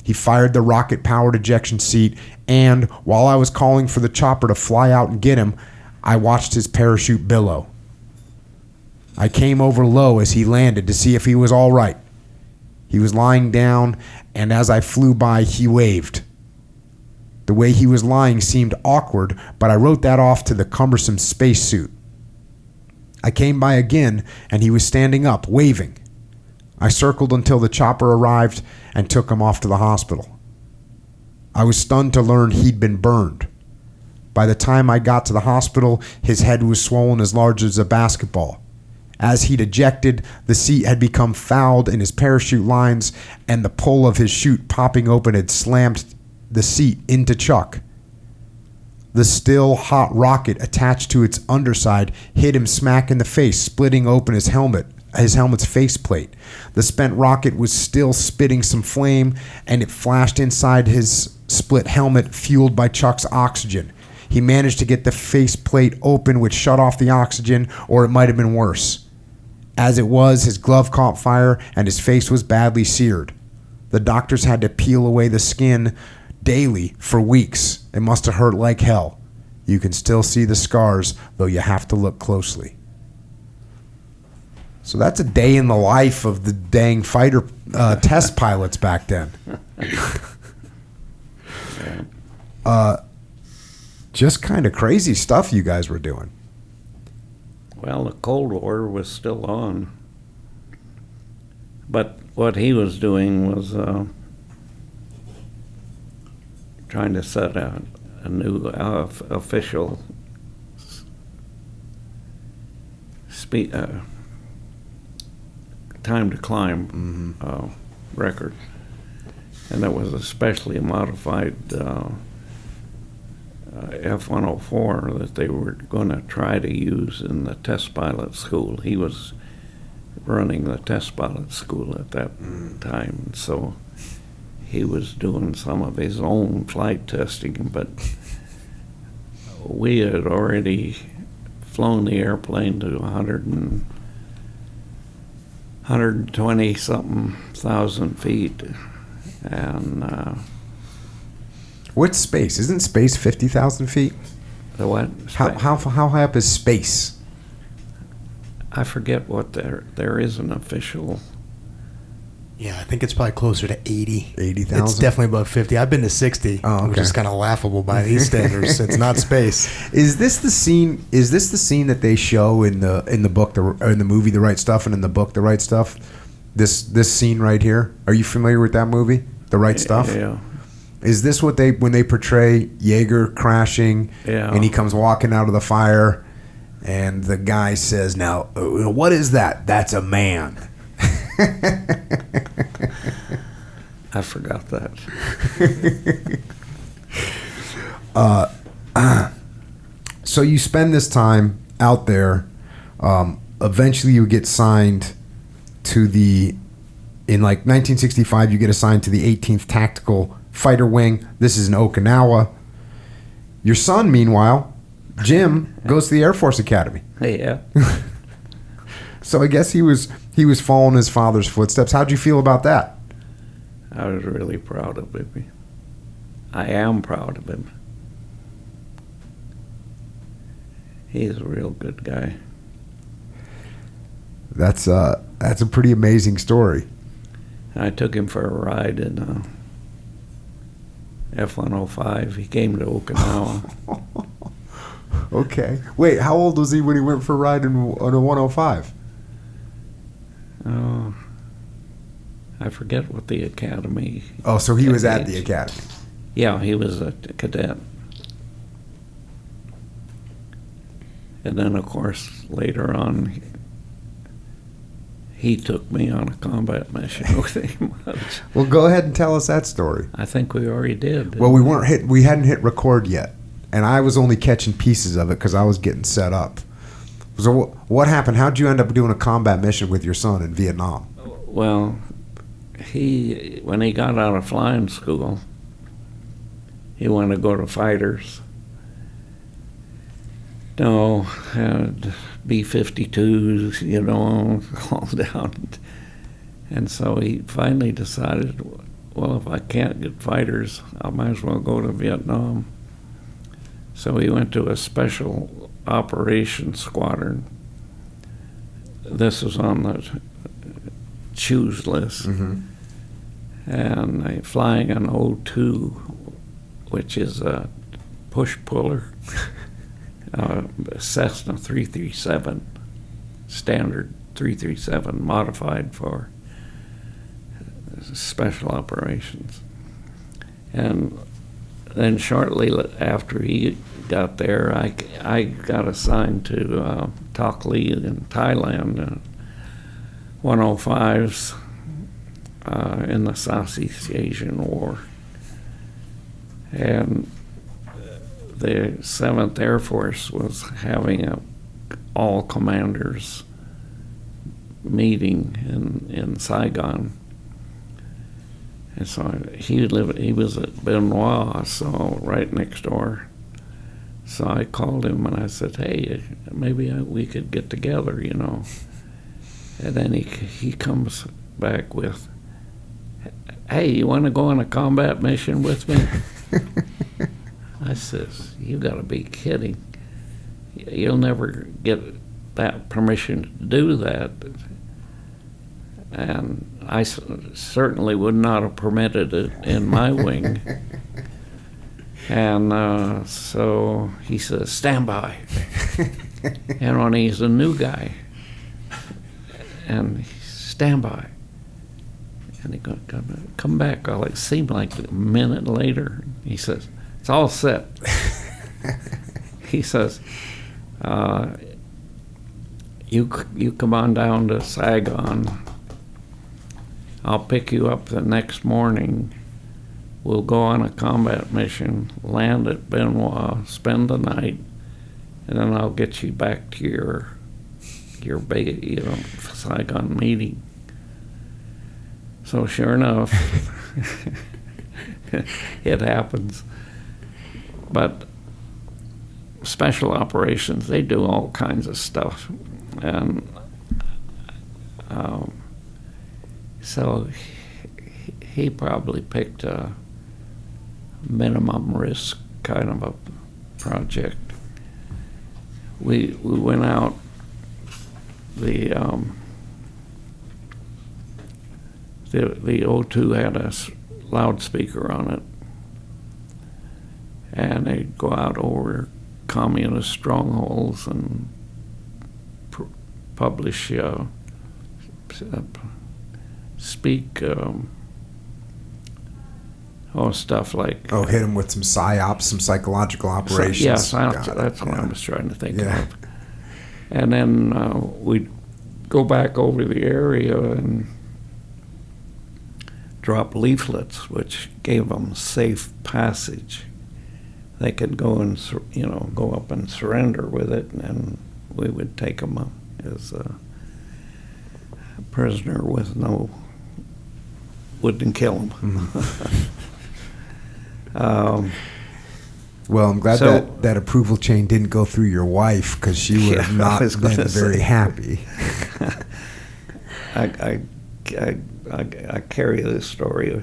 [SPEAKER 1] He fired the rocket-powered ejection seat, and while I was calling for the chopper to fly out and get him, I watched his parachute billow. I came over low as he landed to see if he was all right. He was lying down, and as I flew by, he waved. The way he was lying seemed awkward, but I wrote that off to the cumbersome spacesuit. I came by again, and he was standing up, waving. I circled until the chopper arrived and took him off to the hospital. I was stunned to learn he'd been burned. By the time I got to the hospital, his head was swollen as large as a basketball. As he'd ejected, the seat had become fouled in his parachute lines, and the pull of his chute popping open had slammed the seat into Chuck. The still hot rocket attached to its underside hit him smack in the face, splitting open his helmet's faceplate. The spent rocket was still spitting some flame, and it flashed inside his split helmet, fueled by Chuck's oxygen. He managed to get the faceplate open, which shut off the oxygen, or it might have been worse. As it was, his glove caught fire, and his face was badly seared. The doctors had to peel away the skin daily for weeks. It must have hurt like hell. You can still see the scars, though you have to look closely. So that's a day in the life of the dang fighter test pilots back then. Just kind of crazy stuff you guys were doing.
[SPEAKER 3] Well, the Cold War was still on. But what he was doing was trying to set a new official time to climb record. And it was a specially modified F-104 that they were going to try to use in the test pilot school. He was running the test pilot school at that time, so he was doing some of his own flight testing, but we had already flown the airplane to 120-something thousand feet, and
[SPEAKER 1] what's space? Isn't space 50,000 feet?
[SPEAKER 3] the what?
[SPEAKER 1] How high up is space?
[SPEAKER 3] I forget what there is an official.
[SPEAKER 2] Yeah, I think it's probably closer to 80.
[SPEAKER 1] 80,000?
[SPEAKER 2] It's definitely above 50. I've been to 60, which is kind of laughable by these standards. It's not space.
[SPEAKER 1] Is this the scene that they show in the book or in the movie The Right Stuff and in the book The Right Stuff? This scene right here? Are you familiar with that movie? The Right Stuff?
[SPEAKER 3] Yeah.
[SPEAKER 1] Is this what when they portray Yeager crashing and he comes walking out of the fire and the guy says, "Now, what is that? That's a man."
[SPEAKER 3] I forgot that.
[SPEAKER 1] So you spend this time out there. Eventually, you get signed to in like 1965, you get assigned to the 18th Tactical Fighter Wing. This is in Okinawa. Your son, meanwhile, Jim, goes to the Air Force Academy.
[SPEAKER 3] Yeah.
[SPEAKER 1] So I guess he was following his father's footsteps. How'd you feel about that?
[SPEAKER 3] I was really proud of him. I am proud of him. He's a real good guy.
[SPEAKER 1] That's a pretty amazing story.
[SPEAKER 3] I took him for a ride in F-105. He came to Okinawa.
[SPEAKER 1] Okay. Wait, how old was he when he went for a ride on a 105?
[SPEAKER 3] Oh, I forget what the academy.
[SPEAKER 1] Oh, so he was at the academy.
[SPEAKER 3] Yeah, he was a cadet. And then, of course, later on, he took me on a combat mission with him.
[SPEAKER 1] Well, go ahead and tell us that story.
[SPEAKER 3] I think we already did.
[SPEAKER 1] Well, we hadn't hit record yet, and I was only catching pieces of it because I was getting set up. So what happened? How'd you end up doing a combat mission with your son in Vietnam?
[SPEAKER 3] Well, when he got out of flying school, he wanted to go to fighters. No, had B-52s, you know, all down. And so he finally decided, well, if I can't get fighters, I might as well go to Vietnam. So he went to a special operations squadron. This was on the choose list. Mm-hmm. And flying an O2, which is a push-puller. Cessna 337, standard 337, modified for special operations. And then shortly after he got there, I got assigned to Tok Lee in Thailand, 105s in the Southeast Asian War. And the 7th Air Force was having a all commanders meeting in Saigon. And so he was at Benoit, so right next door. So I called him and I said, hey, maybe we could get together, you know. And then he comes back with, hey, you want to go on a combat mission with me? I says, you got to be kidding. You'll never get that permission to do that. And I certainly would not have permitted it in my wing. And so he says, stand by. And when he's a new guy, and he stand by. And he goes, come back. Well, it seemed like a minute later, he says, it's all set. He says, you come on down to Saigon. I'll pick you up the next morning. We'll go on a combat mission, land at Benoit, spend the night, and then I'll get you back to your big, Saigon meeting. So sure enough, it happens. But special operations, they do all kinds of stuff. And so he probably picked a minimum risk kind of a project. We went out, the O2 had a loudspeaker on it, and they'd go out over communist strongholds and publish, speak, stuff like...
[SPEAKER 1] hit them with some psyops, some psychological operations.
[SPEAKER 3] Yes, that's what I was trying to think of. And then we'd go back over the area and drop leaflets, which gave them safe passage. They could go and go up and surrender with it, and we would take him as a prisoner with wouldn't kill him.
[SPEAKER 1] Well, I'm glad
[SPEAKER 3] So-
[SPEAKER 1] that approval chain didn't go through your wife, because she would have
[SPEAKER 3] Yeah, I
[SPEAKER 1] not
[SPEAKER 3] was
[SPEAKER 1] been
[SPEAKER 3] gonna
[SPEAKER 1] very
[SPEAKER 3] say.
[SPEAKER 1] happy.
[SPEAKER 3] I carry this story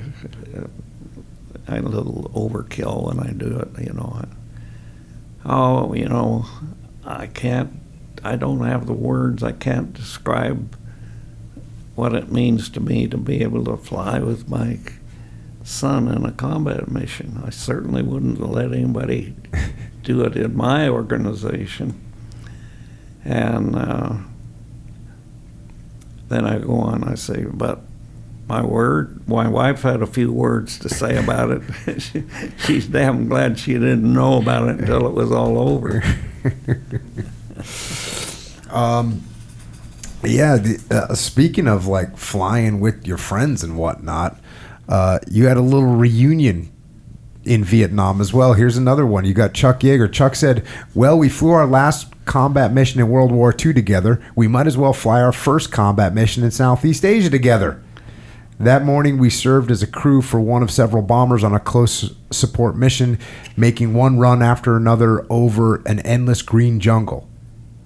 [SPEAKER 3] a little overkill when I do it, you know. Oh, you know, I don't have the words. I can't describe what it means to me to be able to fly with my son in a combat mission. I certainly wouldn't let anybody do it in my organization. And then I go on, I say, but my wife had a few words to say about it. She's damn glad she didn't know about it until it was all over.
[SPEAKER 1] Yeah, speaking of like flying with your friends and whatnot, you had a little reunion in Vietnam as well. Here's another one. You got Chuck Yeager. Chuck said, well, we flew our last combat mission in World War II together. We might as well fly our first combat mission in Southeast Asia together. That morning, we served as a crew for one of several bombers on a close support mission, making one run after another over an endless green jungle.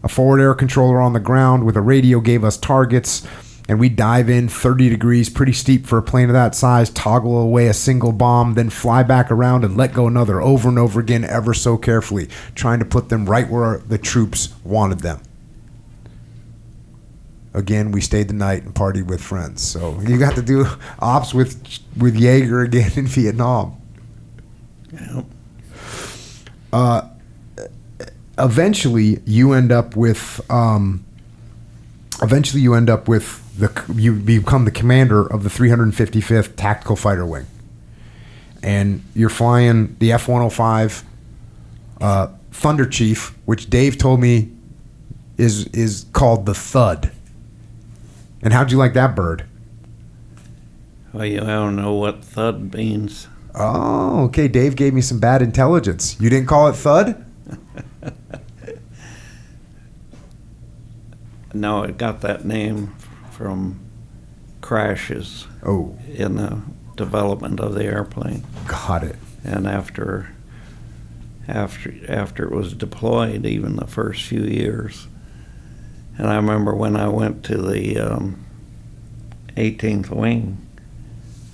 [SPEAKER 1] A forward air controller on the ground with a radio gave us targets, and we dive in 30 degrees, pretty steep for a plane of that size, toggle away a single bomb, then fly back around and let go another over and over again, ever so carefully, trying to put them right where the troops wanted them. Again, we stayed the night and partied with friends. So you got to do ops with Yeager again in Vietnam.
[SPEAKER 3] Yep.
[SPEAKER 1] Eventually, you end up with you become the commander of the 355th Tactical Fighter Wing, and you're flying the F-105 Thunder Chief, which Dave told me is called the Thud. And how'd you like that bird?
[SPEAKER 3] Well, I don't know what thud means.
[SPEAKER 1] Oh, okay. Dave gave me some bad intelligence. You didn't call it Thud?
[SPEAKER 3] No, it got that name from crashes
[SPEAKER 1] Oh,
[SPEAKER 3] in the development of the airplane.
[SPEAKER 1] got it.
[SPEAKER 3] And after it was deployed, even the first few years. And I remember when I went to the 18th Wing,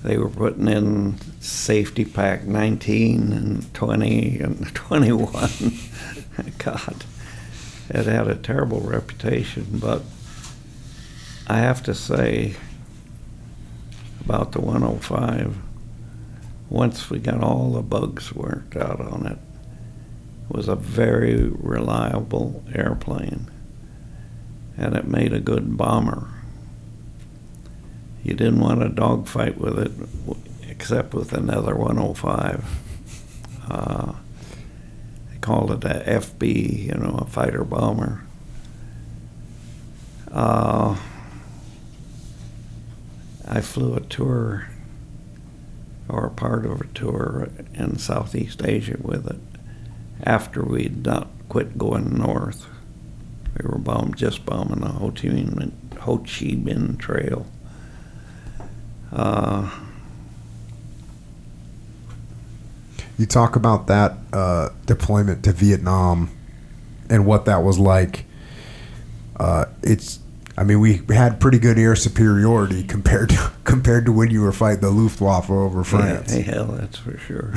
[SPEAKER 3] they were putting in safety pack 19 and 20 and 21. God, it had a terrible reputation. But I have to say about the 105, once we got all the bugs worked out on it, it was a very reliable airplane. And it made a good bomber. You didn't want a dogfight with it, except with another 105. They called it a FB, a fighter bomber. I flew a tour, or a part of a tour in Southeast Asia with it, after we'd not quit going north. We were just bombing the Ho Chi Minh Trail.
[SPEAKER 1] You talk about that deployment to Vietnam and what that was like. We had pretty good air superiority compared to when you were fighting the Luftwaffe over France.
[SPEAKER 3] Yeah, that's for sure.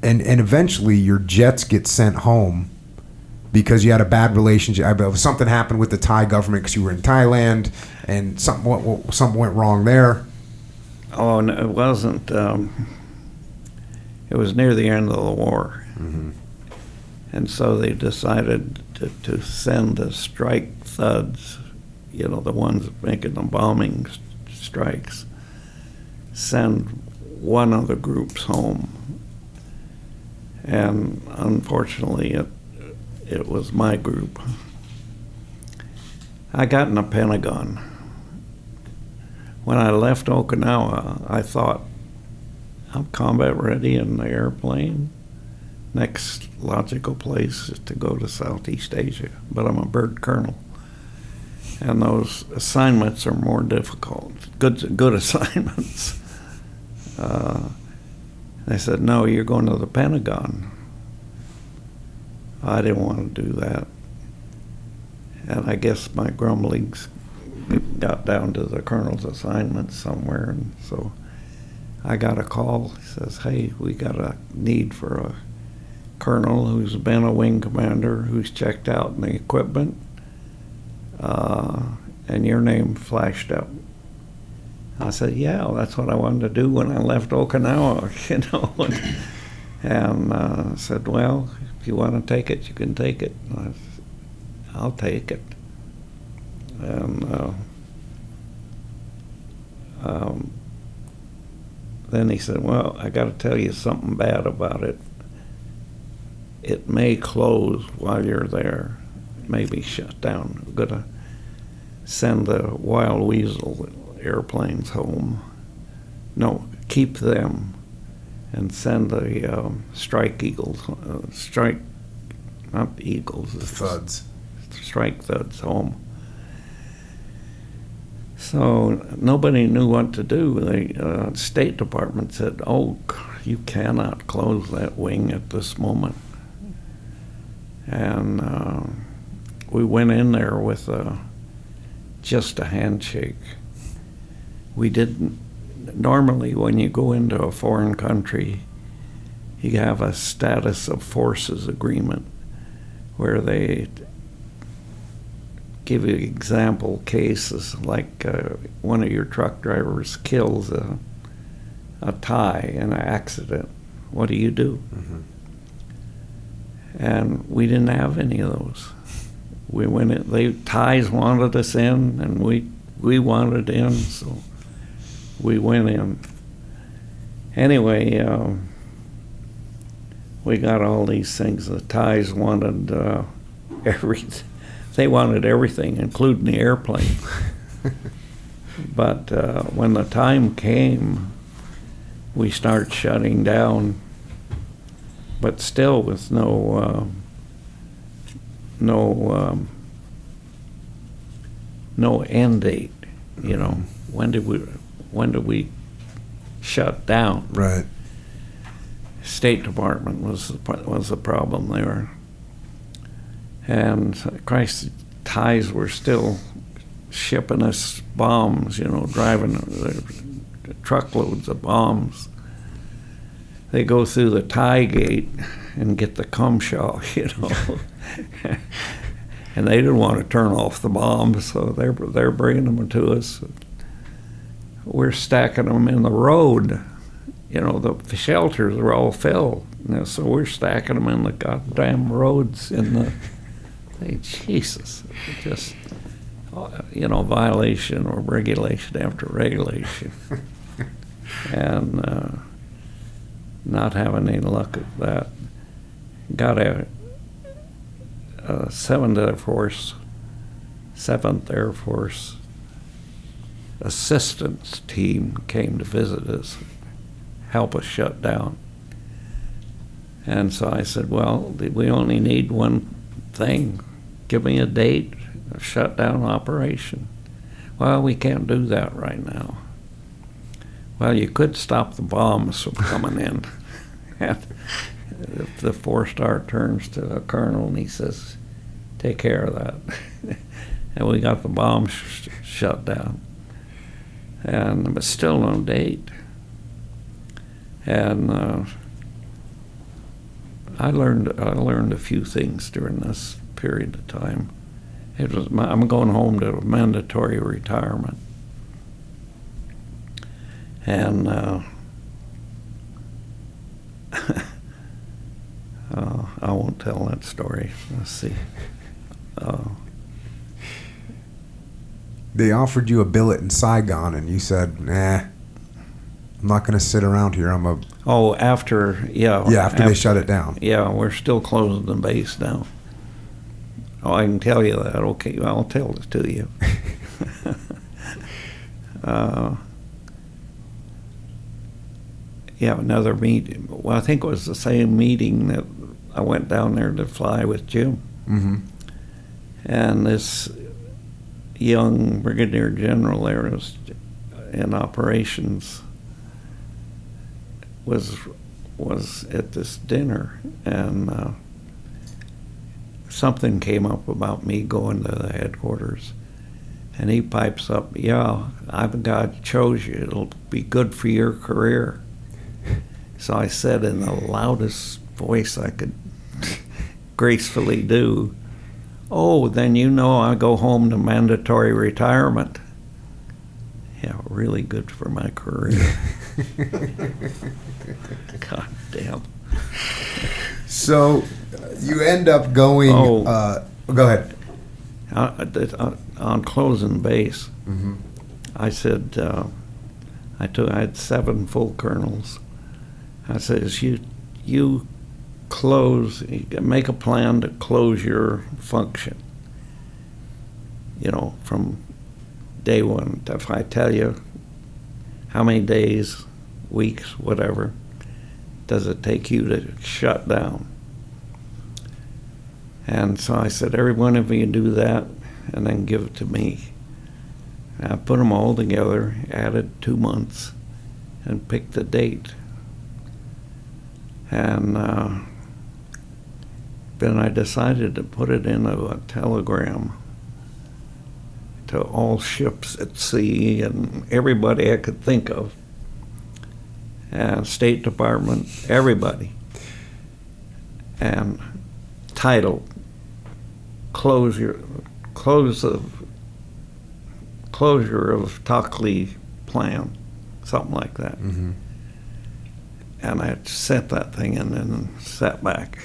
[SPEAKER 1] And eventually your jets get sent home because you had a bad relationship. Something happened with the Thai government because you were in Thailand, and something went wrong there.
[SPEAKER 3] Oh, no, it wasn't. It was near the end of the war.
[SPEAKER 1] Mm-hmm.
[SPEAKER 3] And so they decided to send the strike thuds, the ones making the bombing strikes, send one of the groups home. And unfortunately, it was my group. I got in the Pentagon. When I left Okinawa, I thought, I'm combat ready in the airplane. next logical place is to go to Southeast Asia, but I'm a bird colonel. And those assignments are more difficult, good assignments. They said, no, you're going to the Pentagon. I didn't want to do that. And I guess my grumblings got down to the colonel's assignment somewhere, and so I got a call. He says, hey, we got a need for a colonel who's been a wing commander, who's checked out in the equipment, and your name flashed up. I said, yeah, well, that's what I wanted to do when I left Okinawa, and said, well, if you want to take it, you can take it. I said, I'll take it. And then he said, well, I got to tell you something bad about it. It may close while you're there. It may be shut down. We're going to send the Wild Weasel airplanes home. No, keep them and send the Strike Eagles, not the Eagles.
[SPEAKER 1] The Thuds.
[SPEAKER 3] Strike Thuds home. So nobody knew what to do. The State Department said, oh, you cannot close that wing at this moment. And we went in there with just a handshake. We didn't, normally when you go into a foreign country, you have a status of forces agreement where they give you example cases, like one of your truck drivers kills a Thai in an accident. What do you do? Mm-hmm. And we didn't have any of those. We went in, the Thais wanted us in, and we wanted in, so we went in. Anyway, we got all these things. The Thais wanted everything. They wanted everything, including the airplane. But when the time came, we started shutting down, but still with no end date. You know, when did we shut down?
[SPEAKER 1] Right.
[SPEAKER 3] State Department was the problem there. And Christ, Thais were still shipping us bombs, driving truckloads of bombs. They go through the Thai gate and get the cumshaw, and they didn't want to turn off the bombs, so they're bringing them to us. We're stacking them in the road. The shelters are all filled, so we're stacking them in the goddamn roads in the. Jesus, just, violation or regulation after regulation. And not having any luck at that. Got a 7th Air Force assistance team came to visit us, help us shut down. And so I said, well, we only need one thing. Give me a date, a shutdown operation. Well, we can't do that right now. Well, you could stop the bombs from coming in. And the 4-star turns to the colonel and he says, take care of that. And we got the bombs shut down. But still no date. And I learned a few things during this period of time. I'm going home to mandatory retirement, and I won't tell that story. Let's see.
[SPEAKER 1] They offered you a billet in Saigon, and you said, "Nah, I'm not going to sit around here.
[SPEAKER 3] After
[SPEAKER 1] they shut it down.
[SPEAKER 3] Yeah, we're still closing the base now. Oh, I can tell you that. Okay, I'll tell it to you. Yeah, another meeting. Well, I think it was the same meeting that I went down there to fly with Jim.
[SPEAKER 1] Mm-hmm.
[SPEAKER 3] And this young brigadier general there was in operations was at this dinner, and something came up about me going to the headquarters, and he pipes up, "Yeah, God chose you. It'll be good for your career." So I said in the loudest voice I could gracefully do, "Oh, then you know I go home to mandatory retirement." Yeah, really good for my career. God damn.
[SPEAKER 1] So you end up going. Go ahead.
[SPEAKER 3] On closing base,
[SPEAKER 1] Mm-hmm.
[SPEAKER 3] I said, I had 7 full colonels. I says, you close, you make a plan to close your function. You know, from day one. If I tell you how many days, weeks, whatever, does it take you to shut down? And so I said, every one of you do that, and then give it to me. And I put them all together, added 2 months, and picked the date. And then I decided to put it in a telegram to all ships at sea and everybody I could think of, and State Department, everybody, and titled closure of Tockley plan, something like that.
[SPEAKER 1] Mm-hmm.
[SPEAKER 3] And I sent that thing in and sat back.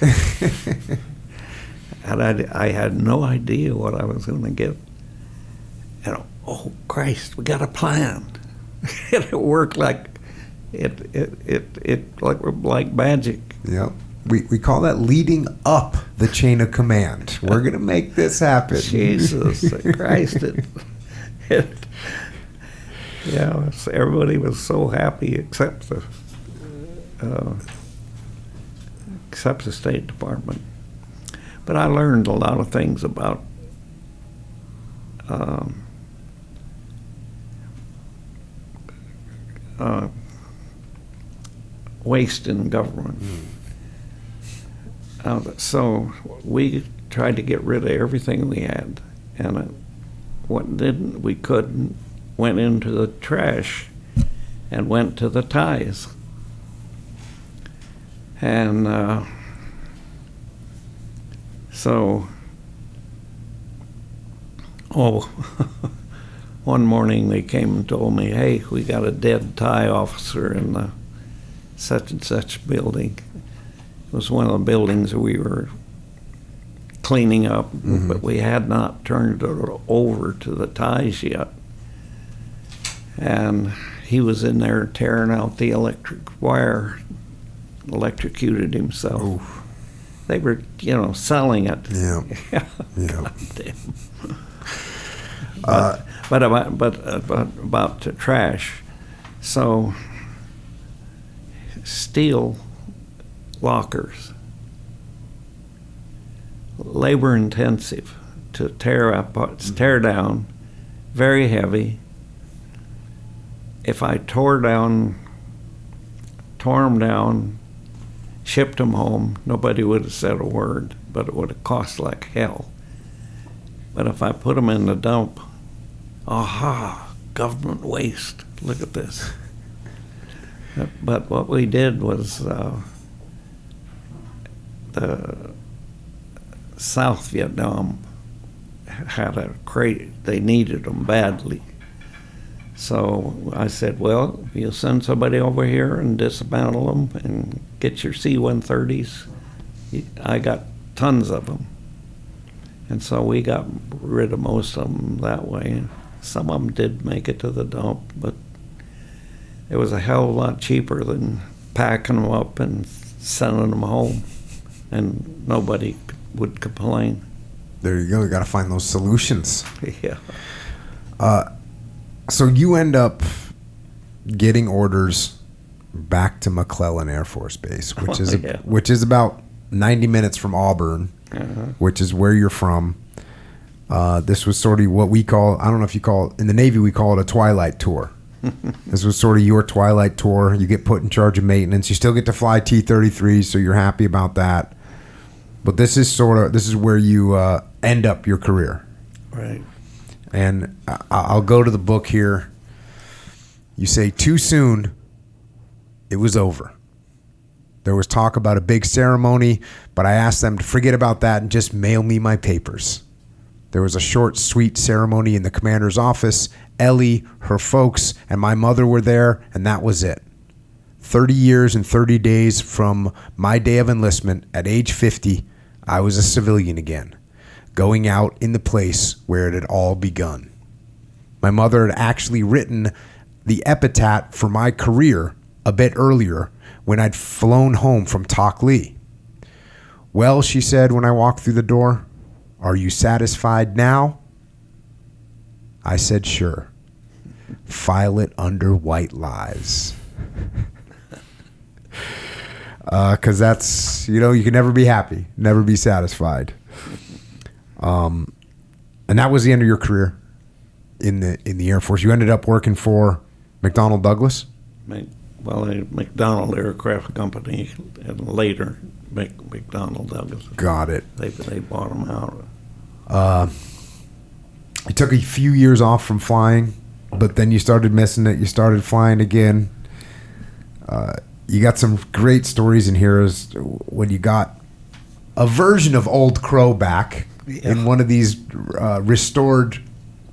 [SPEAKER 3] And I had no idea what I was going to get. And oh Christ, we got a plan. And it worked like like magic.
[SPEAKER 1] Yep. We call that leading up the chain of command. We're going to make this happen.
[SPEAKER 3] Jesus Christ. Yeah, everybody was so happy except the State Department. But I learned a lot of things about waste in government. So we tried to get rid of everything we had, and what didn't, we couldn't, went into the trash and went to the ties. And one morning they came and told me, "Hey, we got a dead tie officer in the such and such building." It was one of the buildings that we were cleaning up,
[SPEAKER 1] Mm-hmm.
[SPEAKER 3] but we had not turned it over to the ties yet. And he was in there tearing out the electric wire, electrocuted himself.
[SPEAKER 1] Oof.
[SPEAKER 3] They were, selling it.
[SPEAKER 1] Yeah.
[SPEAKER 3] Yeah.
[SPEAKER 1] Yeah.
[SPEAKER 3] God damn. But about the trash. So, steel lockers, labor intensive to tear down, very heavy. If I tore them down, shipped them home, nobody would have said a word, but it would have cost like hell. But if I put them in the dump, aha, government waste, look at this. But what we did was the South Vietnam had a crate, they needed them badly. So I said, well, if you'll send somebody over here and dismantle them and get your C-130s, I got tons of them. And so we got rid of most of them that way. Some of them did make it to the dump, but it was a hell of a lot cheaper than packing them up and sending them home, and nobody would complain.
[SPEAKER 1] There you go. You got to find those solutions.
[SPEAKER 3] Yeah.
[SPEAKER 1] So you end up getting orders back to McClellan Air Force Base, which
[SPEAKER 3] Yeah.
[SPEAKER 1] which is about 90 minutes from Auburn, which is where you're from. This was sort of what we call, I don't know if you call it, in the Navy we call it a twilight tour. This was sort of your twilight tour. You get put in charge of maintenance. You still get to fly T-33s, so you're happy about that. But this is where you end up your career.
[SPEAKER 3] Right.
[SPEAKER 1] And I'll go to the book here. You say, too soon, it was over. There was talk about a big ceremony, but I asked them to forget about that and just mail me my papers. There was a short, sweet ceremony in the commander's office. Ellie, her folks, and my mother were there, and that was it. 30 years and 30 days from my day of enlistment, at age 50, I was a civilian again, going out in the place where it had all begun. My mother had actually written the epitaph for my career a bit earlier when I'd flown home from Tok Lee. Well, she said when I walked through the door, are you satisfied now? I said, sure. File it under white lies. Because that's, you can never be happy, never be satisfied. And that was the end of your career in the Air Force. You ended up working for McDonnell Douglas?
[SPEAKER 3] Well, McDonnell Aircraft Company, and later McDonnell Douglas.
[SPEAKER 1] Got it.
[SPEAKER 3] They bought them out.
[SPEAKER 1] You took a few years off from flying, but then you started missing it. You started flying again. You got some great stories in here as when you got a version of Old Crow back in one of these restored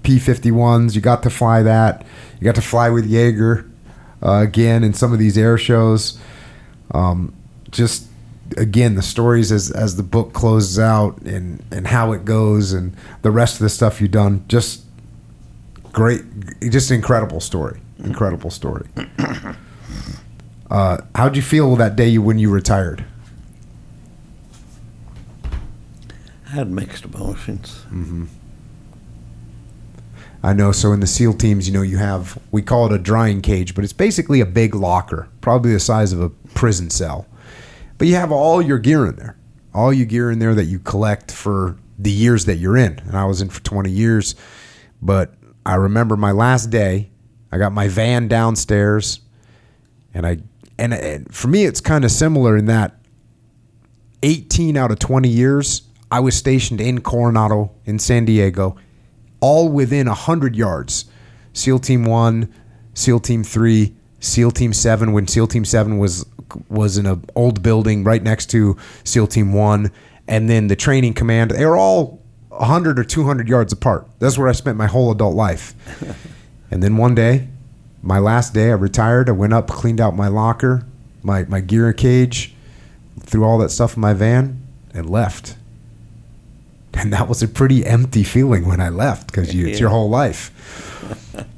[SPEAKER 1] P51s. You got to fly that. You got to fly with Yeager again in some of these air shows. Just again, the stories as the book closes out and how it goes and the rest of the stuff you've done. Just great, just an incredible story. Incredible story. How'd you feel that day when you retired?
[SPEAKER 3] I had mixed emotions.
[SPEAKER 1] Mm-hmm. I know. So in the SEAL teams, you have, we call it a drying cage, but it's basically a big locker, probably the size of a prison cell. But you have all your gear in there, that you collect for the years that you're in. And I was in for 20 years. But I remember my last day, I got my van downstairs, and for me, it's kind of similar in that 18 out of 20 years, I was stationed in Coronado, in San Diego, all within 100 yards. SEAL Team 1, SEAL Team 3, SEAL Team 7, when SEAL Team 7 was in an old building right next to SEAL Team 1, and then the training command. They were all 100 or 200 yards apart. That's where I spent my whole adult life. And then one day, my last day, I retired. I went up, cleaned out my locker, my gear cage, threw all that stuff in my van, and left. And that was a pretty empty feeling when I left because it's your whole life.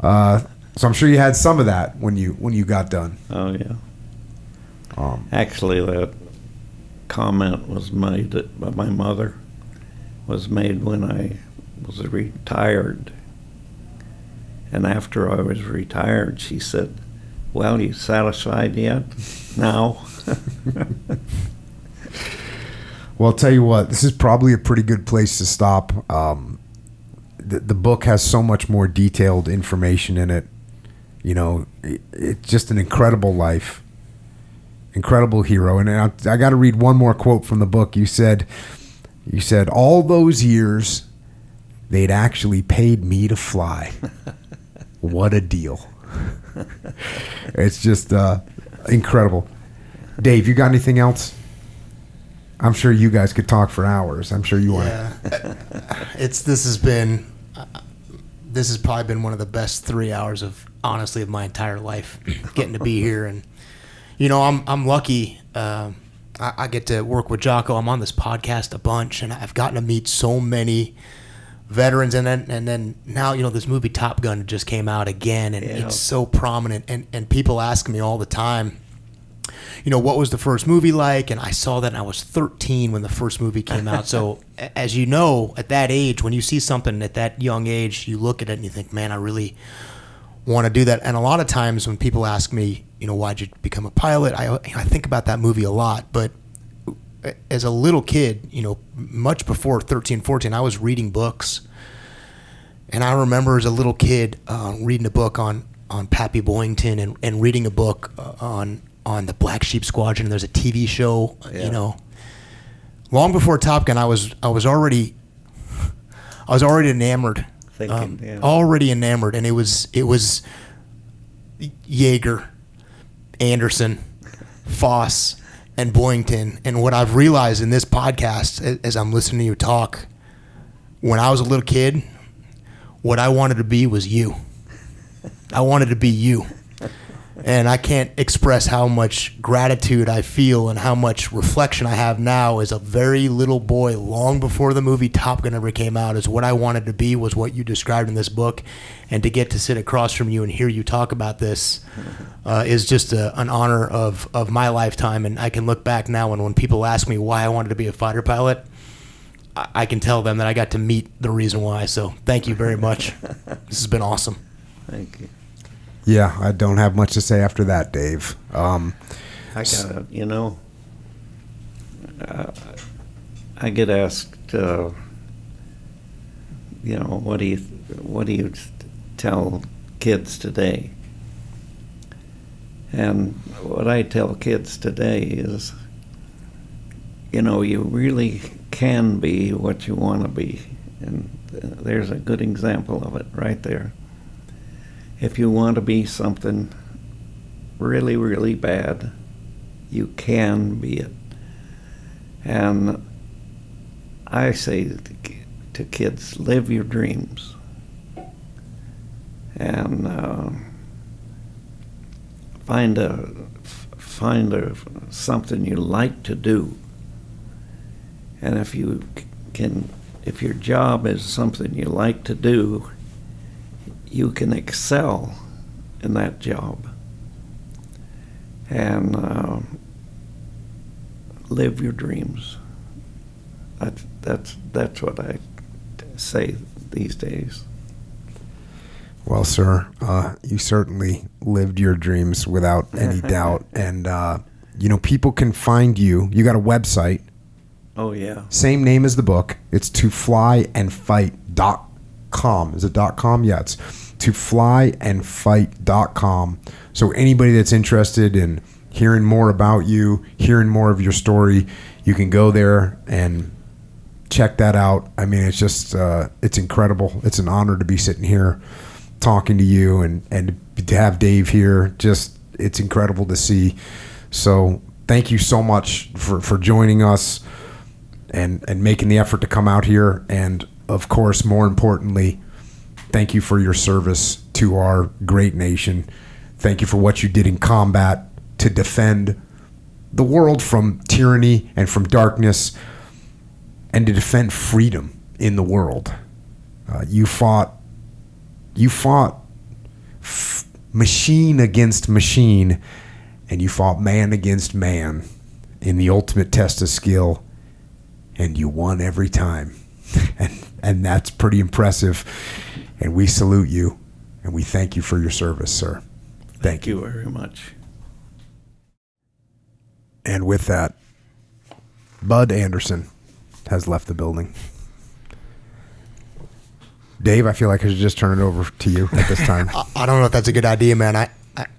[SPEAKER 1] So I'm sure you had some of that when you got done.
[SPEAKER 3] Oh, yeah. Actually, that comment was made by my mother, was made when I was retired. And after I was retired, she said, well, you satisfied yet? Now?
[SPEAKER 1] Well, I'll tell you what, this is probably a pretty good place to stop. The book has so much more detailed information in it. It's just an incredible life. Incredible hero. And I got to read one more quote from the book. You said, all those years, they'd actually paid me to fly. What a deal. It's just incredible. Dave, you got anything else? I'm sure you guys could talk for hours. I'm sure you are.
[SPEAKER 2] Yeah. This has probably been one of the best 3 hours of my entire life, getting to be here. And I'm lucky. I get to work with Jocko. I'm on this podcast a bunch, and I've gotten to meet so many veterans. And then now, this movie Top Gun just came out again, and it's so prominent. And people ask me all the time, what was the first movie like? And I saw that, and I was 13 when the first movie came out. So as you know, at that age, when you see something at that young age, you look at it and you think, man, I really want to do that. And a lot of times when people ask me, why'd you become a pilot? I think about that movie a lot. But as a little kid, much before 13, 14, I was reading books. And I remember as a little kid reading a book on Pappy Boyington and reading a book on the Black Sheep Squadron. There's a TV show, long before Top Gun. I was already enamored. Already enamored, and it was Yeager, Anderson, Foss, and Boyington. And what I've realized in this podcast, as I'm listening to you talk, when I was a little kid, what I wanted to be was you. I wanted to be you. And I can't express how much gratitude I feel and how much reflection I have now as a very little boy, long before the movie Top Gun ever came out, is what I wanted to be was what you described in this book. And to get to sit across from you and hear you talk about this is just an honor of my lifetime. And I can look back now, and when people ask me why I wanted to be a fighter pilot, I can tell them that I got to meet the reason why. So thank you very much. This has been awesome.
[SPEAKER 3] Thank you.
[SPEAKER 1] Yeah, I don't have much to say after that, Dave.
[SPEAKER 3] I get asked, what do you tell kids today? And what I tell kids today is, you really can be what you want to be. And there's a good example of it right there. If you want to be something really, really bad, you can be it. And I say to kids, live your dreams. And find something you like to do. And if your job is something you like to do, you can excel in that job and live your dreams. That's what I say these days.
[SPEAKER 1] Well, sir, you certainly lived your dreams without any doubt. And, people can find you. You got a website.
[SPEAKER 3] Oh, yeah.
[SPEAKER 1] Same name as the book. It's toflyandfight.com. Is it .com? Yeah, it's toflyandfight.com. So anybody that's interested in hearing more about you, hearing more of your story, you can go there and check that out. I mean, it's just, it's incredible. It's an honor to be sitting here talking to you and to have Dave here. Just, it's incredible to see. So thank you so much for joining us and making the effort to come out here. And of course, more importantly, thank you for your service to our great nation. Thank you for what you did in combat to defend the world from tyranny and from darkness and to defend freedom in the world. You fought machine against machine, and you fought man against man in the ultimate test of skill, and you won every time. And that's pretty impressive. And we salute you, and we thank you for your service, sir.
[SPEAKER 3] Thank you very much.
[SPEAKER 1] And with that, Bud Anderson has left the building. Dave, I feel like I should just turn it over to you at this time.
[SPEAKER 2] I don't know if that's a good idea, man.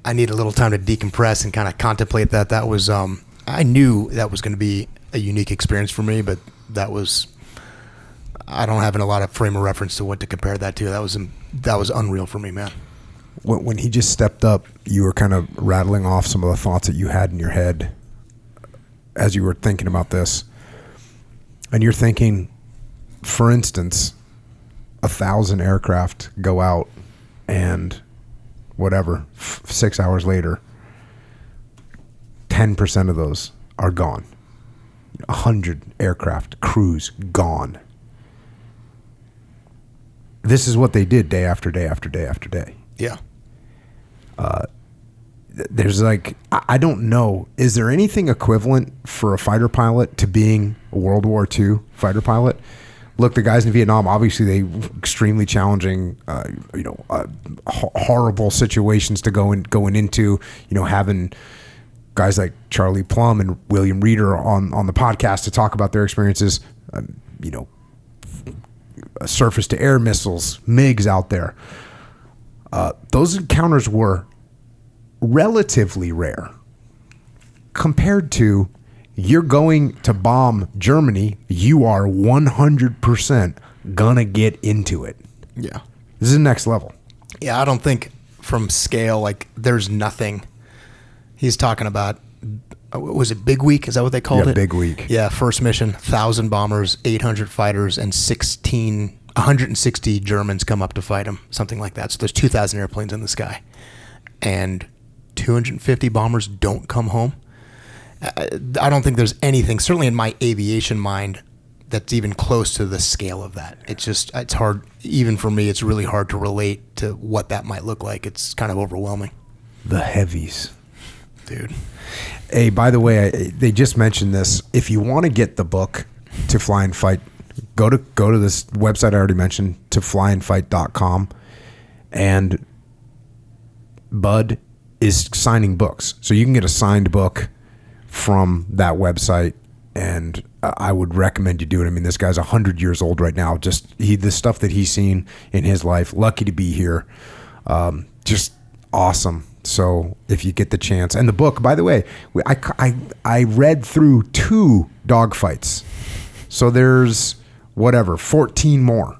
[SPEAKER 2] I need a little time to decompress and kind of contemplate that. That was, I knew that was going to be a unique experience for me, but that was, I don't have a lot of frame of reference to what to compare that to. That was unreal for me, man.
[SPEAKER 1] When he just stepped up, you were kind of rattling off some of the thoughts that you had in your head as you were thinking about this. And you're thinking, for instance, 1,000 aircraft go out and whatever, 6 hours later, 10% of those are gone. 100 aircraft, crews, gone. This is what they did day after day after day after day.
[SPEAKER 2] Yeah.
[SPEAKER 1] There's like, I don't know, is there anything equivalent for a fighter pilot to being a World War II fighter pilot? look, the guys in Vietnam, obviously they extremely challenging, horrible situations to going into, having guys like Charlie Plum and William Reeder on the podcast to talk about their experiences, surface to air missiles, MiGs out there. Those encounters were relatively rare compared to you're going to bomb Germany. You are 100% gonna get into it.
[SPEAKER 2] Yeah.
[SPEAKER 1] This is the next level.
[SPEAKER 2] Yeah, I don't think from scale, like there's nothing. He's talking about, was it Big Week? Is that what they called it?
[SPEAKER 1] Big Week.
[SPEAKER 2] Yeah, first mission, 1,000 bombers, 800 fighters, and 160 Germans come up to fight him, something like that. So there's 2,000 airplanes in the sky. And 250 bombers don't come home. I don't think there's anything, certainly in my aviation mind, that's even close to the scale of that. It's hard, even for me, it's really hard to relate to what that might look like. It's kind of overwhelming.
[SPEAKER 1] The heavies.
[SPEAKER 2] Dude.
[SPEAKER 1] Hey, by the way, they just mentioned this. If you want to get the book, To Fly and Fight, go to this website I already mentioned, toflyandfight.com, and Bud is signing books. So you can get a signed book from that website, and I would recommend you do it. I mean, this guy's 100 years old right now. Just the stuff that he's seen in his life, lucky to be here. Just awesome. So if you get the chance, and the book, by the way, I read through 2 dogfights. So there's 14 more.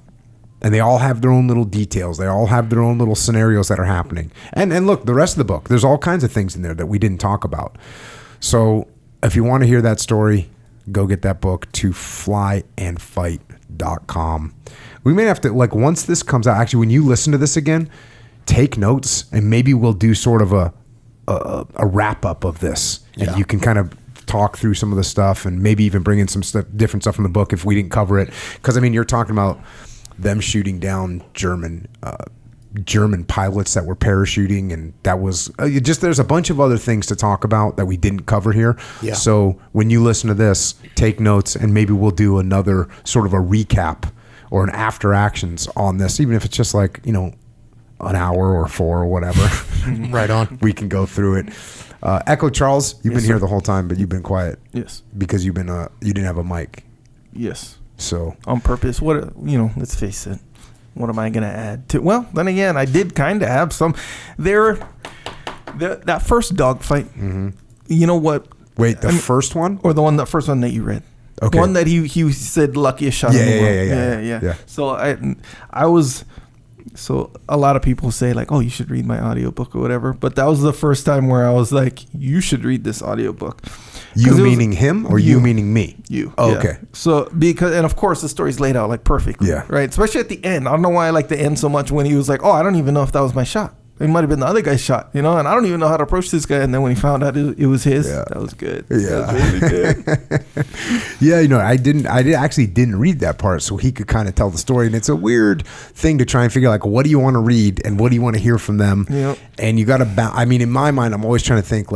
[SPEAKER 1] And they all have their own little details. They all have their own little scenarios that are happening. And look, the rest of the book, there's all kinds of things in there that we didn't talk about. So if you want to hear that story, go get that book, to flyandfight.com. We may have to, once this comes out, actually, when you listen to this again, take notes, and maybe we'll do sort of a wrap up of this, and you can kind of talk through some of the stuff, and maybe even bring in some different stuff from the book if we didn't cover it. Because I mean, you're talking about them shooting down German pilots that were parachuting, and that was there's a bunch of other things to talk about that we didn't cover here. Yeah. So when you listen to this, take notes, and maybe we'll do another sort of a recap or an after actions on this, even if it's just an hour or 4 or whatever.
[SPEAKER 2] Right on.
[SPEAKER 1] We can go through it. Echo Charles, you've been here the whole time, but you've been quiet.
[SPEAKER 4] Yes.
[SPEAKER 1] Because you didn't have a mic.
[SPEAKER 4] Yes.
[SPEAKER 1] So
[SPEAKER 4] on purpose. Let's face it. What am I going to add to? Well, then again, I did kind of have some. That first dogfight. Mm-hmm. You know what?
[SPEAKER 1] Wait, first one,
[SPEAKER 4] or the first one that you read?
[SPEAKER 1] Okay.
[SPEAKER 4] The one that he said luckiest shot in the world. Yeah. So I was. So a lot of people say oh, you should read my audiobook or whatever. But that was the first time where I was like, you should read this audiobook.
[SPEAKER 1] You meaning him or you meaning me?
[SPEAKER 4] You.
[SPEAKER 1] Oh,
[SPEAKER 4] yeah.
[SPEAKER 1] Okay.
[SPEAKER 4] So and of course the story's laid out perfectly.
[SPEAKER 1] Yeah.
[SPEAKER 4] Right. Especially at the end. I don't know why I like the end so much when he was like, oh, I don't even know if that was my shot. It might have been the other guy's shot, and I don't even know how to approach this guy. And then when he found out it was his, that was good.
[SPEAKER 1] Yeah.
[SPEAKER 4] That was really good.
[SPEAKER 1] Yeah, I didn't read that part, so he could kind of tell the story. And it's a weird thing to try and figure out, what do you want to read and what do you want to hear from them?
[SPEAKER 4] Yep.
[SPEAKER 1] And you got to, in my mind, I'm always trying to think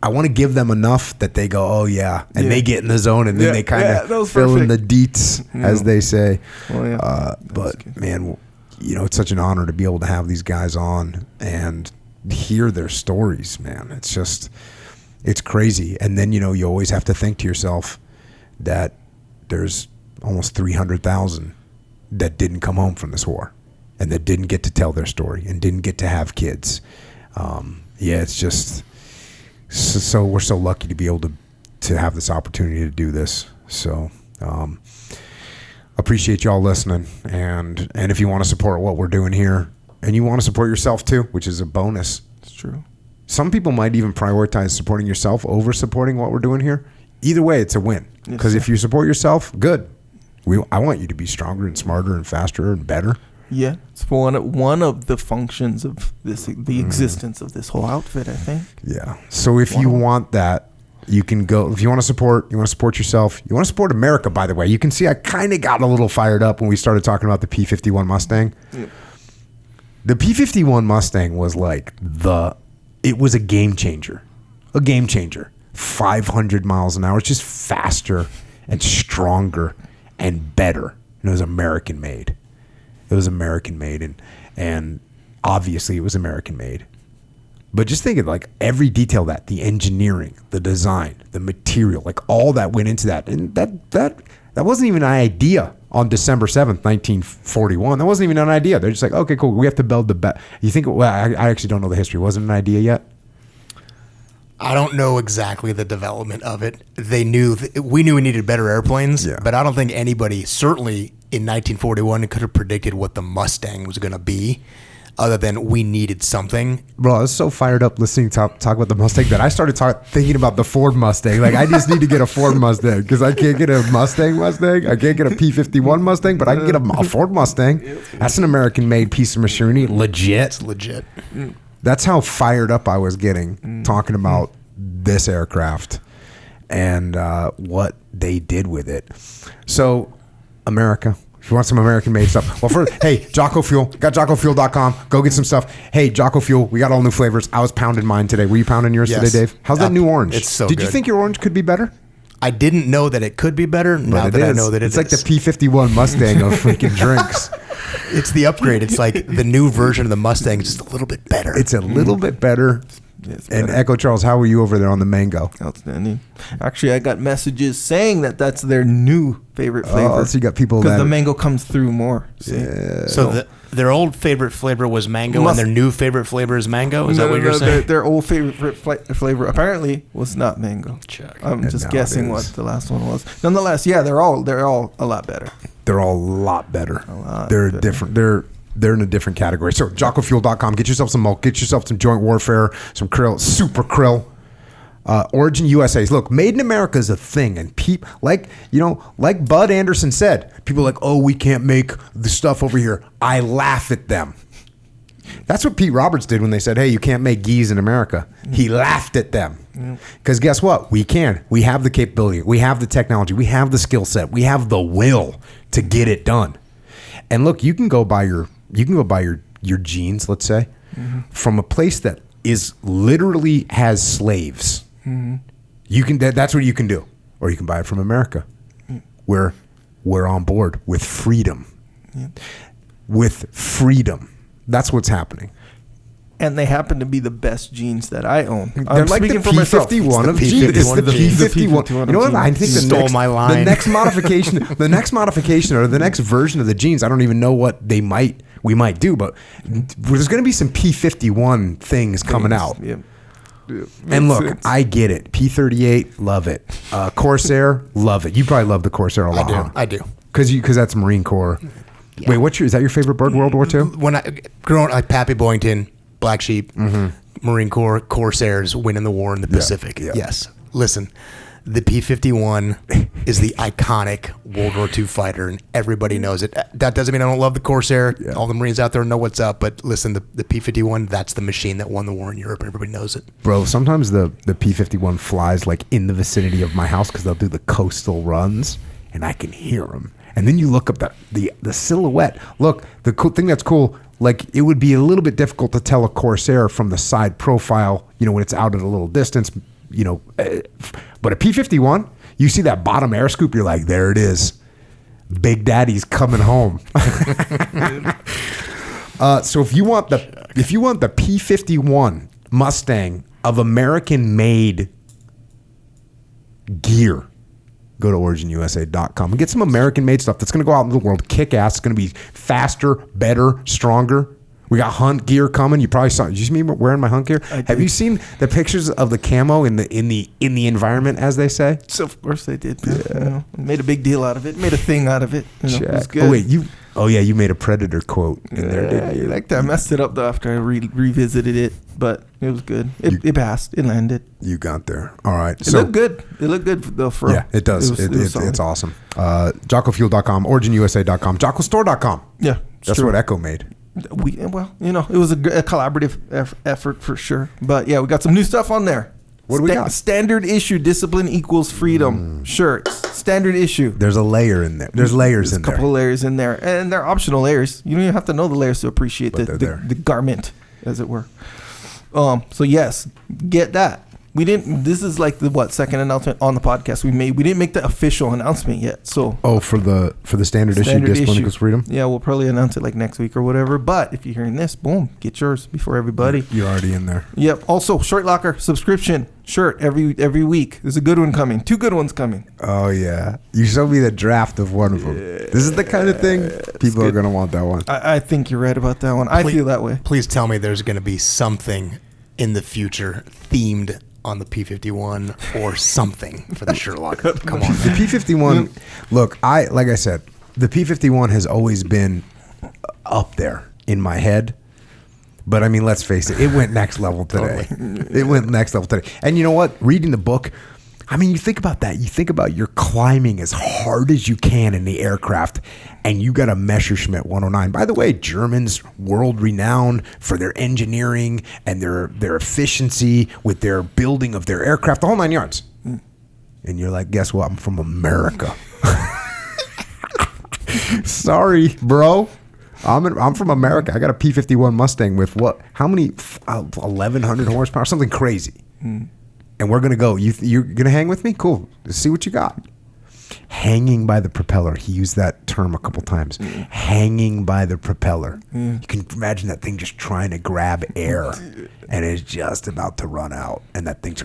[SPEAKER 1] I want to give them enough that they go, oh yeah, and they get in the zone, and then they kind of fill in the deets, as they say.
[SPEAKER 4] Well, yeah.
[SPEAKER 1] But man, it's such an honor to be able to have these guys on and hear their stories, man. It's crazy. And then, you always have to think to yourself that there's almost 300,000 that didn't come home from this war and that didn't get to tell their story and didn't get to have kids. It's just, so we're so lucky to be able to have this opportunity to do this. So, appreciate y'all listening, and if you want to support what we're doing here, and you want to support yourself too, which is a bonus.
[SPEAKER 4] It's true.
[SPEAKER 1] Some people might even prioritize supporting yourself over supporting what we're doing here. Either way, it's a win, because if you support yourself, good. I want you to be stronger and smarter and faster and better.
[SPEAKER 4] Yeah, it's one of the functions of the existence of this whole outfit, I think.
[SPEAKER 1] Yeah. So if you want that, you can go. If you want to support yourself. You want to support America, by the way. You can see I kind of got a little fired up when we started talking about the P51 Mustang. Yeah. The P51 Mustang was it was a game changer. 500 miles an hour. It's just faster and stronger and better. and it was American made. It was American made, and obviously it was American made. But just think of like every detail, that the engineering, the design, the material, like all that went into that. And that wasn't even an idea on December 7th, 1941. That wasn't even an idea. They're just like, okay, cool. We have to build the best. You think, well, I actually don't know the history. Wasn't an idea yet?
[SPEAKER 2] I don't know exactly the development of it. We knew we needed better airplanes, but I don't think anybody, certainly in 1941, could have predicted what the Mustang was going to be. Other than we needed something.
[SPEAKER 1] Bro, I was so fired up listening to talk about the Mustang that I started thinking about the Ford Mustang. Like, I just need to get a Ford Mustang because I can't get a Mustang. I can't get a P51 Mustang, but I can get a Ford Mustang. That's an American-made piece of machinery. Legit.
[SPEAKER 2] It's legit.
[SPEAKER 1] That's how fired up I was getting talking about this aircraft and what they did with it. So, America. If you want some American-made stuff. Well, first, hey, Jocko Fuel. Got JockoFuel.com. Go get some stuff. Hey, Jocko Fuel. We got all new flavors. I was pounding mine today. Were you pounding yours today, Dave? How's that new orange?
[SPEAKER 2] It's so
[SPEAKER 1] Did
[SPEAKER 2] good.
[SPEAKER 1] you think your orange could be better?
[SPEAKER 2] I didn't know that it could be better. Now that I know that
[SPEAKER 1] it's like the P51 Mustang of freaking drinks.
[SPEAKER 2] It's the upgrade. It's like the new version of the Mustang, just a little bit better.
[SPEAKER 1] It's a little bit better. And Echo Charles, how were you over there on the mango?
[SPEAKER 4] Outstanding. Actually, I got messages saying that that's their new favorite flavor.
[SPEAKER 1] Oh, so you got people
[SPEAKER 4] because the mango comes through more. See?
[SPEAKER 1] Yeah.
[SPEAKER 2] So their old favorite flavor was mango, and their new favorite flavor is mango. Is that what you're saying?
[SPEAKER 4] Their old favorite flavor apparently was not mango.
[SPEAKER 2] Check.
[SPEAKER 4] I'm just guessing what the last one was. Nonetheless, yeah, they're all a lot better.
[SPEAKER 1] They're all a lot better.
[SPEAKER 4] They're
[SPEAKER 1] different. They're in a different category. So JockoFuel.com. Get yourself some milk. Get yourself some Joint Warfare, some krill, super krill. Origin USA's. Look, Made in America is a thing, and like Bud Anderson said, people are like, oh, we can't make the stuff over here. I laugh at them. That's what Pete Roberts did when they said, hey, you can't make geese in America. He laughed at them. Because guess what? We can. We have the capability. We have the technology. We have the skill set. We have the will to get it done. And look, you can go buy your jeans, let's say, from a place that is literally has slaves. You can. That's what you can do, or you can buy it from America, where we're on board with freedom. With freedom, that's what's happening.
[SPEAKER 4] And they happen to be the best jeans that I own.
[SPEAKER 1] They're like the P51 of jeans. It's the P51. You know what? I think the next modification or the next version of the jeans. I don't even know what we might do, but there's going to be some P51 things coming out.
[SPEAKER 4] Yeah.
[SPEAKER 1] And look, I get it. P38, love it. Corsair, love it. You probably love the Corsair a lot.
[SPEAKER 2] I do.
[SPEAKER 1] Because that's Marine Corps. Yeah. Wait, is that your favorite bird? World War II?
[SPEAKER 2] When I growing up, Pappy Boyington, Black Sheep, Marine Corps, Corsairs winning the war in the Pacific.
[SPEAKER 1] Yeah.
[SPEAKER 2] Yes. Listen, the P51 is the iconic World War II fighter, and everybody knows it. That doesn't mean I don't love the Corsair. Yeah. All the Marines out there know what's up, but listen, the P51, that's the machine that won the war in Europe, and everybody knows it.
[SPEAKER 1] Bro, sometimes the P51 flies like in the vicinity of my house because they'll do the coastal runs, and I can hear them. And then you look up the silhouette. Look, the cool thing that's cool, like it would be a little bit difficult to tell a Corsair from the side profile, when it's out at a little distance, but a P51, you see that bottom air scoop, you're like, there it is. Big Daddy's coming home. So if you want the P51 Mustang of American-made gear, go to originusa.com and get some American-made stuff that's going to go out into the world, kick ass. It's going to be faster, better, stronger. We got hunt gear coming. You probably saw. Did you see me wearing my hunt gear? Have you seen the pictures of the camo in the environment, as they say?
[SPEAKER 4] So of course they did. Yeah. Made a big deal out of it. Made a thing out of it. It was good.
[SPEAKER 1] Oh wait, you made a Predator quote in there, didn't you?
[SPEAKER 4] You like that? I messed it up though after I revisited it, but it was good. It passed. It landed.
[SPEAKER 1] You got there. All right.
[SPEAKER 4] It looked good. It looked good though.
[SPEAKER 1] It does. It's awesome. JockoFuel.com, OriginUSA.com, JockoStore.com.
[SPEAKER 4] Yeah,
[SPEAKER 1] that's what Echo made.
[SPEAKER 4] It was a collaborative effort for sure. But yeah, we got some new stuff on there.
[SPEAKER 1] What do we got?
[SPEAKER 4] Standard issue, discipline equals freedom shirts. Standard issue.
[SPEAKER 1] The's a layer in there. There's layers in there.
[SPEAKER 4] A couple of layers in there, and they're optional layers. You don't even have to know the layers to appreciate the garment, as it were. So yes, get that. We didn't. This is like the second announcement on the podcast we made. We didn't make the official announcement yet. So
[SPEAKER 1] for the standard issue, Discipline Equals Freedom.
[SPEAKER 4] Yeah, we'll probably announce it like next week or whatever. But if you're hearing this, boom, get yours before everybody.
[SPEAKER 1] You're already in there.
[SPEAKER 4] Yep. Also, Shirt Locker subscription shirt every week. There's a good one coming. 2 good ones coming.
[SPEAKER 1] Oh yeah, you showed me the draft of one of them. This is the kind of thing people are gonna want that one.
[SPEAKER 4] I think you're right about that one. I feel that way.
[SPEAKER 2] Please tell me there's gonna be something in the future themed on the P51 or something for the Shirt Locker. Come on,
[SPEAKER 1] the P51. Look, like I said, the P51 has always been up there in my head. But I mean, let's face it, it went next level today. It went next level today. And you know what? Reading the book, I mean, you think about that. You think about you're climbing as hard as you can in the aircraft, and you got a Messerschmitt 109. By the way, Germans world renowned for their engineering and their efficiency with their building of their aircraft, the whole 9 yards. And you're like, guess what? I'm from America. Sorry, bro. I'm from America. I got a P51 Mustang with what? How many? 1,100 horsepower, something crazy. And we're gonna go. You're gonna hang with me? Cool. Let's see what you got. Hanging by the propeller. He used that term a couple times. Hanging by the propeller. You can imagine that thing just trying to grab air, and it's just about to run out, and that thing's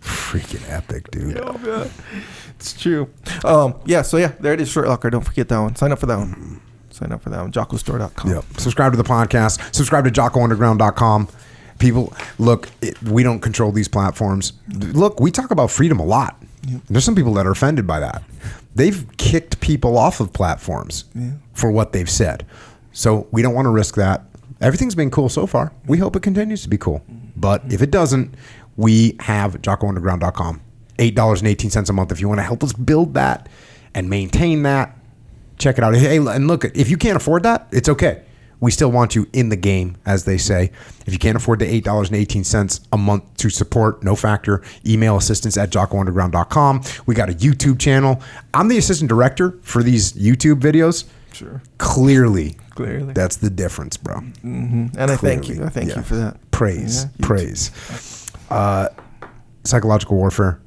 [SPEAKER 1] freaking epic, dude.
[SPEAKER 4] Oh, God. It's true. Yeah, so yeah, there it is, Shirt Locker. Don't forget that one. Sign up for that one. JockoStore.com.
[SPEAKER 1] Yep. Subscribe to the podcast. Subscribe to JockoUnderground.com. People, look, we don't control these platforms. Look, we talk about freedom a lot. Yep. There's some people that are offended by that. They've kicked people off of platforms for what they've said. So we don't want to risk that. Everything's been cool so far. We hope it continues to be cool. But if it doesn't, we have JockoUnderground.com. $8.18 a month. If you want to help us build that and maintain that, check it out. Hey, and look, if you can't afford that, it's okay. We still want you in the game, as they say. If you can't afford the $8.18 a month to support, no factor, email assistance@JockoUnderground.com. We got a YouTube channel. I'm the assistant director for these YouTube videos.
[SPEAKER 4] Sure.
[SPEAKER 1] Clearly. That's the difference, bro.
[SPEAKER 4] Mm-hmm. And I thank you. I thank you for that.
[SPEAKER 1] Praise. Psychological warfare.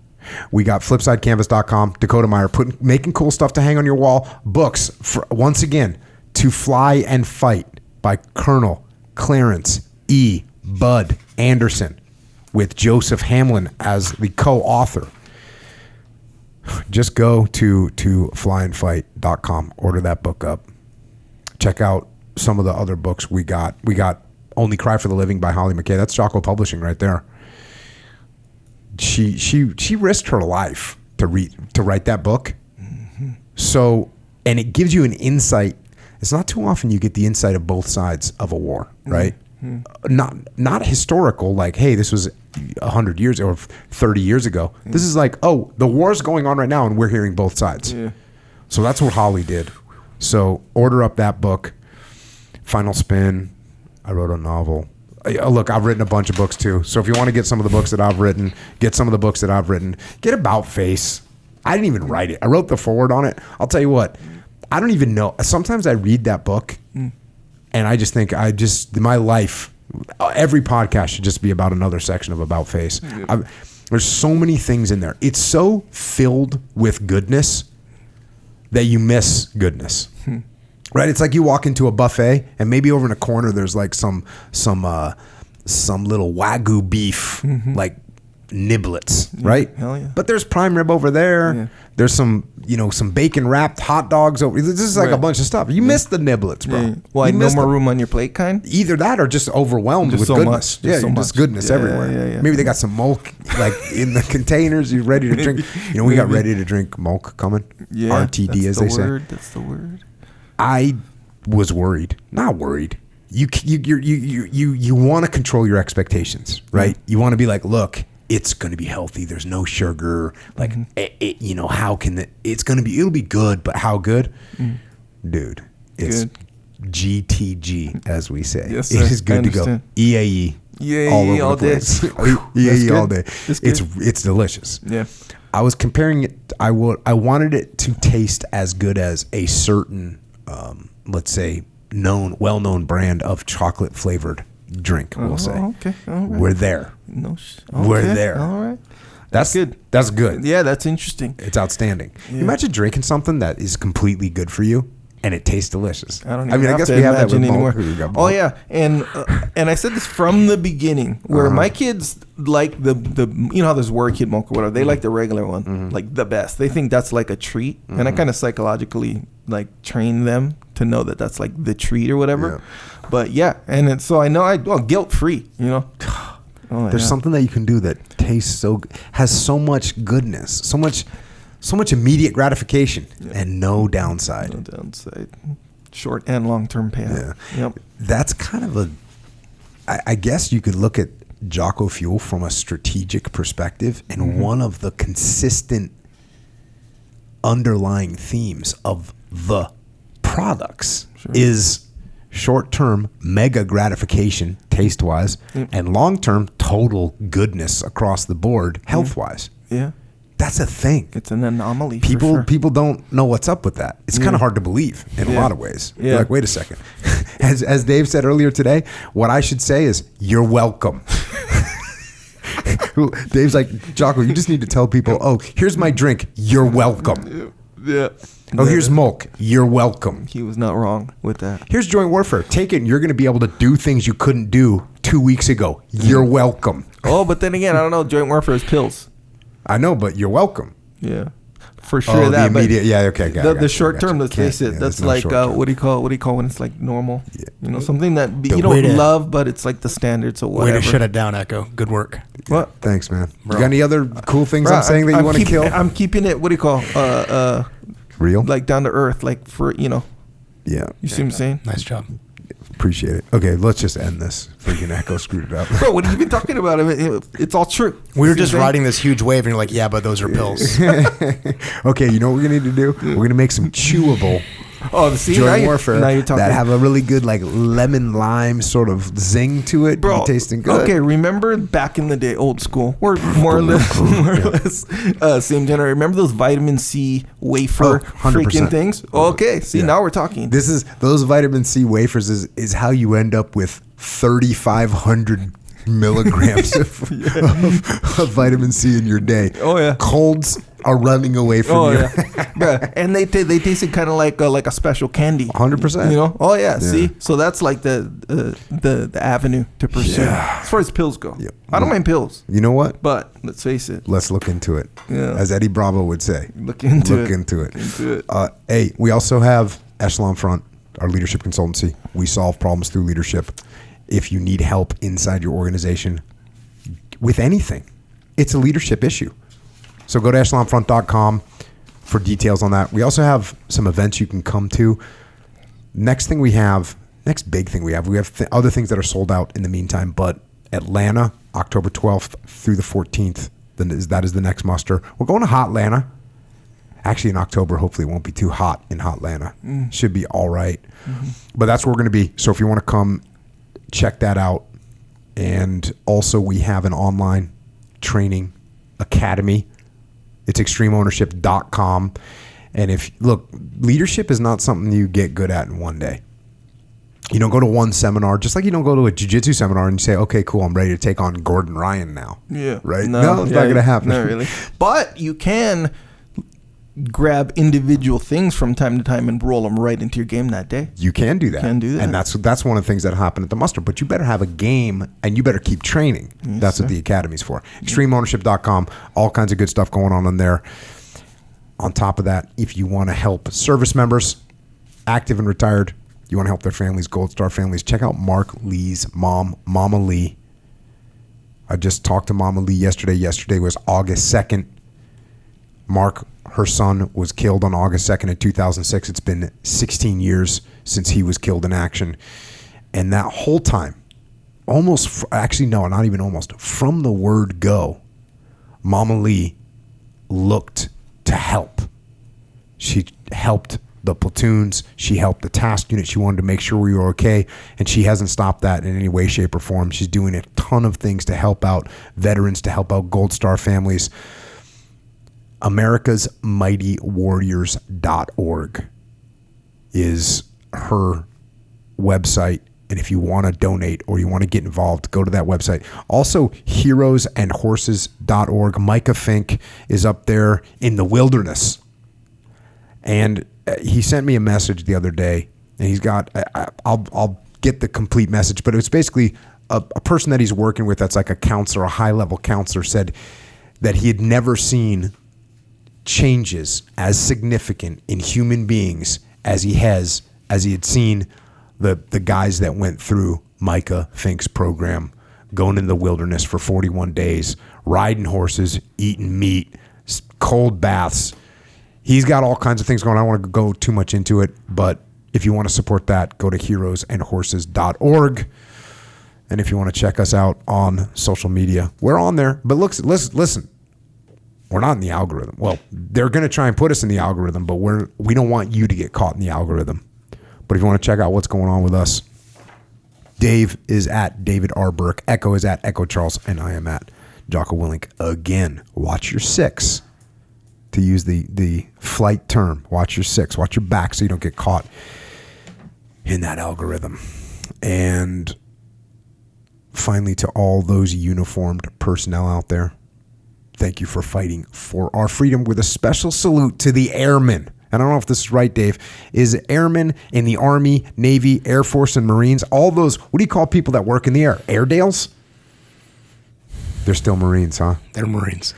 [SPEAKER 1] We got flipsidecanvas.com, Dakota Meyer, making cool stuff to hang on your wall. Books, once again, To Fly and Fight by Colonel Clarence E. Bud Anderson with Joseph Hamlin as the co-author. Just go to flyandfight.com, order that book up. Check out some of the other books we got. We got Only Cry for the Living by Holly McKay. That's Jocko Publishing right there. She risked her life to write that book. Mm-hmm. So, and it gives you an insight. It's not too often you get the insight of both sides of a war, right? Mm-hmm. Not historical, like, hey, this was 100 years or 30 years ago. Mm-hmm. This is like, oh, the war's going on right now and we're hearing both sides. Yeah. So that's what Holly did. So order up that book. Final Spin. I wrote a novel. Look, I've written a bunch of books too. So if you want to get some of the books that I've written, get some of the books that I've written. Get About Face. I didn't even write it. I wrote the foreword on it. I'll tell you what. I don't even know. Sometimes I read that book and I just think my life, every podcast should just be about another section of About Face. There's so many things in there. It's so filled with goodness that you miss goodness. Right? It's like you walk into a buffet and maybe over in a corner there's like some little Wagyu beef, like niblets, right?
[SPEAKER 4] Hell yeah.
[SPEAKER 1] But there's prime rib over there. Yeah. There's some bacon wrapped hot dogs over. This is like a bunch of stuff. You miss the niblets, bro.
[SPEAKER 4] Yeah. Why, no more room on your plate kind?
[SPEAKER 1] Either that or just overwhelmed with
[SPEAKER 4] so
[SPEAKER 1] goodness.
[SPEAKER 4] Much.
[SPEAKER 1] Just goodness everywhere.
[SPEAKER 4] Yeah.
[SPEAKER 1] Maybe they got some milk like in the containers. You ready to drink? We got ready to drink milk coming.
[SPEAKER 4] Yeah,
[SPEAKER 1] RTD as they say.
[SPEAKER 4] That's the word.
[SPEAKER 1] I was worried. Not worried. You want to control your expectations, right? You want to be like, look, it's going to be healthy. There's no sugar. Like, how can it'll be good, but how good? Dude, it's good. GTG, as we say.
[SPEAKER 4] Yes, sir.
[SPEAKER 1] It is good to go. EAE.
[SPEAKER 4] EAE all day.
[SPEAKER 1] EAE all day. It's delicious.
[SPEAKER 4] Yeah.
[SPEAKER 1] I was comparing it. I wanted it to taste as good as a certain, let's say, well-known brand of chocolate flavored drink, we'll say.
[SPEAKER 4] Okay. All right.
[SPEAKER 1] We're there.
[SPEAKER 4] Okay.
[SPEAKER 1] We're there.
[SPEAKER 4] All right.
[SPEAKER 1] That's good. That's good.
[SPEAKER 4] Yeah, that's interesting.
[SPEAKER 1] It's outstanding.
[SPEAKER 4] Yeah.
[SPEAKER 1] Imagine drinking something that is completely good for you and it tastes delicious.
[SPEAKER 4] I don't even
[SPEAKER 1] I
[SPEAKER 4] have
[SPEAKER 1] guess
[SPEAKER 4] to
[SPEAKER 1] we have that with
[SPEAKER 4] imagine
[SPEAKER 1] malt.
[SPEAKER 4] anymore. Oh yeah, and I said this from the beginning, where my kids like the you know how there's Warrior Kid Mocha, whatever. They like the regular one, like the best. They think that's like a treat, and I kind of psychologically like train them to know that that's like the treat or whatever.
[SPEAKER 1] Yeah.
[SPEAKER 4] But yeah, and so I know guilt free, you know.
[SPEAKER 1] There's something that you can do that tastes has so much goodness, so much immediate gratification and no downside.
[SPEAKER 4] No downside. Short and long-term payout.
[SPEAKER 1] Yeah.
[SPEAKER 4] Yep.
[SPEAKER 1] That's kind of I guess you could look at Jocko Fuel from a strategic perspective, and one of the consistent underlying themes of the products is short-term mega gratification taste-wise and long-term total goodness across the board health-wise.
[SPEAKER 4] Yeah.
[SPEAKER 1] That's a thing.
[SPEAKER 4] It's an anomaly.
[SPEAKER 1] People don't know what's up with that. It's kind of hard to believe in a lot of ways.
[SPEAKER 4] Yeah.
[SPEAKER 1] You're like, wait a second. As Dave said earlier today, what I should say is, you're welcome. Dave's like, Jocko, you just need to tell people, oh, here's my drink. You're welcome.
[SPEAKER 4] Yeah.
[SPEAKER 1] Oh, here's Mulk. You're welcome.
[SPEAKER 4] He was not wrong with that.
[SPEAKER 1] Here's Joint Warfare. Take it and you're going to be able to do things you couldn't do 2 weeks ago. You're welcome.
[SPEAKER 4] Oh, but then again, I don't know. Joint Warfare is pills.
[SPEAKER 1] I know, but you're welcome.
[SPEAKER 4] Yeah. For sure that.
[SPEAKER 1] The immediate, yeah, okay, got
[SPEAKER 4] the short term, let's face it, that's like, what do you call when it's like normal? Yeah. You know, something that you don't love, but it's like the standards or whatever.
[SPEAKER 2] Way to shut it down, Echo. Good work.
[SPEAKER 4] What?
[SPEAKER 1] Thanks, man. Bro. You got any other cool things I'm saying that you want to kill?
[SPEAKER 4] I'm keeping it, what do you call,
[SPEAKER 1] real?
[SPEAKER 4] Like down to earth, like for, you know.
[SPEAKER 1] Yeah.
[SPEAKER 4] You see what I'm saying?
[SPEAKER 2] Nice job.
[SPEAKER 1] Appreciate it. Okay, let's just end this. Freaking Echo screwed it up.
[SPEAKER 4] Bro, what have you been talking about? I mean, it's all true.
[SPEAKER 2] We were just riding this huge wave, and you're like, yeah, but those are pills.
[SPEAKER 1] Okay, you know what we're going to need to do? We're going to make some chewable
[SPEAKER 4] Joint
[SPEAKER 1] Warfare that have a really good like lemon lime sort of zing to it.
[SPEAKER 4] Bro,
[SPEAKER 1] tasting good.
[SPEAKER 4] Okay, remember back in the day, old school, we're more or less same generation. Remember those vitamin C wafer freaking things? Okay, see, now we're talking.
[SPEAKER 1] Those vitamin C wafers is how you end up with 3,500 milligrams of vitamin C in your day.
[SPEAKER 4] Oh yeah,
[SPEAKER 1] colds are running away from you.
[SPEAKER 4] Yeah. And they tasted kind of like a special candy.
[SPEAKER 1] 100%.
[SPEAKER 4] You know? Oh yeah. See, so that's like the avenue to pursue as far as pills go. Yep. I don't mind pills.
[SPEAKER 1] You know what?
[SPEAKER 4] But let's face it.
[SPEAKER 1] Let's look into it.
[SPEAKER 4] Yeah.
[SPEAKER 1] As Eddie Bravo would say.
[SPEAKER 4] Look into
[SPEAKER 1] it. Hey, we also have Echelon Front, our leadership consultancy. We solve problems through leadership. If you need help inside your organization with anything, it's a leadership issue. So go to echelonfront.com for details on that. We also have some events you can come to. Next big thing we have, other things that are sold out in the meantime, but Atlanta, October 12th through the 14th, that is the next muster. We're going to Hotlanta. Actually, in October, hopefully it won't be too hot in Hotlanta. Should be all right. But that's where we're going to be. So if you want to come, check that out. And also we have an online training academy. It's extremeownership.com. And leadership is not something you get good at in one day. You don't go to one seminar, just like you don't go to a jiu-jitsu seminar and you say, okay, cool, I'm ready to take on Gordon Ryan now.
[SPEAKER 4] Yeah.
[SPEAKER 1] Right? No, it's not going to happen.
[SPEAKER 4] Not really. But you can grab individual things from time to time and roll them right into your game that day.
[SPEAKER 1] You can do that. And that's one of the things that happen at the muster. But you better have a game and you better keep training. Yes, that's what the academy's for. Extremeownership.com. All kinds of good stuff going on in there. On top of that, if you want to help service members, active and retired, you want to help their families, Gold Star families, check out Mark Lee's mom, Mama Lee. I just talked to Mama Lee yesterday. Yesterday was August 2nd. Mark, her son, was killed on August 2nd in 2006. It's been 16 years since he was killed in action. And that whole time, from the word go, Mama Lee looked to help. She helped the platoons. She helped the task unit. She wanted to make sure we were okay. And she hasn't stopped that in any way, shape, or form. She's doing a ton of things to help out veterans, to help out Gold Star families. AmericasMightyWarriors.org is her website. And if you want to donate or you want to get involved, go to that website. Also, heroesandhorses.org. Micah Fink is up there in the wilderness. And he sent me a message the other day, and he's got, I'll get the complete message, but it was basically a person that he's working with that's like a counselor, a high-level counselor, said that he had never seen changes as significant in human beings as he had seen the guys that went through Micah Fink's program, going in the wilderness for 41 days, riding horses, eating meat, cold baths. He's got all kinds of things going on. I don't want to go too much into it, but if you want to support that, go to heroesandhorses.org. And if you want to check us out on social media, we're on there. But listen, we're not in the algorithm. Well, they're going to try and put us in the algorithm, but we don't want you to get caught in the algorithm. But if you want to check out what's going on with us, Dave is at David R. Burke, Echo is at Echo Charles, and I am at Jocko Willink. Again, watch your six, to use the flight term. Watch your six. Watch your back so you don't get caught in that algorithm. And finally, to all those uniformed personnel out there, thank you for fighting for our freedom, with a special salute to the airmen. I don't know if this is right, Dave. Is airmen in the Army, Navy, Air Force, and Marines, all those, what do you call people that work in the air? Airedales? They're still Marines, huh?
[SPEAKER 2] They're Marines.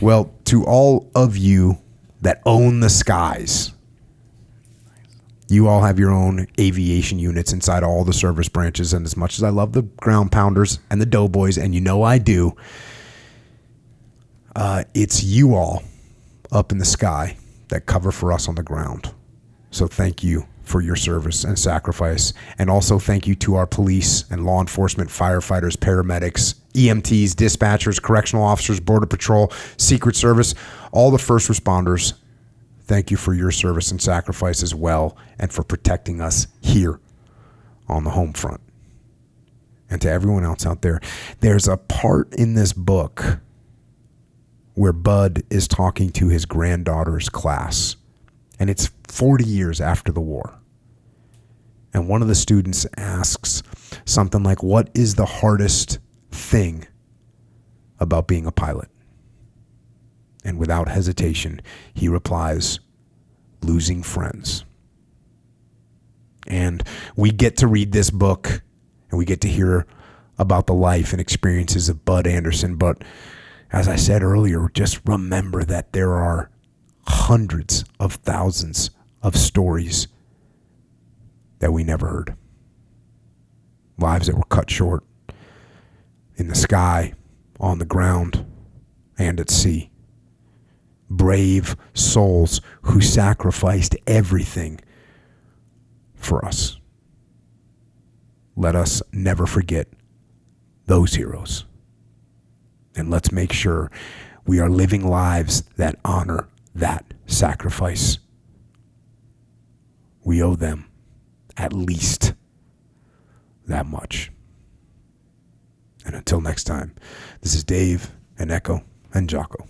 [SPEAKER 1] Well, to all of you that own the skies, you all have your own aviation units inside all the service branches. And as much as I love the ground pounders and the doughboys, and you know I do, it's you all up in the sky that cover for us on the ground. So thank you for your service and sacrifice. And also thank you to our police and law enforcement, firefighters, paramedics, EMTs, dispatchers, correctional officers, Border Patrol, Secret Service, all the first responders. Thank you for your service and sacrifice as well, and for protecting us here on the home front. And to everyone else out there, there's a part in this book where Bud is talking to his granddaughter's class, and it's 40 years after the war. And one of the students asks something like, what is the hardest thing about being a pilot? And without hesitation, he replies, losing friends. And we get to read this book, and we get to hear about the life and experiences of Bud Anderson, but as I said earlier, just remember that there are hundreds of thousands of stories that we never heard. Lives that were cut short in the sky, on the ground, and at sea. Brave souls who sacrificed everything for us. Let us never forget those heroes. And let's make sure we are living lives that honor that sacrifice. We owe them at least that much. And until next time, this is Dave and Echo and Jocko.